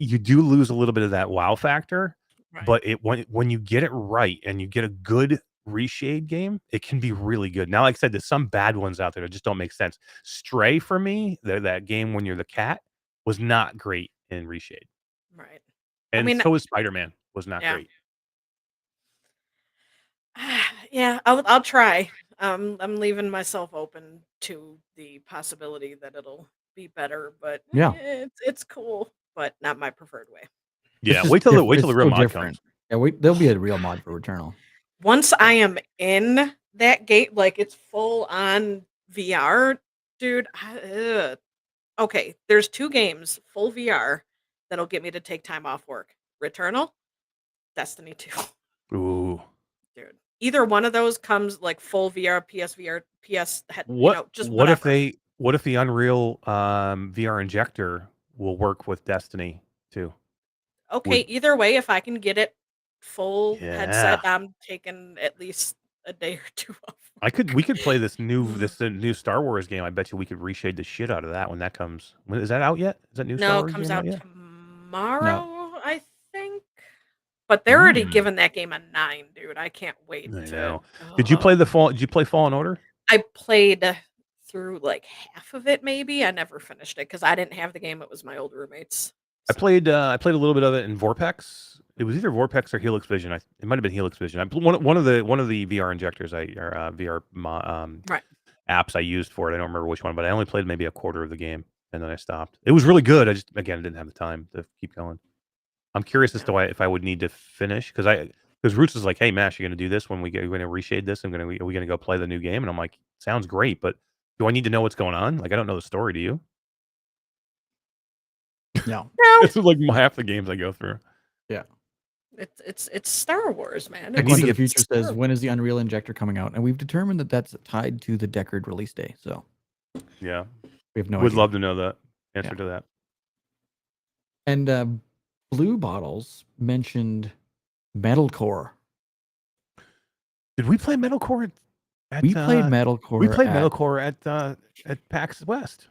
S1: You do lose a little bit of that wow factor,
S5: Right.
S1: but it when you get it right and you get a good reshade game, it can be really good. Now, like I said, there's some bad ones out there that just don't make sense. Stray for me, that game when you're the cat, was not great in reshade,
S5: Right. I
S1: and
S5: mean,
S1: so is Spider-Man was not
S5: yeah.
S1: great.
S5: Yeah, I'll try. I'm leaving myself open to the possibility that it'll be better, but
S2: Yeah.
S5: it's cool, but not my preferred way.
S2: It's
S1: Yeah,
S2: just
S1: wait till
S2: it's
S1: the real
S2: so
S1: mod
S2: different.
S1: comes.
S2: Yeah, there'll be a real mod for Returnal.
S5: Once I am in that gate, like it's full on VR, dude. Okay, there's 2 games full VR that'll get me to take time off work. Returnal, Destiny 2.
S1: Ooh,
S5: Dude. Either one of those comes like full VR, PSVR, PS head, just
S1: what if
S5: whatever.
S1: the Unreal VR injector will work with Destiny too?
S5: Okay,
S1: Would
S5: either way, if I can get it full headset,
S1: yeah.
S5: I'm taking at least a day or 2 off
S1: We
S5: work.
S1: could play this new Star Wars game. I bet you we could reshade the shit out of that when that comes. Is that out yet? Is that new Star
S5: No, it
S1: Wars
S5: comes
S1: game out
S5: out
S1: yet?
S2: No.
S5: tomorrow, I think. But they're already
S1: Mm,
S5: giving that game a 9, dude. I can't wait
S1: I
S5: to
S1: know. Did you play Fallen Order?
S5: I played through like half of it maybe. I never finished it because I didn't have the game. It was my old roommates. So
S1: I played a little bit of it in Vorpex. It was either Vorpex or Helix Vision. It might have been Helix Vision. One of the VR injectors or
S5: right.
S1: apps I used for it. I don't remember which one, but I only played maybe a quarter of the game and then I stopped. It was really good. I just again didn't have the time to keep going. I'm curious as
S5: Yeah.
S1: to why if I would need to finish because Roots is like, hey Mash, you're gonna do this when we're gonna reshade this. Are we gonna go play the new game? And I'm like, sounds great, but do I need to know what's going on? Like I don't know the story. Do you?
S2: No.
S5: No,
S1: It's like half the games I go through.
S2: Yeah.
S5: it's Star Wars, man.
S1: I
S2: Like
S1: need
S2: One
S1: to
S2: to the
S1: get
S2: Future
S5: Star
S2: says,
S5: Wars.
S2: when is the Unreal Injector coming out? And we've determined that that's tied to the Deckard release day. So
S1: yeah.
S2: we have no
S1: Would
S2: idea.
S1: love to know the answer
S2: Yeah.
S1: to that.
S2: And Blue Bottles mentioned Metalcore.
S1: Did we play Metalcore at
S2: We played Metalcore.
S1: we played
S2: at,
S1: Metalcore at PAX West?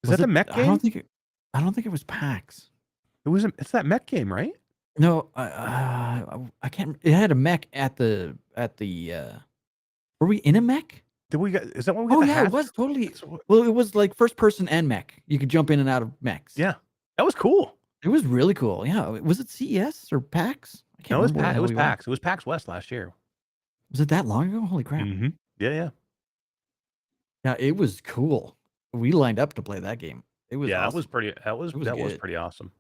S1: Is
S2: was
S1: that the
S2: it-
S1: mech
S2: I don't
S1: game?
S2: think I don't think it was PAX.
S1: It's that mech game, right?
S2: No, I can't. It had a mech at the. Were we in a mech?
S1: Did we get? Is that when we got
S2: Oh
S1: the
S2: yeah, it
S1: hats?
S2: was totally.
S1: That's what-
S2: Well, it was like first person and mech. You could jump in and out of mechs.
S1: Yeah, that was cool.
S2: It was really cool. Yeah, was it CES or PAX? I can't
S1: No, it was
S2: remember. Where the
S1: it
S2: hell
S1: was
S2: we went.
S1: PAX. It was PAX West last year.
S2: Was it that long ago? Holy crap!
S1: Mm-hmm. Yeah.
S2: Yeah, it was cool. We lined up to play that game. It was
S1: Yeah,
S2: awesome.
S1: that was pretty. That was
S2: good.
S1: pretty awesome.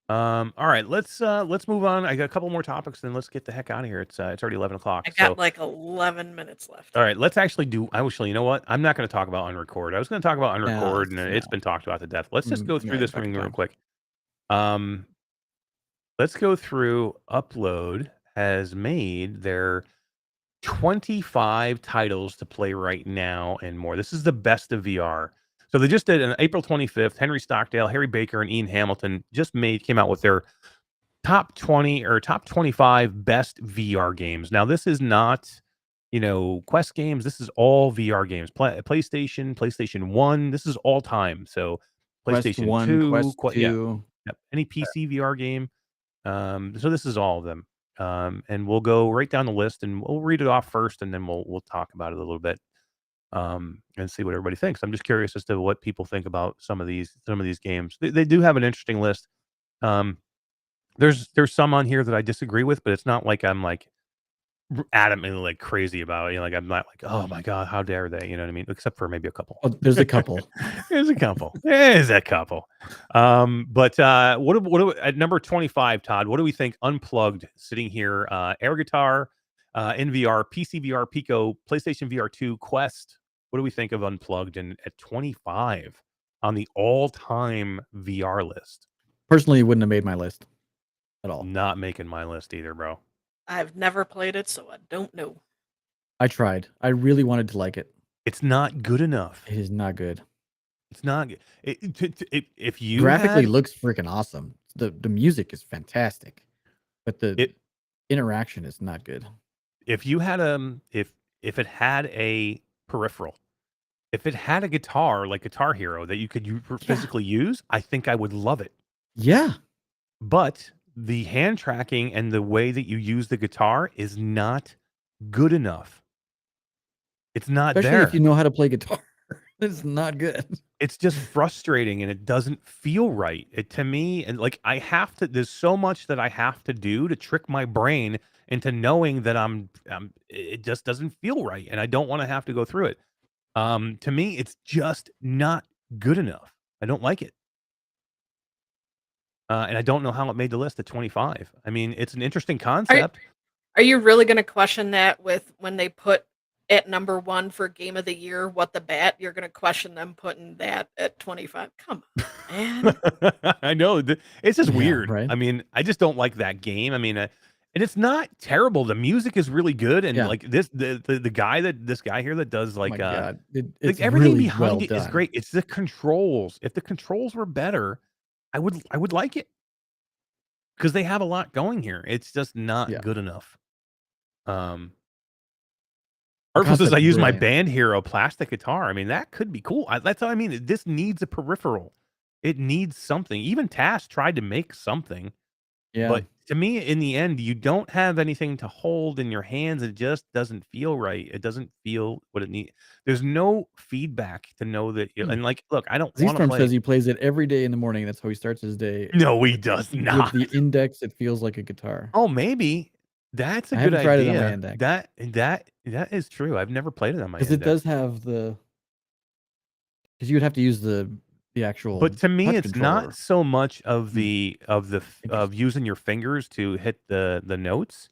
S1: All right, let's move on. I got a couple more topics, then let's get the heck out of here. It's already 11 o'clock.
S5: I got like 11 minutes left.
S1: All right, let's actually do. Actually, you know what? I'm not going to talk about unrecord. I was going to talk about
S2: No,
S1: unrecord, and it's
S2: no.
S1: been talked about to death. Let's just go through
S2: Right,
S1: this
S2: back
S1: thing
S2: in
S1: real
S2: time.
S1: quick. Let's go through. Upload has made their 25 titles to play right now and more. This is the best of VR. So they just did on April 25th. Henry Stockdale, Harry Baker, and Ian Hamilton came out with their top 20 or top 25 best VR games. Now, this is not, Quest games. This is all VR games. PlayStation 1. This is all time. So
S2: Quest
S1: PlayStation
S2: 1,
S1: 2,
S2: Quest
S1: yeah,
S2: 2.
S1: yep, any PC VR game. So this is all of them. And we'll go right down the list and we'll read it off first, and then we'll talk about it a little bit. And see what everybody thinks. I'm just curious as to what people think about some of these games. They do have an interesting list. There's some on here that I disagree with, but it's not like I'm like adamantly like crazy about it. Like I'm not like, oh my god, how dare they? You know what I mean? Except for maybe a couple.
S2: Oh, there's a couple.
S1: There's a couple. There's a couple. But what at number 25, Todd? What do we think? Unplugged, sitting here, air guitar, NVR, PCVR, Pico, PlayStation VR 2, Quest. What do we think of Unplugged? And at 25 on the all-time VR list.
S2: Personally, it wouldn't have made my list at all.
S1: Not making my list either, bro.
S5: I've never played it, so I don't know.
S2: I tried. I really wanted to like it.
S1: It's not good enough.
S2: It is not good.
S1: It's not good. If you
S2: graphically looks freaking awesome. The music is fantastic, but the interaction is not good.
S1: If you had if it had a peripheral, if it had a guitar like Guitar Hero that you could physically use, I think I would love it.
S2: Yeah.
S1: But the hand tracking and the way that you use the guitar is not good enough. It's not
S2: Especially
S1: there.
S2: if you know how to play guitar. It's not good.
S1: It's just frustrating and it doesn't feel right. To me, and like there's so much that I have to do to trick my brain into knowing that it just doesn't feel right. And I don't want to have to go through it. To me, it's just not good enough. I don't like it. And I don't know how it made the list at 25. I mean, it's an interesting concept.
S5: Are you really going to question that with when they put at number 1 for Game of the Year, What the Bat? You're going to question them putting that at 25. Come on, man.
S1: I know. It's just weird.
S2: Right?
S1: I mean, I just don't like that game. I mean, and it's not terrible. The music is really good. And like the guy here that does like,
S2: it's
S1: everything
S2: really
S1: behind
S2: well
S1: it is
S2: done.
S1: great. It's the controls. If the controls were better, I would like it. Because they have a lot going here. It's just not good enough. Artful says I use my Band Hero plastic guitar. I mean, that could be cool. That's what I mean. This needs a peripheral. It needs something. Even Task tried to make something.
S2: Yeah.
S1: But to me, in the end, you don't have anything to hold in your hands. It just doesn't feel right. It doesn't feel what it needs. There's no feedback to know that. And like, look, I don't want to play.
S2: says he plays it every day in the morning. That's how he starts his day.
S1: No, he does not.
S2: With the index, it feels like a guitar.
S1: Oh, maybe. That's a good idea.
S2: Tried it on my index.
S1: That is true. I've never played it on my index.
S2: Because it does have because you would have to use the actual.
S1: But to me, it's
S2: controller.
S1: not so much of of using your fingers to hit the notes.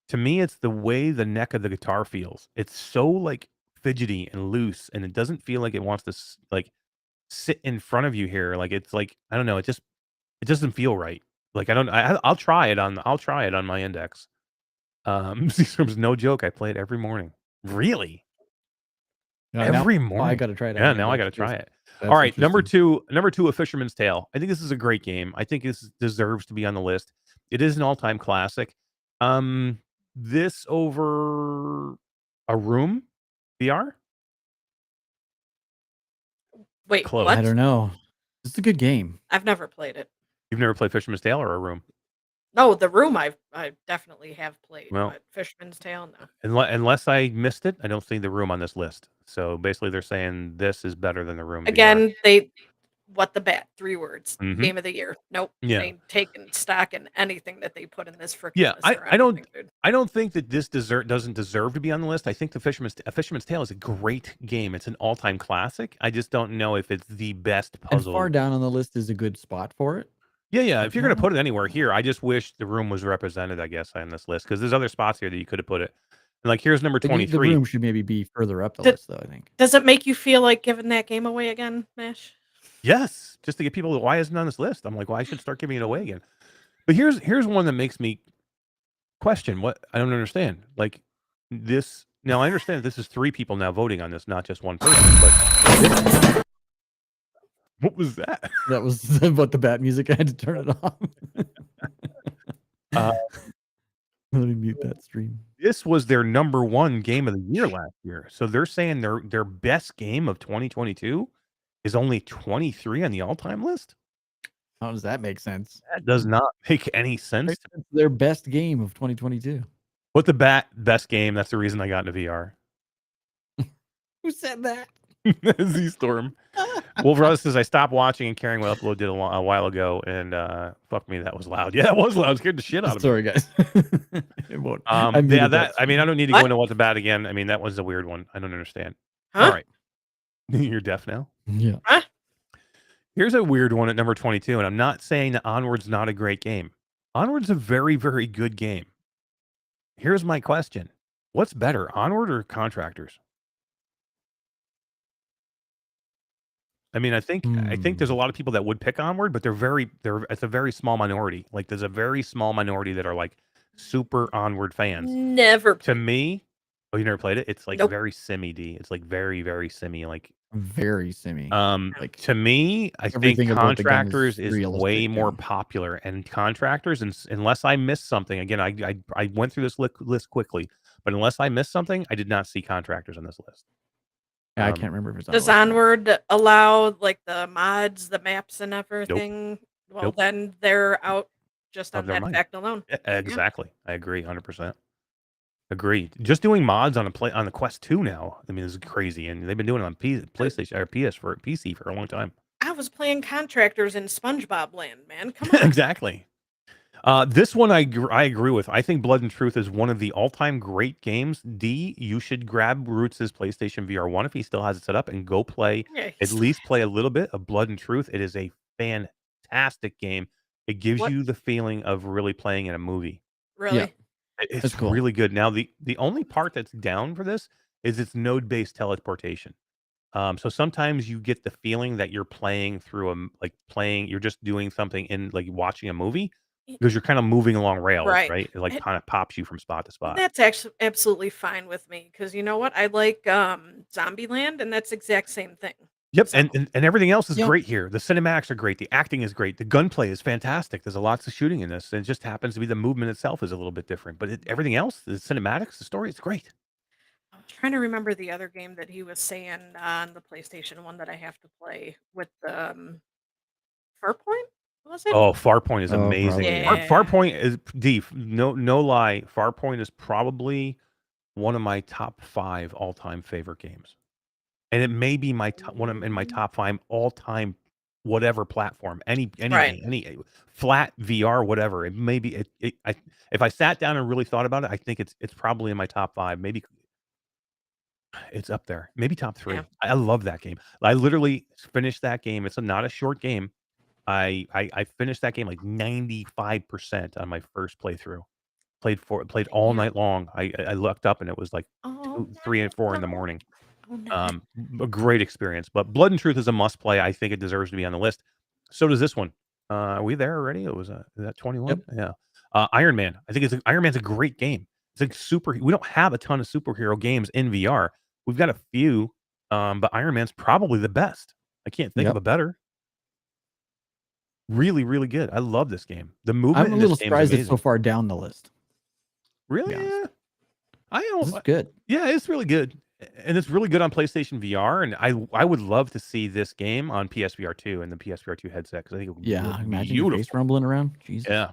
S1: To me, it's the way the neck of the guitar feels. It's so like fidgety and loose, and it doesn't feel like it wants to like sit in front of you here. Like it's like I don't know. It doesn't feel right. Like I'll try it on my index. No joke. I play it every morning. Really? Every morning.
S2: I got to try it.
S1: Yeah, now I got to try it. All right, number two, A Fisherman's Tale. I think this is a great game. I think this deserves to be on the list. It is an all-time classic. This over A Room VR?
S5: Wait,
S1: Close.
S5: what?
S2: I don't know. It's a good game.
S5: I've never played it.
S1: You've never played Fisherman's Tale or A Room?
S5: No, The Room I definitely have played,
S1: Well,
S5: but Fisherman's Tale, no.
S1: unless I missed it, I don't see The Room on this list. So basically, they're saying this is better than The Room VR.
S5: Again, they what the bat, 3 words.
S1: Mhm.
S5: Game of the year. Nope.
S1: Yeah.
S5: They ain't taking stock in anything that they put in this frickin'
S1: Yeah,
S5: list or
S1: I don't
S5: anything, dude.
S1: I don't think that this doesn't deserve to be on the list. I think the Fisherman's Tale is a great game. It's an all-time classic. I just don't know if it's the best
S2: And
S1: puzzle.
S2: far down on the list is a good spot for it.
S1: Yeah. If you're gonna
S2: Yeah.
S1: put it anywhere here, I just wish The Room was represented, I guess, on this list because there's other spots here that you could have put it. And like here's number
S2: The
S1: 23.
S2: Room should maybe be further up the
S5: Did-
S2: list, though, I think.
S5: Does it make you feel like giving that game away again, Mash?
S1: Yes, just to get people. Why isn't it on this list? I'm like, well, I should start giving it away again. But here's one that makes me question what I don't understand. Like this. Now I understand that this is 3 people now voting on this, not just one person. But what was that?
S2: That was what the bat music. I had to turn it off. Let me mute that stream.
S1: This was their number 1 game of the year last year. So they're saying their best game of 2022 is only 23 on the all-time list.
S2: How does that make sense?
S1: That does not make any sense.
S2: It's their best game of 2022.
S1: What the best game? That's the reason I got into VR.
S2: Who said that?
S1: Z Storm. Wolf Russ says I stopped watching and caring what Upload did a while ago, and fuck me, that was loud. Yeah, it was loud. It scared the shit out of me.
S2: Sorry, guys. It won't.
S1: Yeah, that. I mean, I don't need to
S5: What?
S1: go into what's bad again. I mean, that was a weird one. I don't understand.
S5: Huh?
S1: All right, you're deaf now.
S2: Yeah.
S1: Here's a weird one at number 22, and I'm not saying that Onward's not a great game. Onward's a very, very good game. Here's my question: what's better, Onward or Contractors? I mean, I think there's a lot of people that would pick Onward, but it's a very small minority. Like there's a very small minority that are like super Onward fans.
S5: Never.
S1: To me, oh, you never played it? It's like
S5: Nope.
S1: very simmy D. It's like very, very simmy. Like
S2: Very simmy.
S1: like to me, I think
S2: everything about the gun
S1: Contractors
S2: is
S1: is way
S2: realistic,
S1: more
S2: yeah.
S1: popular. And Contractors, unless I missed something, again, I went through this list quickly, but unless I missed something, I did not see Contractors on this list.
S2: I can't remember if it's on
S5: Does
S2: the list or not.
S5: Onward allow like the mods, the maps, and everything? Well,
S1: Nope.
S5: then they're out just
S1: Of
S5: on
S1: their
S5: that
S1: mind.
S5: fact alone.
S1: Exactly. I agree 100%. Agreed. Just doing mods on the Quest 2 now, I mean, this is crazy, and they've been doing it on PlayStation or PC for a long time.
S5: I was playing Contractors in SpongeBob Land, man. Come on.
S1: Exactly. This one I agree with. I think Blood and Truth is one of the all-time great games. D, you should grab Roots' PlayStation VR 1 if he still has it set up and go play,
S5: Yeah,
S1: at
S5: he's-
S1: least play a little bit of Blood and Truth. It is a fantastic game. It gives
S5: What-
S1: you the feeling of really playing in a movie.
S5: Really?
S2: Yeah.
S1: It's
S2: That's cool.
S1: really good. Now, the only part that's down for this is it's node-based teleportation. So sometimes you get the feeling that you're playing through you're just doing something in like watching a movie because you're kind of moving along rails,
S5: Right.
S1: right? It like
S5: It-
S1: kind of pops you from spot to spot.
S5: That's actually absolutely fine with me because you know what? I like Zombieland, and that's the exact same thing.
S1: Yep,
S5: So-
S1: and everything else is
S2: Yep.
S1: great here. The cinematics are great. The acting is great. The gunplay is fantastic. There's lots of shooting in this. And it just happens to be the movement itself is a little bit different. But everything else, the cinematics, the story, it's great.
S5: I'm trying to remember the other game that he was saying on the PlayStation 1 that I have to play with Farpoint? Was it?
S1: Oh, Farpoint is
S2: Oh,
S1: amazing.
S5: probably.
S1: Farpoint is deep. No lie. Farpoint is probably one of my top 5 all-time favorite games, and it may be my in my top 5 all-time whatever platform, any
S5: Right.
S1: any flat VR, whatever. It may be. If I sat down and really thought about it, I think it's probably in my top 5. Maybe it's up there. Maybe top 3.
S5: Yeah.
S1: I love that game. I literally finished that game. It's not a short game. I finished that game like 95% on my first playthrough. Played all
S5: Yeah.
S1: night long. I looked up and it was like
S5: Oh,
S1: 2, 3, and 4 in the morning.
S5: Oh, no.
S1: A great experience. But Blood and Truth is a must play. I think it deserves to be on the list. So does this one. Are we there already? It was is that 21?
S2: Yep.
S1: Yeah. Iron Man. I think Iron Man's a great game. It's like we don't have a ton of superhero games in VR. We've got a few, but Iron Man's probably the best. I can't think of
S2: Yep.
S1: a better. Really, really good. I love this game. The movement
S2: I'm a
S1: in
S2: little
S1: this game is
S2: surprised it's
S1: amazing.
S2: so far down the list.
S1: Really?
S2: be honest.
S1: Yeah. I
S2: This is
S1: don't.
S2: good.
S1: Yeah, it's really good, and it's really good on PlayStation VR. And I would love to see this game on PSVR 2 and the PSVR 2 headset because I think it would
S2: Yeah,
S1: look
S2: imagine your
S1: beautiful.
S2: face rumbling around. Jesus.
S1: Yeah.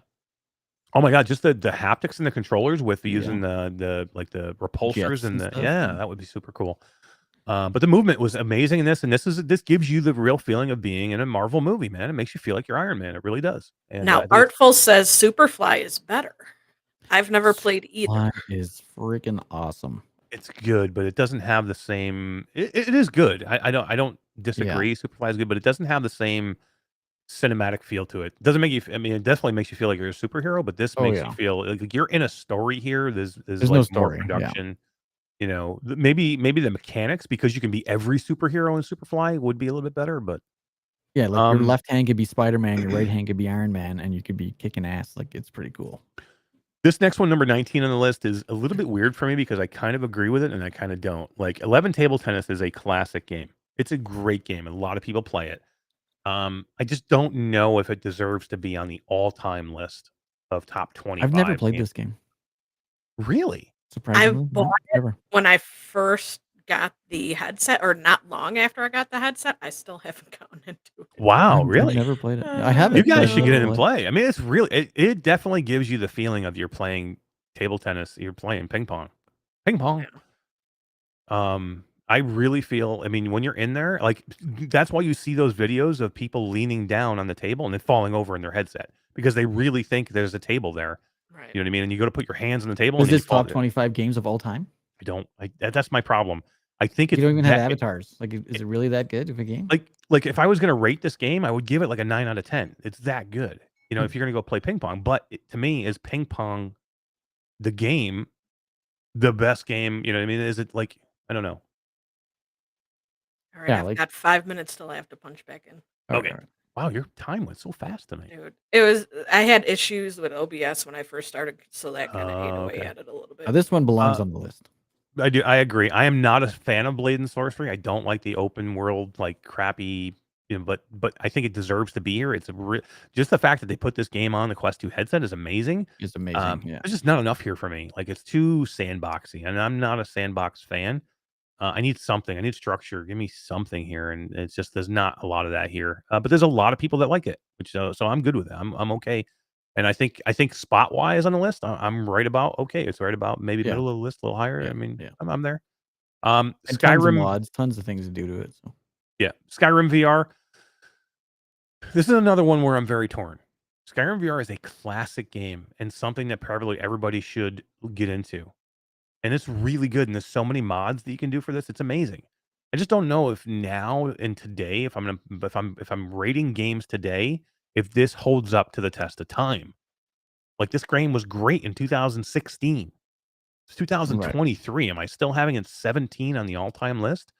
S1: Oh my god, just the haptics and the controllers with
S2: Yeah.
S1: using the repulsors
S2: Jets
S1: and
S2: and
S1: the
S2: stuff,
S1: yeah,
S2: yeah.
S1: that would be super cool. But the movement was amazing in this, and this gives you the real feeling of being in a Marvel movie, man. It makes you feel like you're Iron Man. It really does. And
S5: Now,
S1: I think
S5: Artful says Superfly is better. I've never played either.
S2: Superfly is freaking awesome.
S1: it's good, but it doesn't have the same. It is good. I don't
S2: Yeah.
S1: disagree. Superfly is good, but it doesn't have the same cinematic feel to it. Doesn't make you. I mean, it definitely makes you feel like you're a superhero, but this
S2: Oh,
S1: makes you
S2: yeah.
S1: feel like you're in a story here. There's
S2: There's no
S1: like more
S2: story, yeah.
S1: production. You know, maybe the mechanics because you can be every superhero in Superfly would be a little bit better, but
S2: Yeah, like, your
S1: um,
S2: left hand could be Spider-Man, your right hand could be Iron Man, and you could be kicking ass, like, it's pretty cool.
S1: this next one, number 19 on the list, is a little bit weird for me because I kind of agree with it and I kind of don't. Like 11 Table Tennis is a classic game. It's a great game. A lot of people play it. I just don't know if it deserves to be on the all-time list of top
S2: I've never
S1: 25
S2: played
S1: games.
S2: this game.
S1: Really?
S2: Surprisingly,
S5: I bought
S2: no,
S5: it
S2: never.
S5: when I first got the headset, or not long after I got the headset. I still haven't gotten into it.
S1: Wow,
S2: I've
S1: really?
S2: never played it. I have
S1: You
S2: it, but
S1: guys
S2: I've
S1: should get
S2: never
S1: in and
S2: played.
S1: play. I mean, it's really it definitely gives you the feeling of you're playing table tennis, you're playing ping pong. Ping pong.
S5: Yeah.
S1: I really feel, I mean, when you're in there, like that's why you see those videos of people leaning down on the table and then falling over in their headset because they really think there's a table there.
S5: Right.
S1: You know what I mean? And you go to put your hands on the table
S2: Is
S1: and then you
S2: this
S1: fall.
S2: top 25 games of all time?
S1: I don't. That's my problem. I think
S2: You
S1: it's
S2: don't even have
S1: that.
S2: avatars. Like, is it really that good of a game?
S1: Like if I was gonna rate this game, I would give it like a 9 out of 10. It's that good. You know,
S2: Hmm.
S1: if you're gonna go play ping pong. But to me, is ping pong the game the best game? You know what I mean? Is it like I don't know.
S5: All right,
S2: Yeah,
S5: I've
S2: like
S5: got 5 minutes till I have to punch back in.
S1: Okay.
S2: alright.
S1: Wow, your time went so fast tonight.
S5: Dude, I had issues with OBS when I first started, so that kind of ate away
S1: Okay.
S5: at it a little
S2: Now
S5: bit.
S2: this one belongs
S1: Uh,
S2: on the list.
S1: I agree. I am not a fan of Blade and Sorcery. I don't like the open world, like crappy. You know, but I think it deserves to be here. It's just the fact that they put this game on the Quest 2 headset is amazing.
S2: It's amazing, yeah.
S1: There's just not enough here for me. Like it's too sandboxy, and I'm not a sandbox fan. I need something. I need structure. Give me something here, and it's just there's not a lot of that here. But there's a lot of people that like it, which so I'm good with it. I'm okay. And I think spot wise on the list, I'm right about okay. It's right about maybe
S2: Yeah.
S1: middle of the list, a little higher.
S2: Yeah,
S1: I mean,
S2: yeah.
S1: I'm there.
S2: And tons of
S1: Skyrim,
S2: mods, tons of things to do to it, so.
S1: yeah, Skyrim VR. This is another one where I'm very torn. Skyrim VR is a classic game and something that probably everybody should get into. And it's really good, and there's so many mods that you can do for this. It's amazing. I just don't know if now and today, if I'm rating games today, if this holds up to the test of time. Like this game was great in 2016. It's
S2: Right.
S1: 2023. Am I still having it 17 on the all-time list?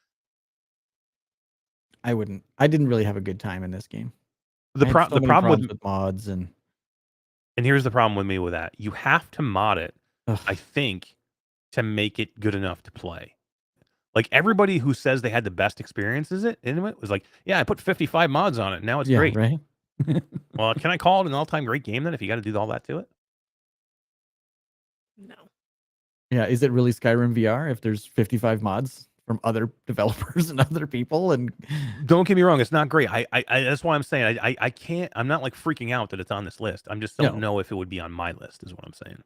S2: I didn't really have a good time in this game.
S1: The
S2: I had so
S1: the
S2: many
S1: problem
S2: problems
S1: with
S2: with mods and
S1: here's the problem with me with that. You have to mod it, I
S2: ugh,
S1: think, to make it good enough to play. Like everybody who says they had the best experiences in it was like, yeah, I put 55 mods on it. Now it's
S2: yeah,
S1: great.
S2: right?
S1: Well, can I call it an all-time great game then if you got to do all that to it?
S5: No.
S2: Yeah, is it really Skyrim VR if there's 55 mods from other developers and other people and
S1: Don't get me wrong, it's not great. I that's why I'm saying I can't. I'm not like freaking out that it's on this list. I'm just don't
S2: No.
S1: know if it would be on my list. Is what I'm saying.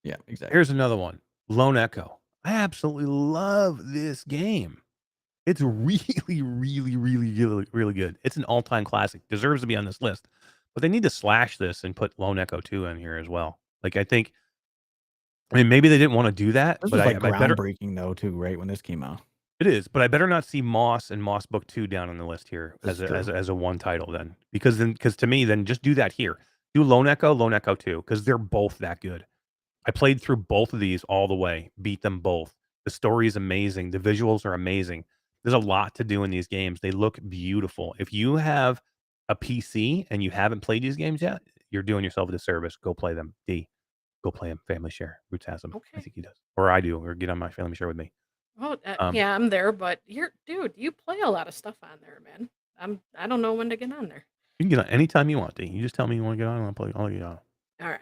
S2: Yeah, exactly.
S1: Here's another one, Lone Echo. I absolutely love this game. It's really, really, really, really, really good. It's an all-time classic. Deserves to be on this list. But they need to slash this and put Lone Echo 2 in here as well. Like I think, I mean, maybe they didn't want to do that,
S2: This
S1: but
S2: was like
S1: I better.
S2: groundbreaking though too, right? When this came out.
S1: It is, but I better not see Moss and Moss Book 2 down on the list here
S2: That's
S1: as a one title then. Because to me, then just do that here. Do Lone Echo 2, because they're both that good. I played through both of these all the way, beat them both. The story is amazing. The visuals are amazing. There's a lot to do in these games. They look beautiful. If you have a PC and you haven't played these games yet, you're doing yourself a disservice. Go play them. Go play them. Family Share. Roots has them. I
S5: Okay.
S1: think he does. Or I do. Or get on my Family Share with me.
S5: Well,
S1: Um,
S5: yeah, I'm there, but dude, you play a lot of stuff on there, man. I don't know when to get on there.
S1: You can get on anytime you want, D. You just tell me you want to get on and I'll play. I'll get on.
S5: All right.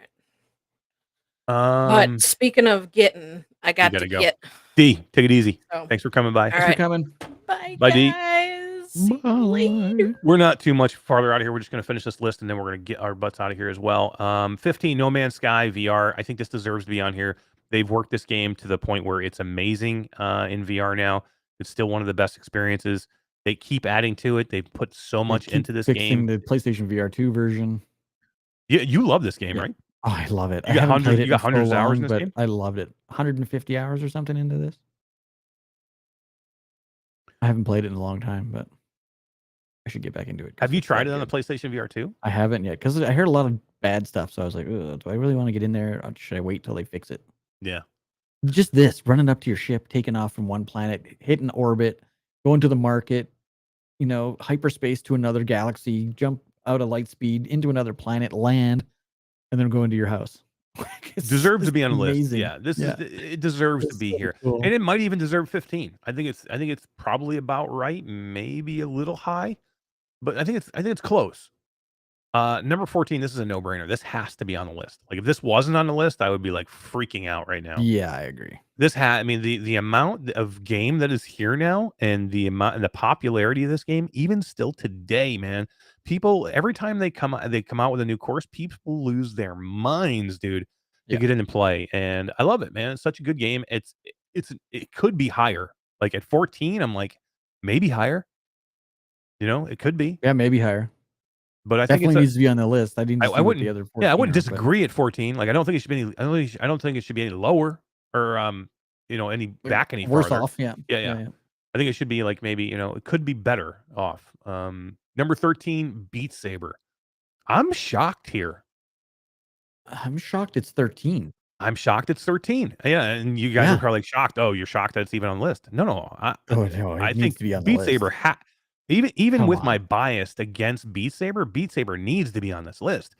S1: Um,
S5: But speaking of getting, I got
S1: gotta
S5: to
S1: go.
S5: get.
S1: D, take it easy.
S5: So,
S1: Thanks for coming by.
S5: all
S2: Thanks for
S5: right.
S2: coming.
S5: Bye,
S1: Bye, D.
S5: guys. See you later.
S1: We're not too much farther out of here. We're just going to finish this list and then we're going to get our butts out of here as well. 15, No Man's Sky VR. I think this deserves to be on here. They've worked this game to the point where it's amazing in VR now. It's still one of the best experiences. They keep adding to it. They've put so much
S2: Keep
S1: into this
S2: fixing
S1: game.
S2: the PlayStation VR 2 version.
S1: Yeah, you love this game,
S2: Yeah.
S1: right?
S2: Oh, I love it.
S1: You
S2: I
S1: got
S2: haven't
S1: hundreds.
S2: played it
S1: You got
S2: in so
S1: hundreds of hours in
S2: long,
S1: this
S2: but
S1: game.
S2: I loved it. 150 hours or something into this. I haven't played it in a long time, but I should get back into it. 'cause
S1: Have you
S2: it's that
S1: tried it on the
S2: good.
S1: PlayStation VR 2?
S2: I haven't yet because I heard a lot of bad stuff. So I was like, "Ugh, do I really want to get in there? Or should I wait till they fix it?"
S1: Yeah.
S2: Just this running up to your ship, taking off from one planet, hitting orbit, going to the market, hyperspace to another galaxy, jump out of light speed into another planet, land, and then go into your house.
S1: Deserves to be on the list.
S2: amazing.
S1: Yeah,
S2: Yeah.
S1: it deserves to
S2: It's
S1: be
S2: so
S1: here.
S2: cool.
S1: And it might even deserve 15. I think it's probably about right, maybe a little high, but I think it's close. Number 14, this is a no-brainer. This has to be on the list. Like if this wasn't on the list, I would be like freaking out right now.
S2: Yeah, I agree.
S1: I mean the amount of game that is here now and the amount and the popularity of this game, even still today, man. People every time they come out with a new course, people lose their minds, dude, to
S2: Yeah.
S1: get in and play. And I love it, man. It's such a good game. It could be higher. Like at 14, I'm like, maybe higher. It could be.
S2: Yeah, maybe higher.
S1: But I think
S2: Definitely needs to be on the list. I didn't see
S1: I
S2: what
S1: wouldn't
S2: the other 14
S1: yeah, I wouldn't
S2: are, but
S1: disagree at 14. Like I don't think it should be any I don't think it should be any lower or any back any
S2: worse
S1: farther.
S2: off. Yeah.
S1: Yeah. I think it should be like maybe, it could be better off. Number 13, Beat Saber. I'm shocked here.
S2: I'm shocked it's 13.
S1: I'm shocked it's 13. Yeah, and you guys
S2: Yeah.
S1: are probably shocked. Oh, you're shocked that it's even on the list. No.
S2: Oh, no,
S1: I
S2: it
S1: think
S2: needs to be on the
S1: Beat
S2: list.
S1: Saber even
S2: Come
S1: with my
S2: on.
S1: bias against Beat Saber needs to be on this list.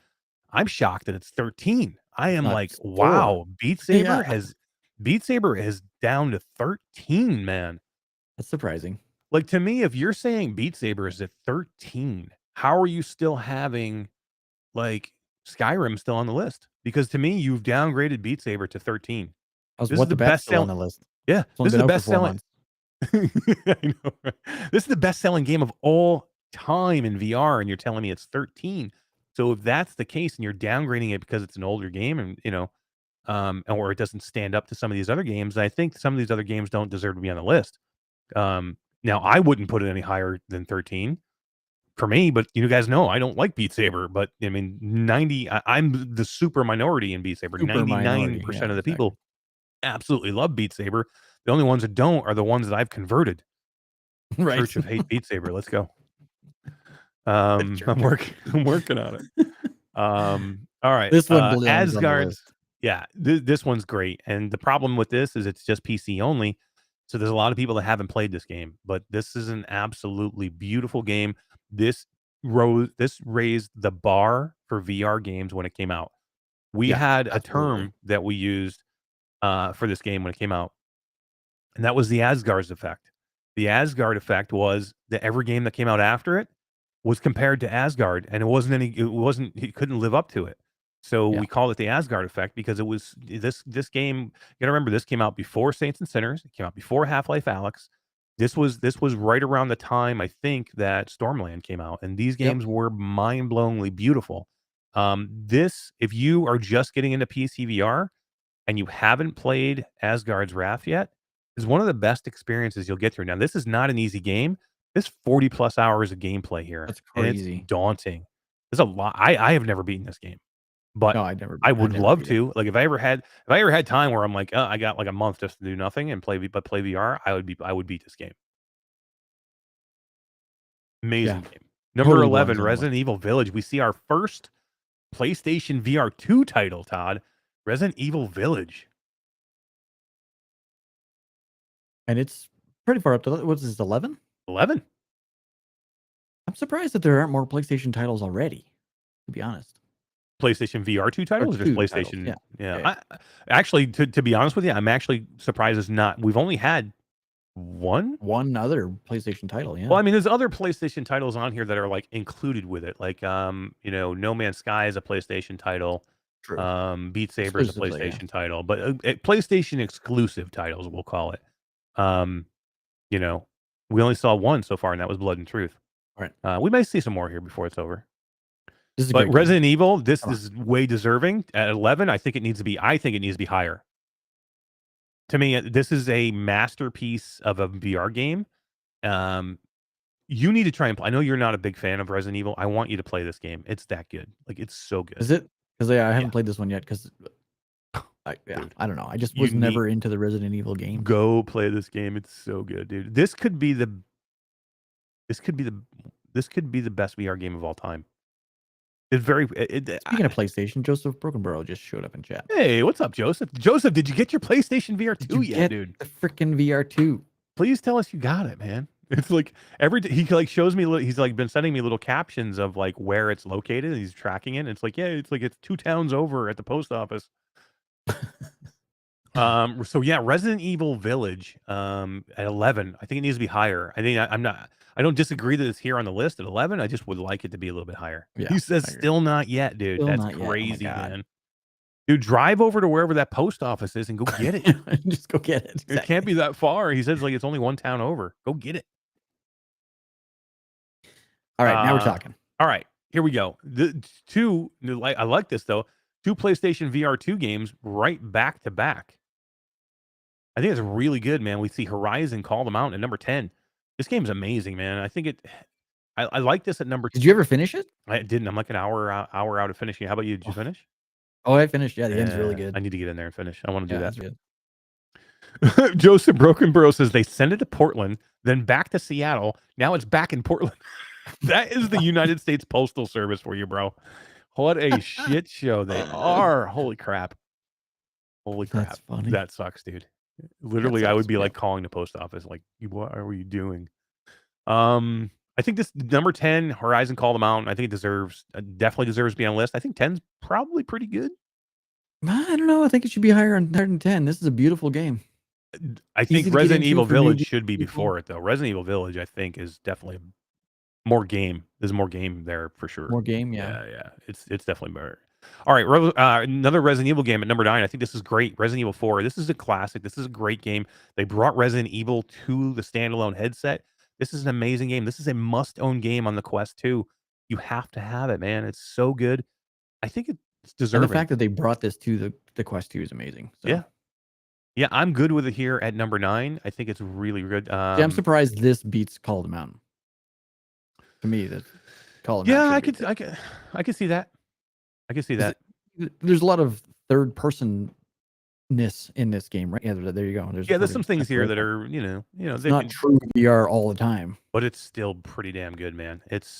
S1: I'm shocked that it's 13. I am
S2: Not
S1: like,
S2: 4.
S1: wow, Beat Saber
S2: Yeah.
S1: is down to 13, man.
S2: That's surprising.
S1: Like to me, if you're saying Beat Saber is at 13, how are you still having like Skyrim still on the list? Because to me, you've downgraded Beat Saber to 13.
S2: I was
S1: This is
S2: what
S1: the
S2: the best
S1: best
S2: still on
S1: selling.
S2: the list.
S1: Yeah,
S2: It's only
S1: this is
S2: been
S1: the
S2: out
S1: best
S2: for 4
S1: selling.
S2: months.
S1: I know, right? This is the best selling game of all time in VR, and you're telling me it's 13. So if that's the case, and you're downgrading it because it's an older game, and or it doesn't stand up to some of these other games, I think some of these other games don't deserve to be on the list. Now I wouldn't put it any higher than 13 for me, but you guys know I don't like Beat Saber. But I mean, I'm the super minority in Beat Saber.
S2: Super minority.
S1: 99%
S2: Yeah,
S1: of the
S2: exactly.
S1: people absolutely love Beat Saber. The only ones that don't are the ones that I've converted.
S2: Right.
S1: Church of Hate Beat Saber. Let's go. I'm working on it. All right.
S2: This one belongs on the
S1: Asgard's.
S2: list.
S1: Yeah, this one's great. And the problem with this is it's just PC only. So there's a lot of people that haven't played this game, but this is an absolutely beautiful game. This raised the bar for VR games when it came out. We
S2: Yeah,
S1: had a
S2: absolutely.
S1: term that we used for this game when it came out, and that was the Asgard's effect. The Asgard effect was that every game that came out after it was compared to Asgard, and it couldn't live up to it. So
S2: Yeah.
S1: we call it the Asgard effect because it was this game. You gotta remember, this came out before Saints and Sinners. It came out before Half-Life Alyx. This was right around the time I think that Stormland came out, and these
S2: Yep.
S1: games were mind-blowingly beautiful. If you are just getting into PC VR and you haven't played Asgard's Wrath yet, is one of the best experiences you'll get through. Now, this is not an easy game. There's 40 plus hours of gameplay here.
S2: That's
S1: And it's
S2: crazy.
S1: daunting. There's a lot. I have never beaten this game, but
S2: No,
S1: I would
S2: never
S1: love
S2: beat it.
S1: to. Like if I ever had time where I'm like, oh, I got like a month just to do nothing and play VR, I would beat this game. Amazing game. Number
S2: Totally
S1: 11,
S2: belongs on the
S1: Resident Evil Village. We see our first PlayStation VR 2 title, Todd. Resident Evil Village.
S2: And it's pretty far up to what's this, 11?
S1: 11.
S2: I'm surprised that there aren't more PlayStation titles already, to be honest.
S1: PlayStation VR 2 titles or just
S2: 2 titles,
S1: PlayStation?
S2: yeah.
S1: Yeah. Actually, to be honest with you, I'm actually surprised it's not. We've only had one.
S2: One other PlayStation title, yeah.
S1: Well, I mean, there's other PlayStation titles on here that are like included with it. Like, No Man's Sky is a PlayStation title.
S2: True.
S1: Beat Saber is a
S2: Exclusively, yeah.
S1: PlayStation title, but PlayStation exclusive titles, we'll call it. We only saw one so far, and that was Blood and Truth.
S2: Right.
S1: We may see some more here before it's over.
S2: This is a
S1: But
S2: great game.
S1: Resident Evil, this
S2: Come on.
S1: is way deserving. At 11, I think it needs to be higher. To me, this is a masterpiece of a VR game. You need to try and play. I know you're not a big fan of Resident Evil. I want you to play this game. It's that good. Like, it's so good.
S2: Is it? Because I haven't
S1: Yeah.
S2: played this one yet. Because
S1: Dude,
S2: I don't know. I just
S1: you
S2: was
S1: need-
S2: never into the Resident Evil game.
S1: Go play this game. It's so good, dude. This could be the best VR game of all time. It's very.
S2: Speaking of PlayStation, Joseph Brokenborough just showed up in chat.
S1: Hey, what's up, Joseph? Joseph, did you get your PlayStation VR 2
S2: Did you
S1: yet,
S2: get
S1: dude?
S2: the freaking VR 2?
S1: Please tell us you got it, man. It's like he like shows me. He's like been sending me little captions of like where it's located. And he's tracking it. And it's like, yeah, it's 2 towns over at the post office. So yeah, Resident Evil Village at 11. I think it needs to be higher. I don't disagree that it's here on the list at 11. I just would like it to be a little bit higher.
S2: Yeah,
S1: He says
S2: I agree.
S1: still not yet, dude.
S2: Still
S1: That's
S2: not yet. Oh my
S1: crazy,
S2: God.
S1: man. Dude, drive over to wherever that post office is and go get it.
S2: Just go get it.
S1: It can't be that far. He says like it's only 1 town over. Go get it.
S2: All right, now we're talking.
S1: All right, here we go. I like this though. 2 PlayStation VR 2 games right back to back. I think it's really good, man. We see Horizon Call the Mountain at number 10. This game's amazing, man. I think I like this at number 2.
S2: Did you ever finish it?
S1: I didn't. I'm like an hour out of finishing. How about you? Did you finish?
S2: Oh, I finished. Yeah, the end's really good.
S1: I need to get in there and finish. I want to do
S2: Yeah,
S1: that.
S2: that's good.
S1: Joseph Brokenborough says they sent it to Portland, then back to Seattle. Now it's back in Portland. That is the United States Postal Service for you, bro. What a shit show they are. Holy crap. Holy crap.
S2: That's funny.
S1: That sucks, dude. Literally, I would
S2: sucks,
S1: be
S2: yeah.
S1: like calling the post office, like, what are you doing? I think this number 10, Horizon Call the Mountain, I think it definitely deserves to be on the list. I think 10's probably pretty good.
S2: I don't know. I think it should be higher than 10. This is a beautiful game.
S1: I
S2: Easy
S1: think
S2: to get
S1: Resident
S2: into
S1: Evil
S2: for new
S1: Village should be
S2: people.
S1: before it, though. Resident Evil Village, I think, is definitely more game. There's more game there for sure.
S2: More game, yeah.
S1: Yeah. It's definitely better. All right, another Resident Evil game at number 9. I think this is great. Resident Evil 4. This is a classic. This is a great game. They brought Resident Evil to the standalone headset. This is an amazing game. This is a must-own game on the Quest 2. You have to have it, man. It's so good. I think it's deserving.
S2: And the fact that they brought this to the Quest 2 is amazing. So.
S1: Yeah, I'm good with it here at number 9. I think it's really good.
S2: See, I'm surprised this beats Call of the Mountain. To me, that Call of the Mountain.
S1: Yeah, I could see that. I can see that.
S2: There's a lot of third person ness in this game, right? Yeah, there you go.
S1: There's some things here that are,
S2: it's not true VR all the time,
S1: but it's still pretty damn good, man. It's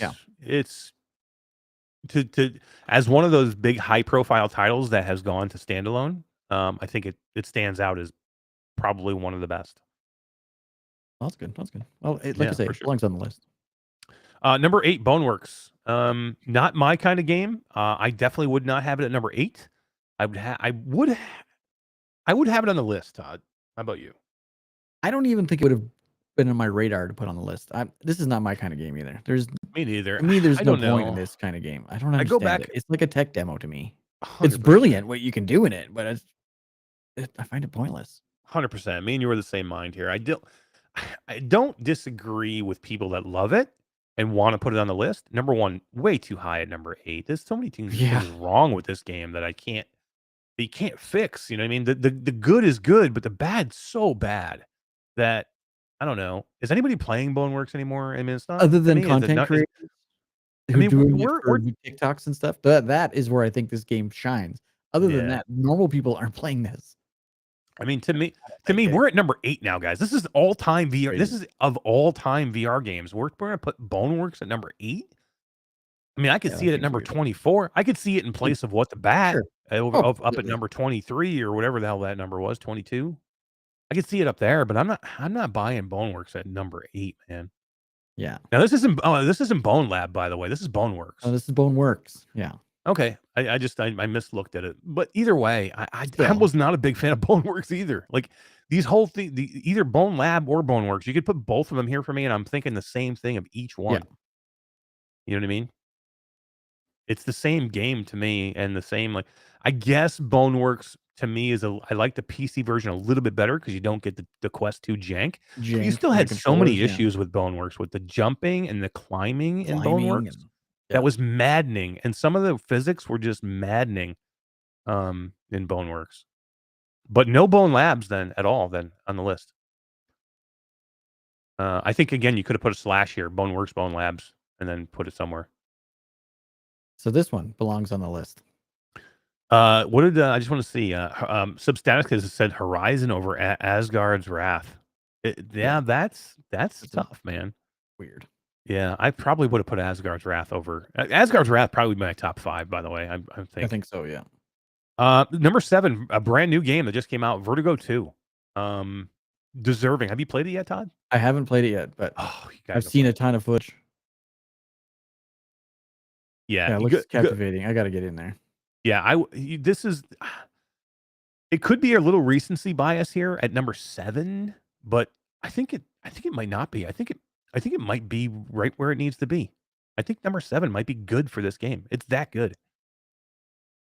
S1: to as one of those big high profile titles that has gone to standalone. I think it stands out as probably one of the best.
S2: Well, that's good. That's good. Well, like I say, it belongs on the list.
S1: Number 8, Boneworks. Not my kind of game. I definitely would not have it at number 8. I would have it on the list, Todd. How about you?
S2: I don't even think it would have been on my radar to put on the list. This is not my kind of game either.
S1: Me neither.
S2: To me, there's
S1: I
S2: no
S1: don't
S2: point
S1: know.
S2: in this kind of game. I don't understand
S1: I go back.
S2: it. It's like a tech demo to me.
S1: 100%.
S2: It's brilliant what you can do in it, but I find it pointless.
S1: 100%. Me and you are the same mind here. I don't disagree with people that love it and want to put it on the list. Number 1, way too high at number 8. There's so many things wrong with this game that you can't fix. You know what I mean? The good is good, but the bad's so bad that I don't know. Is anybody playing Boneworks anymore? I mean, it's not
S2: Other than
S1: to me,
S2: content creators who
S1: mean,
S2: doing
S1: we're-
S2: it for TikToks and stuff. That is where I think this game shines. Other than that, normal people aren't playing this.
S1: I mean, to me, we're at number 8 now, guys. This is all-time VR. This is of all-time VR games. We're gonna put Boneworks at number 8. I mean, I could see it at number 24. I could see it in place of What the Bat up at number 23 or whatever the hell that number was, 22. I could see it up there, but I'm not buying Boneworks at number 8, man.
S2: Yeah.
S1: Now this isn't Bone Lab, by the way. This is Boneworks.
S2: Oh, this is Boneworks. Yeah.
S1: Okay. I mislooked at it. But either way, I was not a big fan of Boneworks either. Like these whole things, either Bone Lab or Boneworks, you could put both of them here for me, and I'm thinking the same thing of each one.
S2: Yeah.
S1: You know what I mean? It's the same game to me, and the same, like, I guess Boneworks to me I like the PC version a little bit better because you don't get the Quest 2 jank. But you
S2: Jank
S1: still
S2: from the
S1: had so many
S2: controllers, yeah.
S1: issues with Boneworks, with the jumping and the climbing in
S2: Climbing
S1: Boneworks.
S2: and
S1: That
S2: yeah.
S1: was maddening, and some of the physics were just maddening, in Boneworks. But no Bone Labs then at all then on the list. I think again you could have put a slash here, Boneworks, Bone Labs, and then put it somewhere.
S2: So this one belongs on the list.
S1: What did I just want to see? Substatic has said Horizon over Asgard's Wrath.
S2: Yeah.
S1: That's
S2: It's
S1: tough, man.
S2: weird.
S1: Yeah, I probably would have put Asgard's Wrath over Asgard's Wrath. Probably my top 5, by the way. I
S2: I think so, yeah.
S1: Number 7, a brand new game that just came out, Vertigo 2. Deserving. Have you played it yet, Todd?
S2: I haven't played it yet, but
S1: Oh, you gotta
S2: I've
S1: go
S2: seen
S1: play
S2: a
S1: it.
S2: ton of footage.
S1: Yeah,
S2: Yeah, it looks captivating. I got to get in there.
S1: Yeah, this is. It could be a little recency bias here at number 7, but I think it might not be. I think it might be right where it needs to be. I think number 7 might be good for this game. It's that good.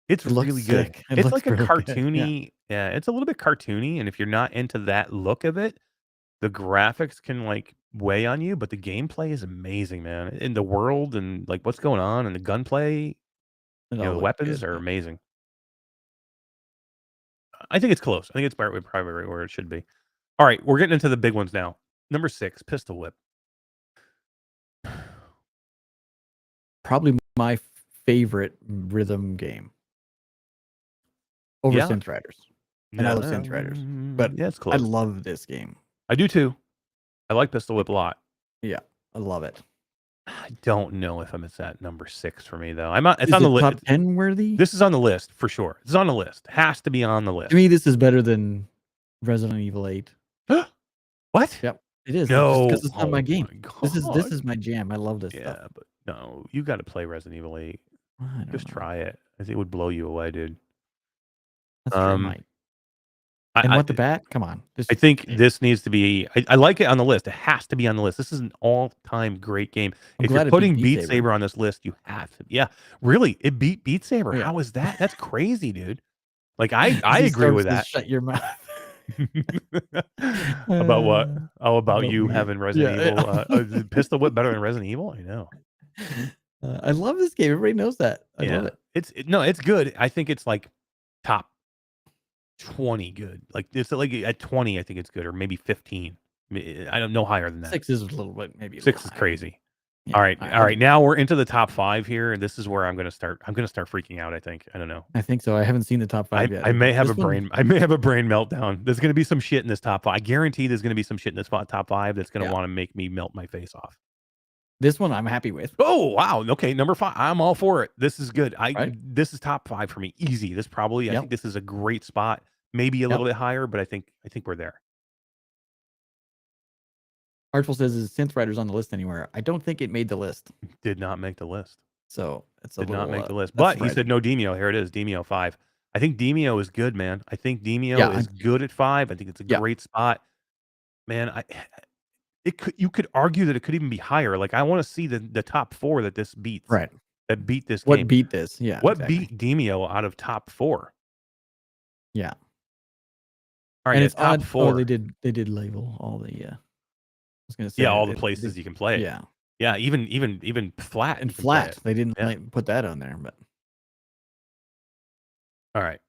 S1: It's
S2: It looks
S1: really good.
S2: sick. It
S1: It's
S2: looks
S1: like a
S2: really good, yeah.
S1: cartoony. Yeah, it's a little bit cartoony, and if you're not into that look of it, the graphics can like weigh on you, but the gameplay is amazing, man. In the world and like what's going on and the gunplay,
S2: It all
S1: the
S2: looks
S1: weapons
S2: good,
S1: are
S2: yeah.
S1: amazing. I think it's close. I think it's probably right where it should be. All right, we're getting into the big ones now. Number 6, Pistol Whip.
S2: Probably my favorite rhythm game over
S1: Yeah.
S2: Synth Riders. And I love Synth Riders, but
S1: yeah, it's
S2: I
S1: close.
S2: love this game.
S1: I do too. I like Pistol Whip a lot.
S2: Yeah, I love it.
S1: I don't know if it's at number 6 for me though. It's
S2: Is
S1: on the
S2: it
S1: list.
S2: top 10 worthy?
S1: This is on the list for sure. It's on the list. Has to be on the list.
S2: To me, this is better than Resident Evil 8.
S1: What?
S2: Yep, it is.
S1: No,
S2: because it's not my game. This
S1: God.
S2: is my jam. I love this
S1: Yeah,
S2: stuff.
S1: but no, you got to play Resident Evil 8.
S2: I don't
S1: Just
S2: know.
S1: try it. I think it would blow you away, dude.
S2: That's true, it might.
S1: I,
S2: And
S1: I,
S2: what the bat? Come on.
S1: I think this needs to be. I like it on the list. It has to be on the list. This is an all-time great game.
S2: I'm
S1: If
S2: glad
S1: you're
S2: it
S1: putting
S2: beat
S1: Beat
S2: Beat
S1: Saber.
S2: Saber
S1: on this list, you have to. Yeah, really, it beat Beat Saber.
S2: Yeah.
S1: How is that? That's crazy, dude. Like I
S2: He
S1: agree with
S2: starts
S1: that.
S2: to Shut your mouth.
S1: About what? Oh, about you
S2: me.
S1: having Resident
S2: Yeah,
S1: Evil. Pistol Whip better than Resident Evil? I know.
S2: I love this game. Everybody knows that. I love it.
S1: It's good. I think it's like top 20 good. Like it's like at 20, I think it's good, or maybe 15. I don't know higher than that.
S2: 6 is a little bit, maybe.
S1: 6 is crazy.
S2: Yeah,
S1: All right. Now we're into the top 5 here, and this is where I'm gonna start freaking out. I think. I don't know.
S2: I think so. I haven't seen the top 5 yet.
S1: I may have
S2: This
S1: a brain. I may have a brain meltdown. There's gonna be some shit in this top 5. I guarantee there's gonna be some shit in this top 5 that's gonna want to make me melt my face off.
S2: This one I'm happy with.
S1: Oh wow. Okay, number 5. I'm all for it. This is good.
S2: Right?
S1: This is top 5 for me. Easy. This probably. I think this is a great spot. Maybe a little bit higher, but I think we're there.
S2: Artful says, "Is Synth Riders on the list anywhere?" I don't think it made the list.
S1: Did not make the list.
S2: So it's
S1: Did not make the list.
S2: that's
S1: But he said no Demeo. Here it is. Demeo 5. I think Demeo is good, man. I think Demeo
S2: Yeah,
S1: is good at 5. I think it's a great spot. Man, you could argue that it could even be higher. Like I want to see the top 4 that this beats.
S2: Right.
S1: That beat this
S2: What
S1: game.
S2: beat this? Yeah.
S1: What
S2: exactly.
S1: beat Demeo out of top 4?
S2: Yeah.
S1: All right,
S2: And it's
S1: top
S2: odd.
S1: 4.
S2: Oh, they did label all the I was gonna say
S1: Yeah, all the places you can play it.
S2: Yeah.
S1: Yeah, even flat.
S2: And
S1: you can play
S2: flat.
S1: it.
S2: They didn't
S1: Yeah.
S2: like, put that on there, but
S1: All right.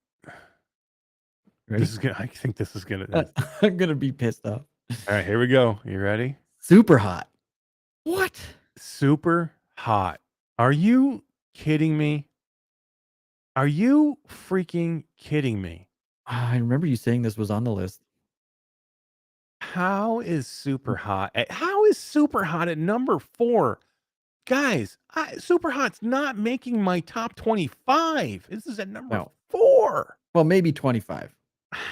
S2: ready?
S1: I think this is gonna.
S2: I'm gonna be pissed off.
S1: All right, here we go. You ready?
S2: Super hot.
S1: What? Super hot. Are you kidding me? Are you freaking kidding me?
S2: I remember you saying this was on the list.
S1: How is super hot? How is super hot at number 4? Guys, super hot's not making my top 25. This is at number 4.
S2: Well, maybe 25.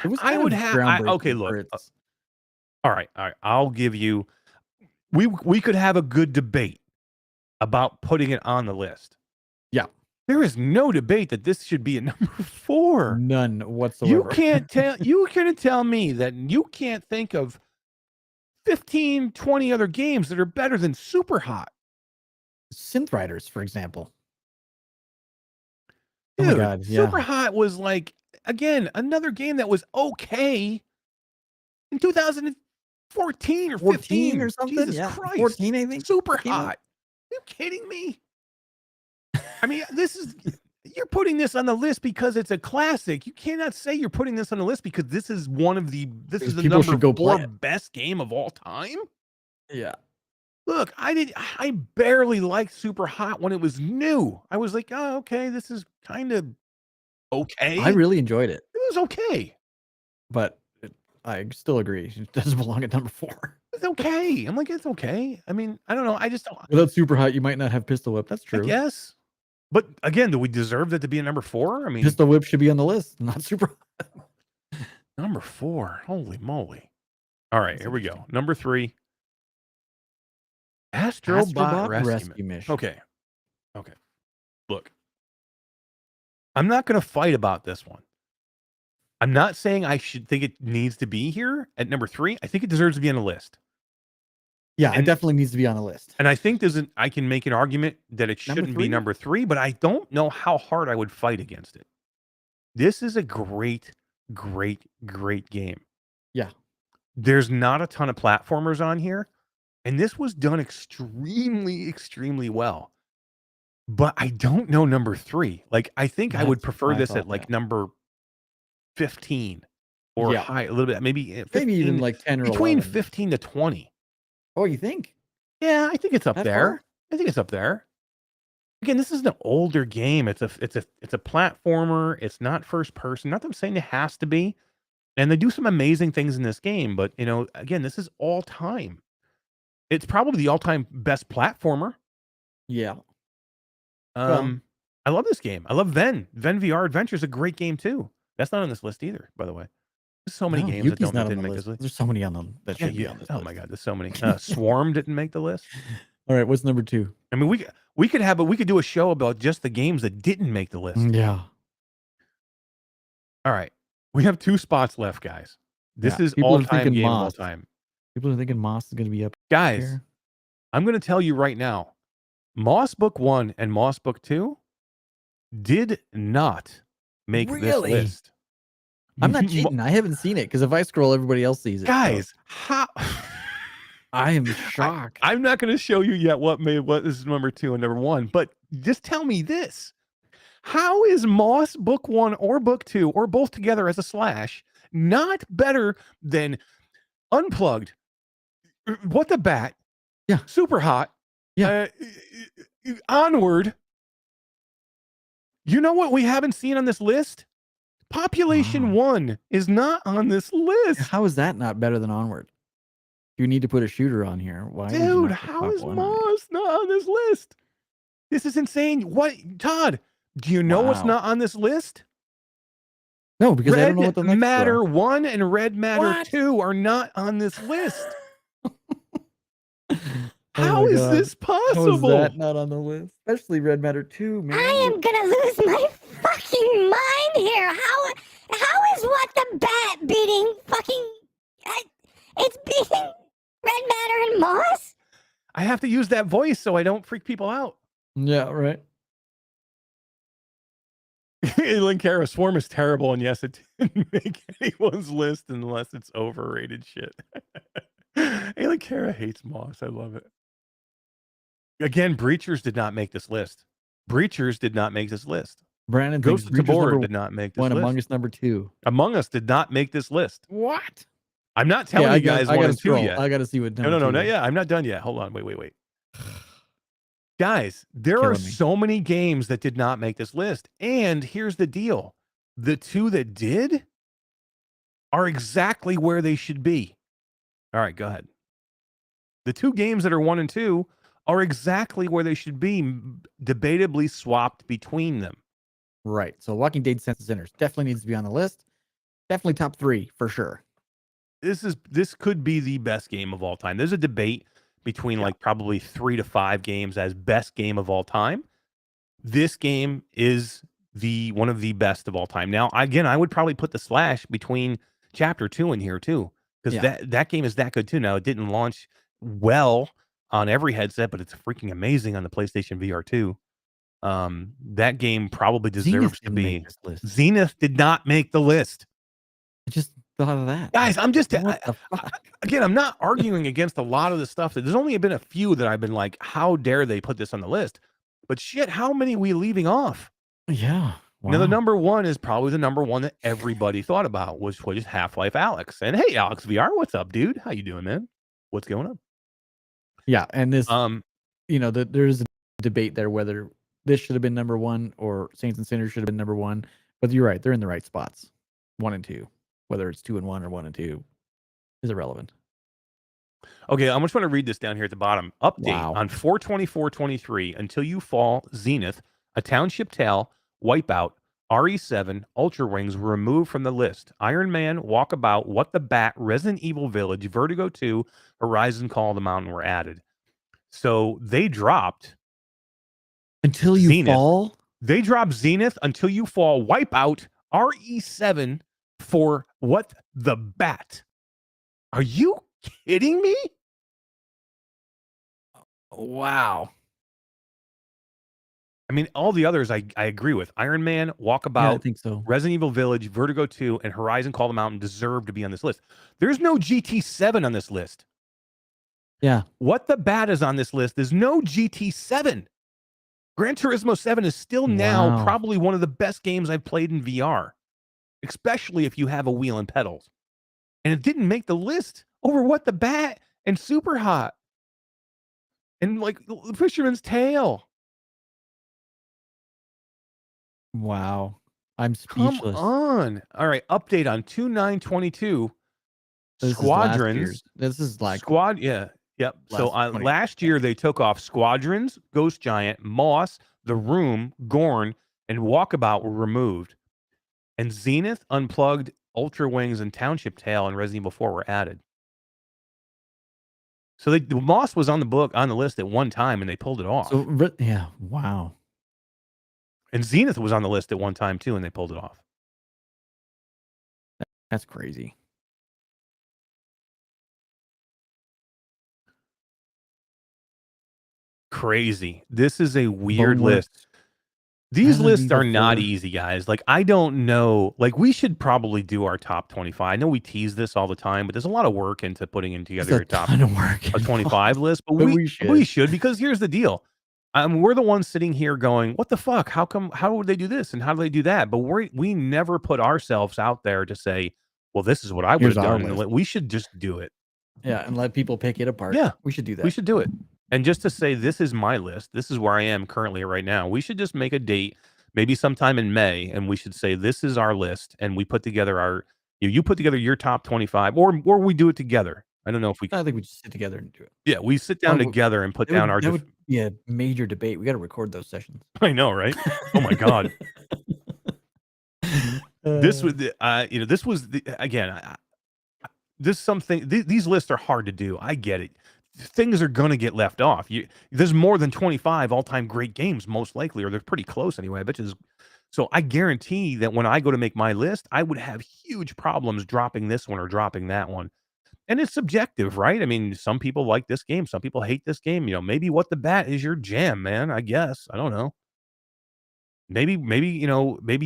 S2: It was
S1: I
S2: kind
S1: would
S2: of
S1: have.
S2: groundbreaking
S1: Okay,
S2: for
S1: look.
S2: its-
S1: All right. I'll give you. We could have a good debate about putting it on the list.
S2: Yeah.
S1: There is no debate that this should be at number 4.
S2: None whatsoever.
S1: You can't tell. You can't tell me that you can't think of 15, 20 other games that are better than Super Hot.
S2: Synth Riders, for example.
S1: Dude,
S2: oh my god, yeah.
S1: Super Hot was like again, another game that was okay in 2014 or
S2: 14
S1: 15
S2: or something?
S1: Jesus
S2: Yeah,
S1: Christ.
S2: 14, I think.
S1: Super
S2: came out.
S1: hot. Are you kidding me? I mean, you're putting this on the list because it's a classic. You cannot say you're putting this on the list because this is the
S2: Because
S1: the
S2: people
S1: number
S2: should go play
S1: 4
S2: it.
S1: best game of all time.
S2: Yeah.
S1: Look, I barely liked Super Hot when it was new. I was like, oh, okay, this is kind of okay.
S2: I really enjoyed it,
S1: It was okay.
S2: but I still agree. It doesn't belong at number 4.
S1: It's okay. I'm like, it's okay. I mean, I don't know. I just don't.
S2: Without Super Hot, you might not have Pistol Whip. That's
S1: I
S2: true.
S1: guess. But again, do we deserve that to be a number 4? I mean,
S2: Pistol Whip should be on the list, not Super Hot.
S1: number 4. Holy moly. All right,
S2: That's
S1: here we go.
S2: interesting.
S1: Number 3. Astrobot Rescue
S2: Mission.
S1: Okay. Look. I'm not going to fight about this one. I'm not saying I should think it needs to be here at number 3. I think it deserves to be on the list.
S2: Yeah, it definitely needs to be on the list.
S1: And I think I can make an argument that it shouldn't be number 3, but I don't know how hard I would fight against it. This is a great game.
S2: Yeah.
S1: There's not a ton of platformers on here, and this was done extremely well. But I don't know number 3. Like, I think I would prefer this at like number 15 or high, a little bit, maybe 15,
S2: maybe even like 10 or
S1: between
S2: 11.
S1: 15 to 20.
S2: Oh, you think?
S1: Yeah, I think it's up
S2: That
S1: there.
S2: far?
S1: I think it's up there. Again, this is an older game. It's a platformer. It's not first person. Not that I'm saying it has to be. And they do some amazing things in this game, but again, this is all time. It's probably the all-time best platformer.
S2: Yeah.
S1: I love this game. I love Ven. Ven VR Adventure is a great game too. That's not on this list either, by the way. There's so many games that didn't make this list.
S2: There's so many on them that should be on this list.
S1: Oh my god, there's so many. Swarm didn't make the list.
S2: All right, what's number 2?
S1: I mean, we could do a show about just the games that didn't make the list.
S2: Yeah.
S1: All right. We have 2 spots left, guys. This is
S2: People are
S1: all-time
S2: thinking
S1: game of all
S2: Moss.
S1: time.
S2: People are thinking Moss is going to be up
S1: Guys,
S2: here.
S1: I'm going to tell you right now, Moss Book 1 and Moss Book 2 did not make this list.
S2: I'm not cheating. I haven't seen it because if I scroll, everybody else sees it.
S1: Guys, how
S2: I am shocked.
S1: I'm not going to show you yet what is number 2 and number 1, but just tell me this. How is Moss Book 1 or Book 2 or both together as a slash not better than Unplugged, What the Bat,
S2: Yeah,
S1: Super Hot, Onward? You know what we haven't seen on this list? Population 1 is not on this list.
S2: How is that not better than Onward? You need to put a shooter on here. Why, would you
S1: dude?
S2: not put
S1: How
S2: Pop
S1: is
S2: 1 on here?
S1: Moss not on this list? This is insane. What, Todd? Do you know what's
S2: Wow.
S1: not on this list?
S2: No, because I
S1: Red
S2: don't know what the next
S1: Matter
S2: are.
S1: 1 and Red Matter
S2: What?
S1: 2 are not on this list.
S2: Oh
S1: How
S2: my
S1: is
S2: God.
S1: this
S2: How is
S1: possible?
S2: that not on the list? Especially Red Matter 2, man.
S4: I am gonna lose my fucking mind here. How is What the Bat beating fucking? It's beating Red Matter and Moss.
S1: I have to use that voice so I don't freak people out.
S2: Yeah, right.
S1: Linkara, Swarm is terrible, and yes, it didn't make anyone's list unless it's overrated shit. Linkara hates Moss. I love it. Again, Breachers did not make this list. Breachers did not make this list.
S2: Brandon
S1: Ghost
S2: thinks
S1: of
S2: Breachers
S1: Tabor
S2: number
S1: did not make this
S2: 1,
S1: list.
S2: Among Us number 2.
S1: Among Us did not make this list.
S2: What?
S1: I'm not telling you guys
S2: I
S1: 1
S2: gotta
S1: and 2
S2: scroll.
S1: yet.
S2: I gotta see what number
S1: No,
S2: 2 is.
S1: yeah, I'm not done yet. Hold on, wait. Guys, there are
S2: Killing me.
S1: so many games that did not make this list. And here's the deal. The 2 that did are exactly where they should be. All right, go ahead. The 2 games that are 1 and 2 are exactly where they should be, debatably swapped between them.
S2: Right. So Walking Dead Sense of Sinners definitely needs to be on the list. Definitely top 3 for sure.
S1: This could be the best game of all time. There's a debate between like probably 3 to 5 games as best game of all time. This game is one of the best of all time. Now, again, I would probably put the slash between Chapter 2 in here too, because that game is that good too. Now, it didn't launch well on every headset, but it's freaking amazing on the PlayStation VR 2. That game probably
S2: Zenith
S1: deserves to
S2: didn't make
S1: be.
S2: this list.
S1: Zenith did not make the list.
S2: I just thought of that.
S1: Guys, I'm just
S2: What the fuck?
S1: again, I'm not arguing against a lot of the stuff. There's only been a few that I've been like, how dare they put this on the list? But shit, how many we leaving off?
S2: Yeah.
S1: Now, the
S2: Wow.
S1: number one is probably the number one that everybody thought about, which was Half-Life Alex. And hey, Alex VR, what's up, dude? How you doing, man? What's going on?
S2: Yeah, and this,
S1: Um,
S2: there's a debate there whether this should have been number one or Saints and Sinners should have been number one. But you're right; they're in the right spots, 1 and 2. Whether it's 2 and 1 or 1 and 2 is irrelevant.
S1: Okay, I just want to read this down here at the bottom. Update
S2: Wow.
S1: on 4/24/23. Until You Fall, Zenith, A Township Tale, Wipeout, RE7, Ultra Wings were removed from the list. Iron Man, Walkabout, What the Bat, Resident Evil Village, Vertigo 2, Horizon Call of the Mountain were added. So they dropped
S2: Until You
S1: Zenith.
S2: Fall.
S1: They dropped Zenith, Until You Fall, Wipeout, RE7 for What the Bat. Are you kidding me?
S2: Wow.
S1: I mean, all the others I agree with. Iron Man,
S2: Yeah, I
S1: Walkabout,
S2: think so.
S1: Resident Evil Village, Vertigo 2, and Horizon Call of the Mountain deserve to be on this list. There's no GT7 on this list.
S2: Yeah.
S1: What the Bat is on this list. There's no GT7. Gran Turismo 7 is still now
S2: Wow.
S1: probably one of the best games I've played in VR, especially if you have a wheel and pedals. And it didn't make the list over What the Bat and Super Hot and like The Fisherman's Tale.
S2: Wow. I'm
S1: Come
S2: speechless.
S1: on. All right, update on 2/9/22.
S2: This is last
S1: Squadrons.
S2: year's. This is like
S1: Squad, yeah. Yep. So
S2: last 20.
S1: last year they took off Squadrons, Ghost Giant, Moss, The Room, Gorn, and Walkabout were removed. And Zenith, Unplugged, Ultra Wings, and Township Tale and Resident Evil 4 were added. So Moss was on the list at one time and they pulled it off.
S2: So yeah, wow.
S1: And Zenith was on the list at one time too and they pulled it off.
S2: That's crazy.
S1: Crazy. This is a weird
S2: Boneworks.
S1: list. These
S2: Resident
S1: lists
S2: Evil
S1: are not
S2: 4.
S1: easy, guys. Like, I don't know. Like, we should probably do our top 25. I know we tease this all the time, but there's a lot of work into putting together
S2: There's
S1: your
S2: a
S1: top
S2: ton of work.
S1: a 25 list. But
S2: But
S1: we should because here's the deal. We're the ones sitting here going, "What the fuck? How would they do this and how do they do that?" But we never put ourselves out there to say, "Well, this is what I would
S2: Here's
S1: have
S2: our
S1: done." And
S2: list.
S1: we should just do it.
S2: Yeah, and let people pick it apart.
S1: Yeah.
S2: We should do that.
S1: We should do it. And just to say, this is my list. This is where I am currently right now. We should just make a date, maybe sometime in May, and we should say, this is our list. And we put together you put together your top 25 or we do it together. I don't know if we
S2: I think we just sit together and do it.
S1: Yeah, we sit down
S2: Or
S1: together and put down our
S2: that would be a major debate. We got to record those sessions.
S1: I know, right? Oh my God. This was this was these lists are hard to do. I get it. Things are going to get left off. There's more than 25 all-time great games, most likely, or they're pretty close anyway. I bet you. So I guarantee that when I go to make my list, I would have huge problems dropping this one or dropping that one. And it's subjective, right? I mean, some people like this game, some people hate this game. Maybe What the Bat is your jam, man. I guess. I don't know. Maybe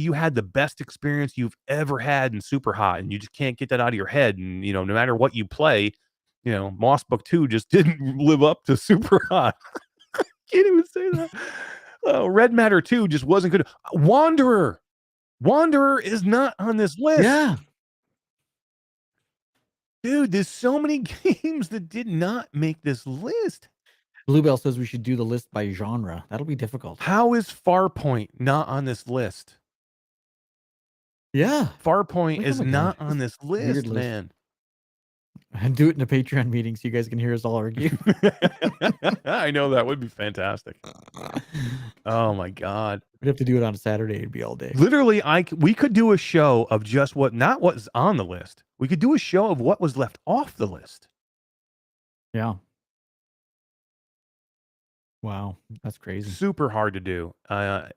S1: you had the best experience you've ever had in Super Hot, and you just can't get that out of your head. And no matter what you play, Moss Book 2 just didn't live up to Super Hot. Can't even say that. Red Matter 2 just wasn't good. Wanderer is not on this list.
S2: Yeah.
S1: Dude, there's so many games that did not make this list.
S2: Bluebell says we should do the list by genre. That'll be difficult.
S1: How is Farpoint not on this list?
S2: Yeah.
S1: Farpoint is
S2: Oh my
S1: not
S2: God.
S1: on this
S2: Weird
S1: list,
S2: list.
S1: man.
S2: And do it in a Patreon meeting so you guys can hear us all argue.
S1: I know that would be fantastic. Oh my God.
S2: We'd have to do it on a Saturday. It'd be all day.
S1: Literally, we could do a show of just not what's on the list. We could do a show of what was left off the list.
S2: Yeah. Wow. That's crazy.
S1: Super hard to do. Again,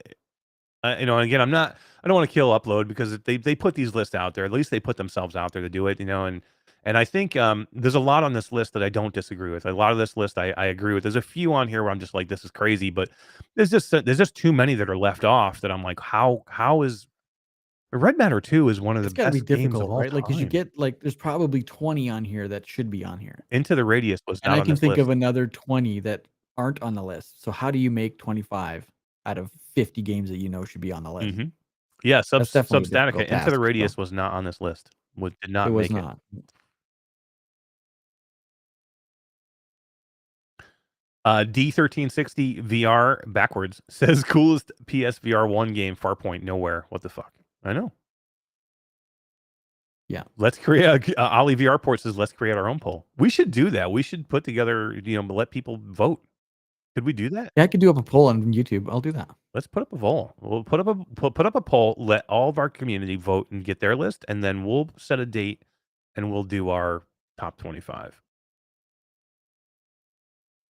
S1: I don't want to kill Upload because they put these lists out there. At least they put themselves out there to do it, and And I think there's a lot on this list that I don't disagree with. A lot of this list I agree with. There's a few on here where I'm just like, this is crazy, but there's just too many that are left off that I'm like, how is Red Matter 2 is one of the
S2: It's got to be
S1: best games of
S2: difficult,
S1: all
S2: right? Like, because you
S1: time.
S2: get like, there's probably 20 on here that should be on here,
S1: Into the Radius was
S2: and
S1: not
S2: I
S1: on
S2: can
S1: this
S2: think
S1: list.
S2: of another 20 that aren't on the list. So how do you make 25 out of 50 games that you know should be on the list?
S1: Mhm. Yeah,
S2: That's definitely a
S1: Substatica
S2: difficult
S1: Into the
S2: task.
S1: Radius
S2: So
S1: was not on this list. Did
S2: it
S1: not
S2: was
S1: make it.
S2: not.
S1: D1360 VR backwards says coolest PSVR 1 game, Farpoint, nowhere. What the fuck? I know.
S2: Yeah.
S1: Let's create Ollie VR Port says let's create our own poll. We should do that. We should put together, let people vote. Could we do that?
S2: Yeah, I could do up a poll on YouTube. I'll do that.
S1: Let's put up a poll. We'll put up a poll, let all of our community vote and get their list, and then we'll set a date and we'll do our top 25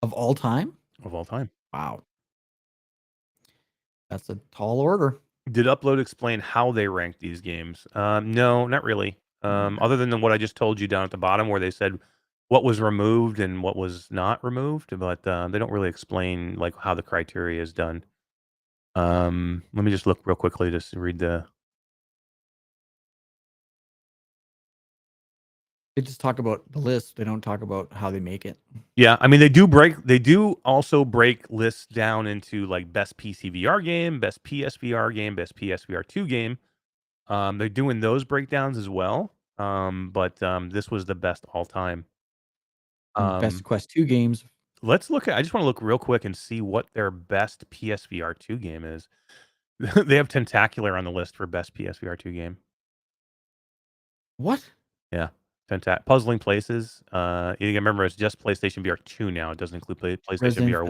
S2: Of all time?
S1: of all time.
S2: Wow. That's a tall order.
S1: Did Upload explain how they ranked these games? No, not really.
S2: No.
S1: Other than what I just told you down at the bottom, where they said what was removed and what was not removed, but they don't really explain like how the criteria is done. Let me just look real quickly to read the.
S2: They just talk about the list. They don't talk about how they make it.
S1: Yeah, I mean they do also break lists down into like best PC VR game, best PSVR game, best PSVR 2 game. They're doing those breakdowns as well. But this was the best all time.
S2: And best Quest 2 games.
S1: Let's look at. I just want to look real quick and see what their best PSVR 2 game is. They have Tentacular on the list for best PSVR 2 game.
S2: What?
S1: Yeah, Puzzling Places. You can remember it's just PlayStation VR 2 now. It doesn't include PlayStation
S2: Resident
S1: VR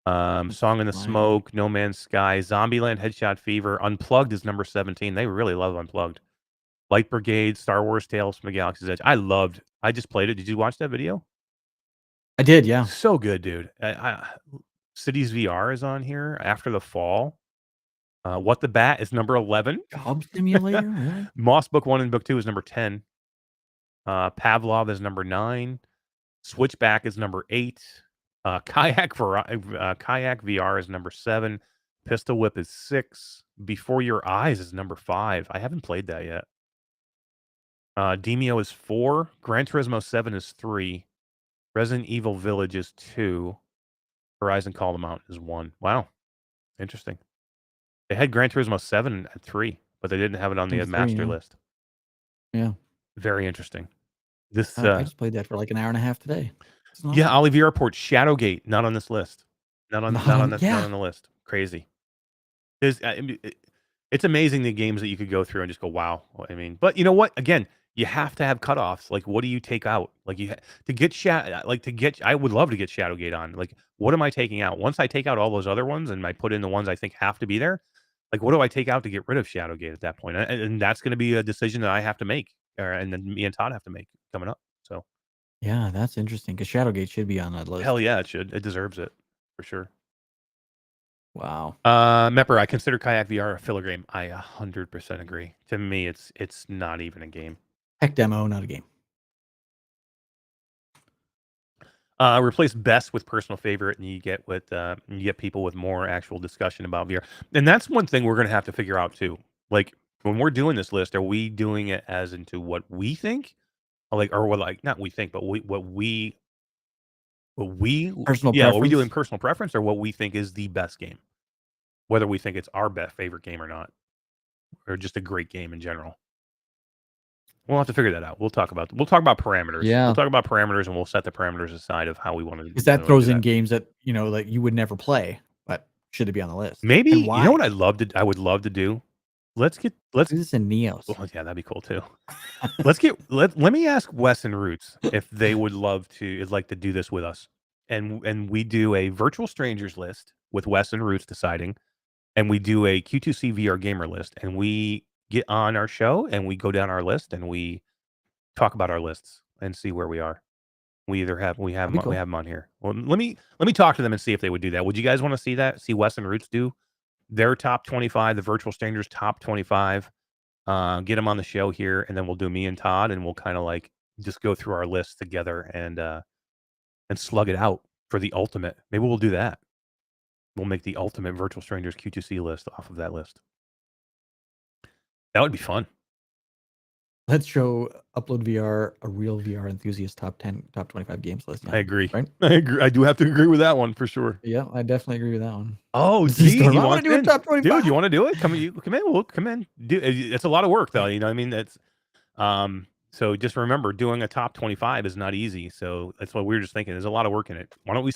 S1: 1. Song in the
S2: fine.
S1: Smoke, No Man's Sky, Zombieland, Headshot Fever, Unplugged is number 17. They really love Unplugged. Light Brigade, Star Wars Tales from the Galaxy's Edge. I just played it. Did you watch that video?
S2: I did, yeah.
S1: So good, dude. Cities VR is on here. After the Fall. What the Bat is number 11.
S2: Job Simulator? Really?
S1: Moss Book 1 and Book 2 is number 10. Pavlov is number 9. Switchback is number 8. Kayak VR is number 7. Pistol Whip is 6. Before Your Eyes is number 5. I haven't played that yet. Demeo is 4. Gran Turismo 7 is 3. Resident Evil Village is 2. Horizon Call of the Mountain is 1. Wow. Interesting. They had Gran Turismo 7 at 3, but they didn't have it on the
S2: Number 3,
S1: master
S2: yeah.
S1: list.
S2: Yeah.
S1: Very interesting. This
S2: I just played that for like an hour and a half today. It's awesome.
S1: yeah, Ollie VR Port, Shadowgate, not on this list. Not on the list. Crazy. It's amazing the games that you could go through and just go, wow. I mean, but you know what? Again, you have to have cutoffs. Like, what do you take out? Like, I would love to get Shadowgate on. Like, what am I taking out? Once I take out all those other ones and I put in the ones I think have to be there, like, what do I take out to get rid of Shadowgate at that point? And that's going to be a decision that I have to make, and then me and Todd have to make coming up. So,
S2: Yeah, that's interesting because Shadowgate should be on that list.
S1: hell yeah, it should. It deserves it for sure.
S2: Wow.
S1: Mepper, I consider Kayak VR a filler game. I 100% agree. To me, it's not even a game.
S2: Tech demo, not a game.
S1: Replace best with personal favorite, and you get people with more actual discussion about VR. And that's one thing we're going to have to figure out too. Like when we're doing this list, are we doing it as into what we think, not we think, but what we
S2: Personal
S1: are we
S2: preference?
S1: doing personal preference or what we think is the best game? Whether we think it's our best favorite game or not, or just a great game in general. We'll have to figure that out. We'll talk about parameters.
S2: Yeah.
S1: We'll talk about parameters, and we'll set the parameters aside of how we want to.
S2: Because that throws in games that like you would never play, but should it be on the list?
S1: Maybe
S2: And
S1: you
S2: why?
S1: know what I would love to do. Let's
S2: do this in Neos.
S1: Oh yeah, that'd be cool too. Let me ask Wes and Roots if they would like to do this with us, and we do a virtual strangers list with Wes and Roots deciding, and we do a Q2C VR Gamer list, and we get on our show and we go down our list and we talk about our lists and see where we are. We have them on here. Well, let me talk to them and see if they would do that. Would you guys want to see that? See Wes and Roots do their top 25, the virtual strangers top 25. Get them on the show here, and then we'll do me and Todd, and we'll kind of like just go through our list together and slug it out for the ultimate. Maybe we'll do that. We'll make the ultimate Virtual Strangers Q2C list off of that list. That would be fun.
S2: Let's show Upload VR a real VR enthusiast top 25 games list. Yeah,
S1: I agree.
S2: right?
S1: I agree. I do have to agree with that one for sure.
S2: Yeah, I definitely agree with that one.
S1: Oh,
S2: Z
S1: Z,
S2: Storm,
S1: you
S2: I wanna
S1: want
S2: do a
S1: in?
S2: top 25.
S1: Dude, you want to do it? Come in. We'll come in. It's a lot of work though. You know what I mean? That's so just remember, doing a top 25 is not easy. So that's what we were just thinking. There's a lot of work in it. Why don't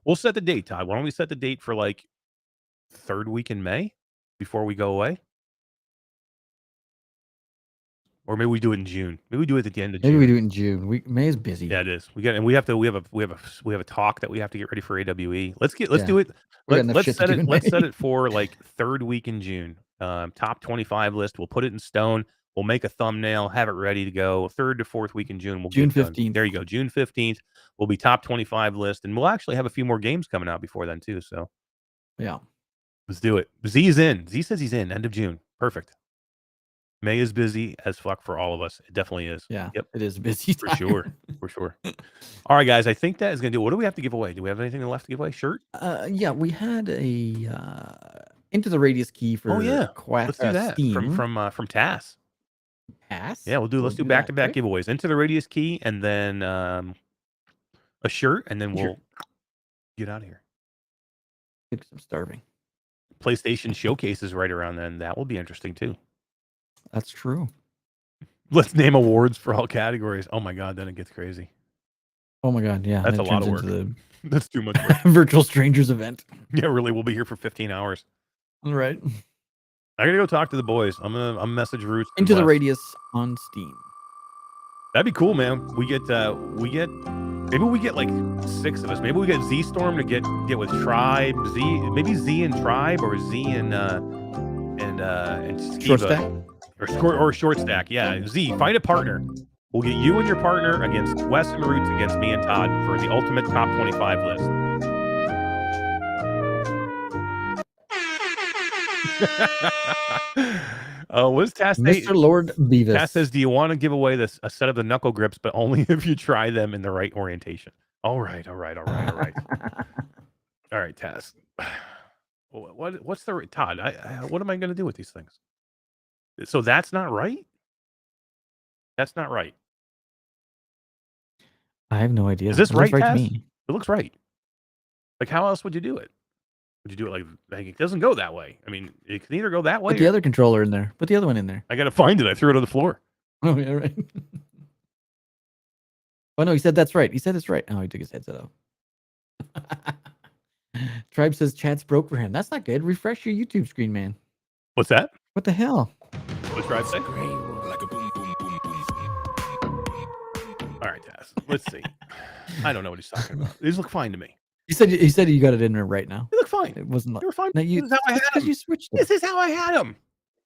S1: we'll set the date, Todd. Why don't we set the date for like third week in May before we go away? Or maybe we do it in June. Maybe we do it at the end of June.
S2: Maybe we do it in June. May is busy.
S1: Yeah, it is. We have a talk that we have to get ready for AWE. Let's do it. Let's set it for like third week in June. Top 25 list. We'll put it in stone. We'll make a thumbnail, have it ready to go. Third to fourth week in June. We'll
S2: June
S1: get
S2: 15th.
S1: There you go. June 15th will be top 25 list, and we'll actually have a few more games coming out before then too. So
S2: yeah,
S1: let's do it. Z's in. Z says he's in. End of June. Perfect. May is busy as fuck for all of us. It definitely is.
S2: Yeah.
S1: Yep.
S2: It is busy
S1: For
S2: time.
S1: sure. For sure. All right, guys. I think that is going to do it. What do we have to give away? Do we have anything left to give away? Shirt?
S2: Yeah, we had a Into the Radius key for
S1: Let's do that
S2: Steam.
S1: from TAS.
S2: Pass?
S1: Yeah, let's do back-to-back giveaways. Into the Radius key and then a shirt, and then we'll get out of here.
S2: I'm starving.
S1: PlayStation Showcase is right around then. That will be interesting too.
S2: That's true.
S1: Let's name awards for all categories. Oh my god, then it gets crazy.
S2: Oh my god, yeah.
S1: That's a lot of work. That's too much work.
S2: Virtual Strangers event.
S1: Yeah, really. We'll be here for 15 hours.
S2: All right.
S1: I gotta go talk to the boys. I'm message Roots.
S2: Into the Radius on Steam.
S1: That'd be cool, man. Maybe we get like 6 of us. Maybe we get Z Storm to get with Tribe. Maybe Z and Tribe, or Z and
S2: Short Stack?
S1: or Short Stack. Yeah, Z, find a partner. We'll get you and your partner against Wes and Roots against me and Todd for the ultimate top 25 list. What does Tass say?
S2: Mr. Lord Beavis.
S1: Tass says, do you want to give away a set of the knuckle grips, but only if you try them in the right orientation? All right. All right, Tass. What's the Todd? What am I going to do with these things? So that's not right? That's not right.
S2: I have no idea.
S1: Is this right, Taz?
S2: To me.
S1: It looks right. Like, how else would you do it? Would you do it like it doesn't go that way? I mean, it can either go that way.
S2: Put the other controller in there. Put the other one in there.
S1: I got to find it. I threw it on the floor.
S2: Oh, yeah, right. Oh, no, he said that's right. He said it's right. Oh, he took his headset off. Tribe says chat's broke for him. That's not good. Refresh your YouTube screen, man.
S1: What's that?
S2: What the hell?
S1: What's Tribe say?
S3: Like a boom, boom, boom, boom, boom.
S1: All right, Taz. Let's see. I don't know what he's talking about. These look fine to me.
S2: He said you got it in there right now.
S1: They look fine.
S2: It wasn't like
S1: They were fine.
S2: no,
S1: This is how I had them.
S2: you switched them.
S1: This is how I had them.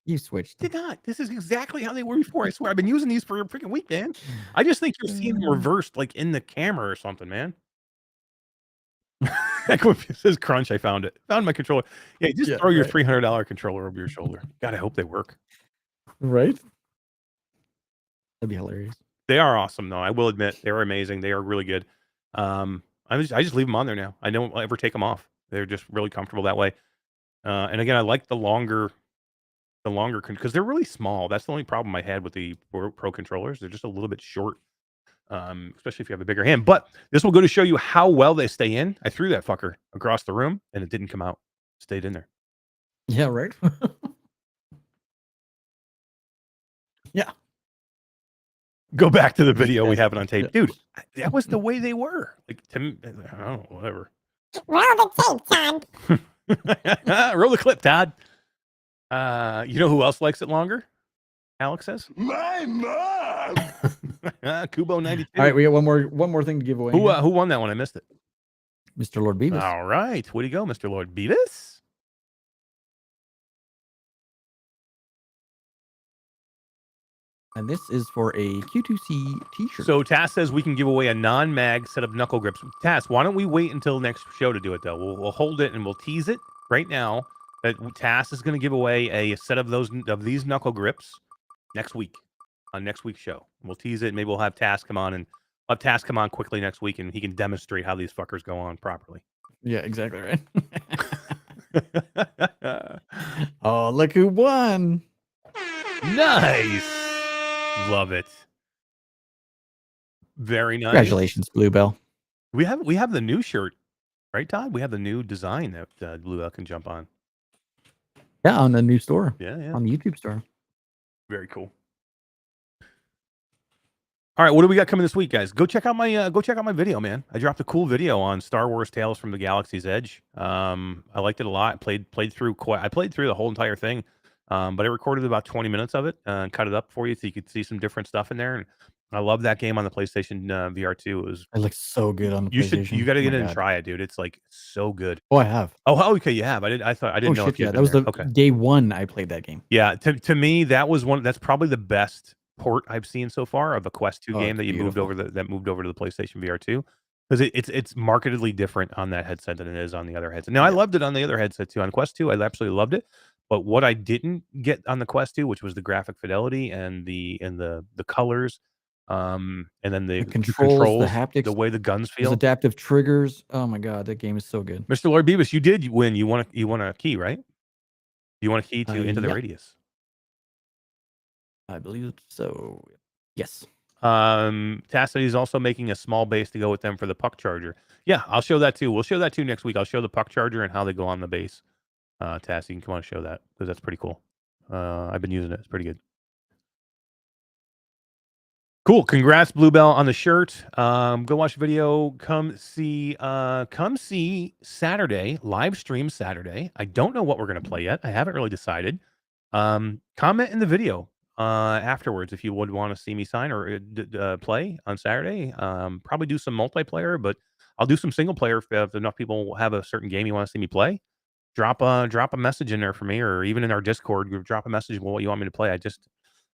S2: You switched them.
S1: Did not. This is exactly how they were before. I swear. I've been using these for a freaking week, man. I just think you're seeing them reversed, like in the camera or something, man. It says crunch. I found it. Found my controller. Yeah, just throw your $300 controller over your shoulder. God, I hope they work.
S2: Right? That'd be hilarious.
S1: They are awesome, though. I will admit they are amazing. They are really good. I just leave them on there now. I don't ever take them off. They're just really comfortable that way. And again, I like the longer because they're really small. That's the only problem I had with the Pro controllers. They're just a little bit short, especially if you have a bigger hand. But this will go to show you how well they stay in. I threw that fucker across the room, and it didn't come out. It stayed in there.
S2: Yeah, right? Yeah.
S1: Go back to the video. We have it on tape. Dude, that was the way they were. Like, to me, I don't know, whatever.
S4: Roll the tape, Todd.
S1: Roll the clip, Todd. You know who else likes it longer? Alex says.
S3: My mom.
S1: Kubo 92.
S2: All right, we got one more thing to give away.
S1: Who won that one? I missed it.
S2: Mr. Lord Beavis.
S1: All right. Where'd he go, Mr. Lord Beavis?
S2: And this is for a Q2C t-shirt.
S1: So Tass says we can give away a non-mag set of knuckle grips. Tass, why don't we wait until next show to do it, though? We'll hold it and we'll tease it right now that Tass is going to give away a set of these knuckle grips next week. on next week's show. We'll tease it. Maybe we'll have Task come on, and we'll have Task come on quickly next week, and he can demonstrate how these fuckers go on properly.
S2: Yeah, exactly right. Oh, look who won.
S1: Nice. Love it. Very nice.
S2: Congratulations, Bluebell.
S1: We have the new shirt, right, Todd? We have the new design that Bluebell can jump on.
S2: Yeah, on the new store.
S1: Yeah.
S2: On the YouTube store.
S1: Very cool. All right, what do we got coming this week, guys? Go check out my video, man. I dropped a cool video on Star Wars Tales from the Galaxy's Edge. I liked it a lot. I played through the whole entire thing, but I recorded about 20 minutes of it and cut it up for you so you could see some different stuff in there. And I love that game on the PlayStation VR 2.
S2: It looks so good on the PlayStation.
S1: You got to get in and
S2: God.
S1: try it, dude. It's like so good.
S2: Oh, I have.
S1: Oh, okay, you have. I didn't know
S2: Shit,
S1: if you had
S2: that was
S1: been
S2: the
S1: there. Okay.
S2: day one I played that game.
S1: Yeah, to me that's probably the best port I've seen so far of a Quest 2 game that moved over to the PlayStation VR 2, because it's markedly different on that headset than it is on the other headset. Now I loved it on the other headset too. On Quest 2, I absolutely loved it, but what I didn't get on the Quest 2, which was the graphic fidelity and the colors, and then the controls,
S2: the haptics,
S1: the way the guns feel,
S2: those adaptive triggers. Oh my god, that game is so good.
S1: Mr. Lord Beavis, you did win. You want a key, right? You want a key to Into the
S2: yeah.
S1: Radius.
S2: I believe so. Yes.
S1: Tacity is also making a small base to go with them for the puck charger. Yeah, I'll show that too. We'll show that too next week. I'll show the puck charger and how they go on the base. Tass, you can come on and show that because that's pretty cool. I've been using it. It's pretty good. Cool. Congrats, Bluebell, on the shirt. Go watch the video. Come see Saturday, live stream Saturday. I don't know what we're going to play yet. I haven't really decided. Comment in the video afterwards if you would want to see me sign or play on Saturday. Probably do some multiplayer, but I'll do some single player if enough people have a certain game you want to see me play. Drop a message in there for me, or even in our Discord, drop a message what you want me to play. I just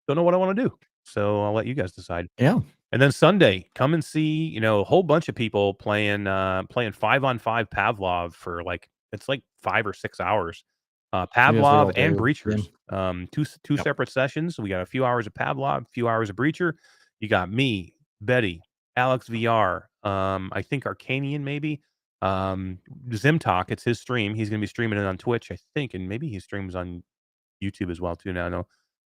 S1: don't know what I want to do, so I'll let you guys decide.
S2: Yeah.
S1: And then Sunday, come and see a whole bunch of people playing 5-on-5 Pavlov for it's like 5 or 6 hours. Pavlov and Breachers. Two separate sessions. We got a few hours of Pavlov, a few hours of Breacher. You got me, Betty, Alex VR, I think Arcanian maybe. Zimtalk, it's his stream. He's going to be streaming it on Twitch, I think, and maybe he streams on YouTube as well too now. No,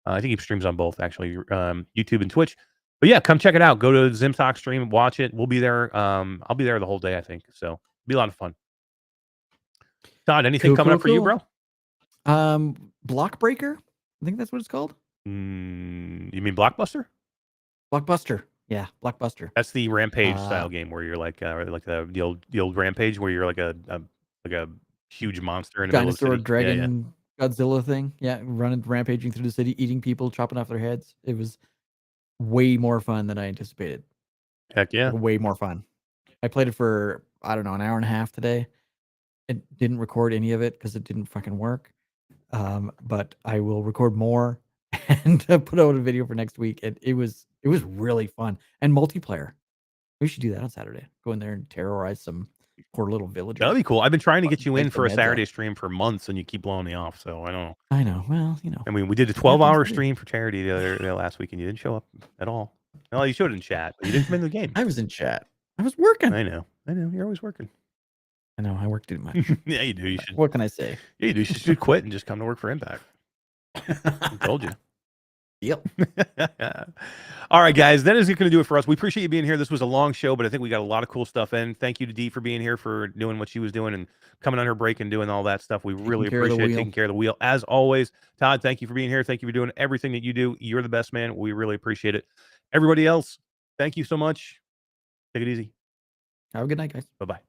S1: I think he streams on both actually, YouTube and Twitch. But yeah, come check it out. Go to Zimtalk stream, watch it. We'll be there. I'll be there the whole day, I think. So it'll be a lot of fun. Todd, anything coming up for you, bro?
S2: Blockbreaker? I think that's what it's called.
S1: You mean Blockbuster?
S2: Blockbuster. Yeah, Blockbuster.
S1: That's the Rampage style game where you're like the old Rampage where you're like a huge monster in the
S2: dinosaur
S1: middle of the city.
S2: dragon Godzilla thing. Yeah, rampaging through the city, eating people, chopping off their heads. It was way more fun than I anticipated.
S1: Heck yeah.
S2: Way more fun. I played it for, I don't know, an hour and a half today. It didn't record any of it because it didn't fucking work. But I will record more and put out a video for next week. It was really fun and multiplayer. We should do that on Saturday. Go in there and terrorize some poor little villagers.
S1: That'd be cool. I've been trying to get you in for a Saturday stream for months, and you keep blowing me off. So I don't know.
S2: I know. Well,
S1: I mean, we did a 12-hour stream for charity the last week, and you didn't show up at all. Well, you showed in chat, but you didn't come in the game.
S2: I was in chat. I was working.
S1: I know. You're always working.
S2: I know. I work too much.
S1: Yeah, you do. You should.
S2: What can I say?
S1: Yeah, you do. You should quit and just come to work for Impact. I told you.
S2: Yep.
S1: All right, guys, that is going to do it for us. We appreciate you being here. This was a long show, but I think we got a lot of cool stuff in. Thank you to Dee for being here, for doing what she was doing and coming on her break and doing all that stuff. We really appreciate taking care of the wheel. As always, Todd, thank you for being here. Thank you for doing everything that you do. You're the best, man. We really appreciate it. Everybody else, thank you so much. Take it easy.
S2: Have a good night, guys.
S1: Bye-bye.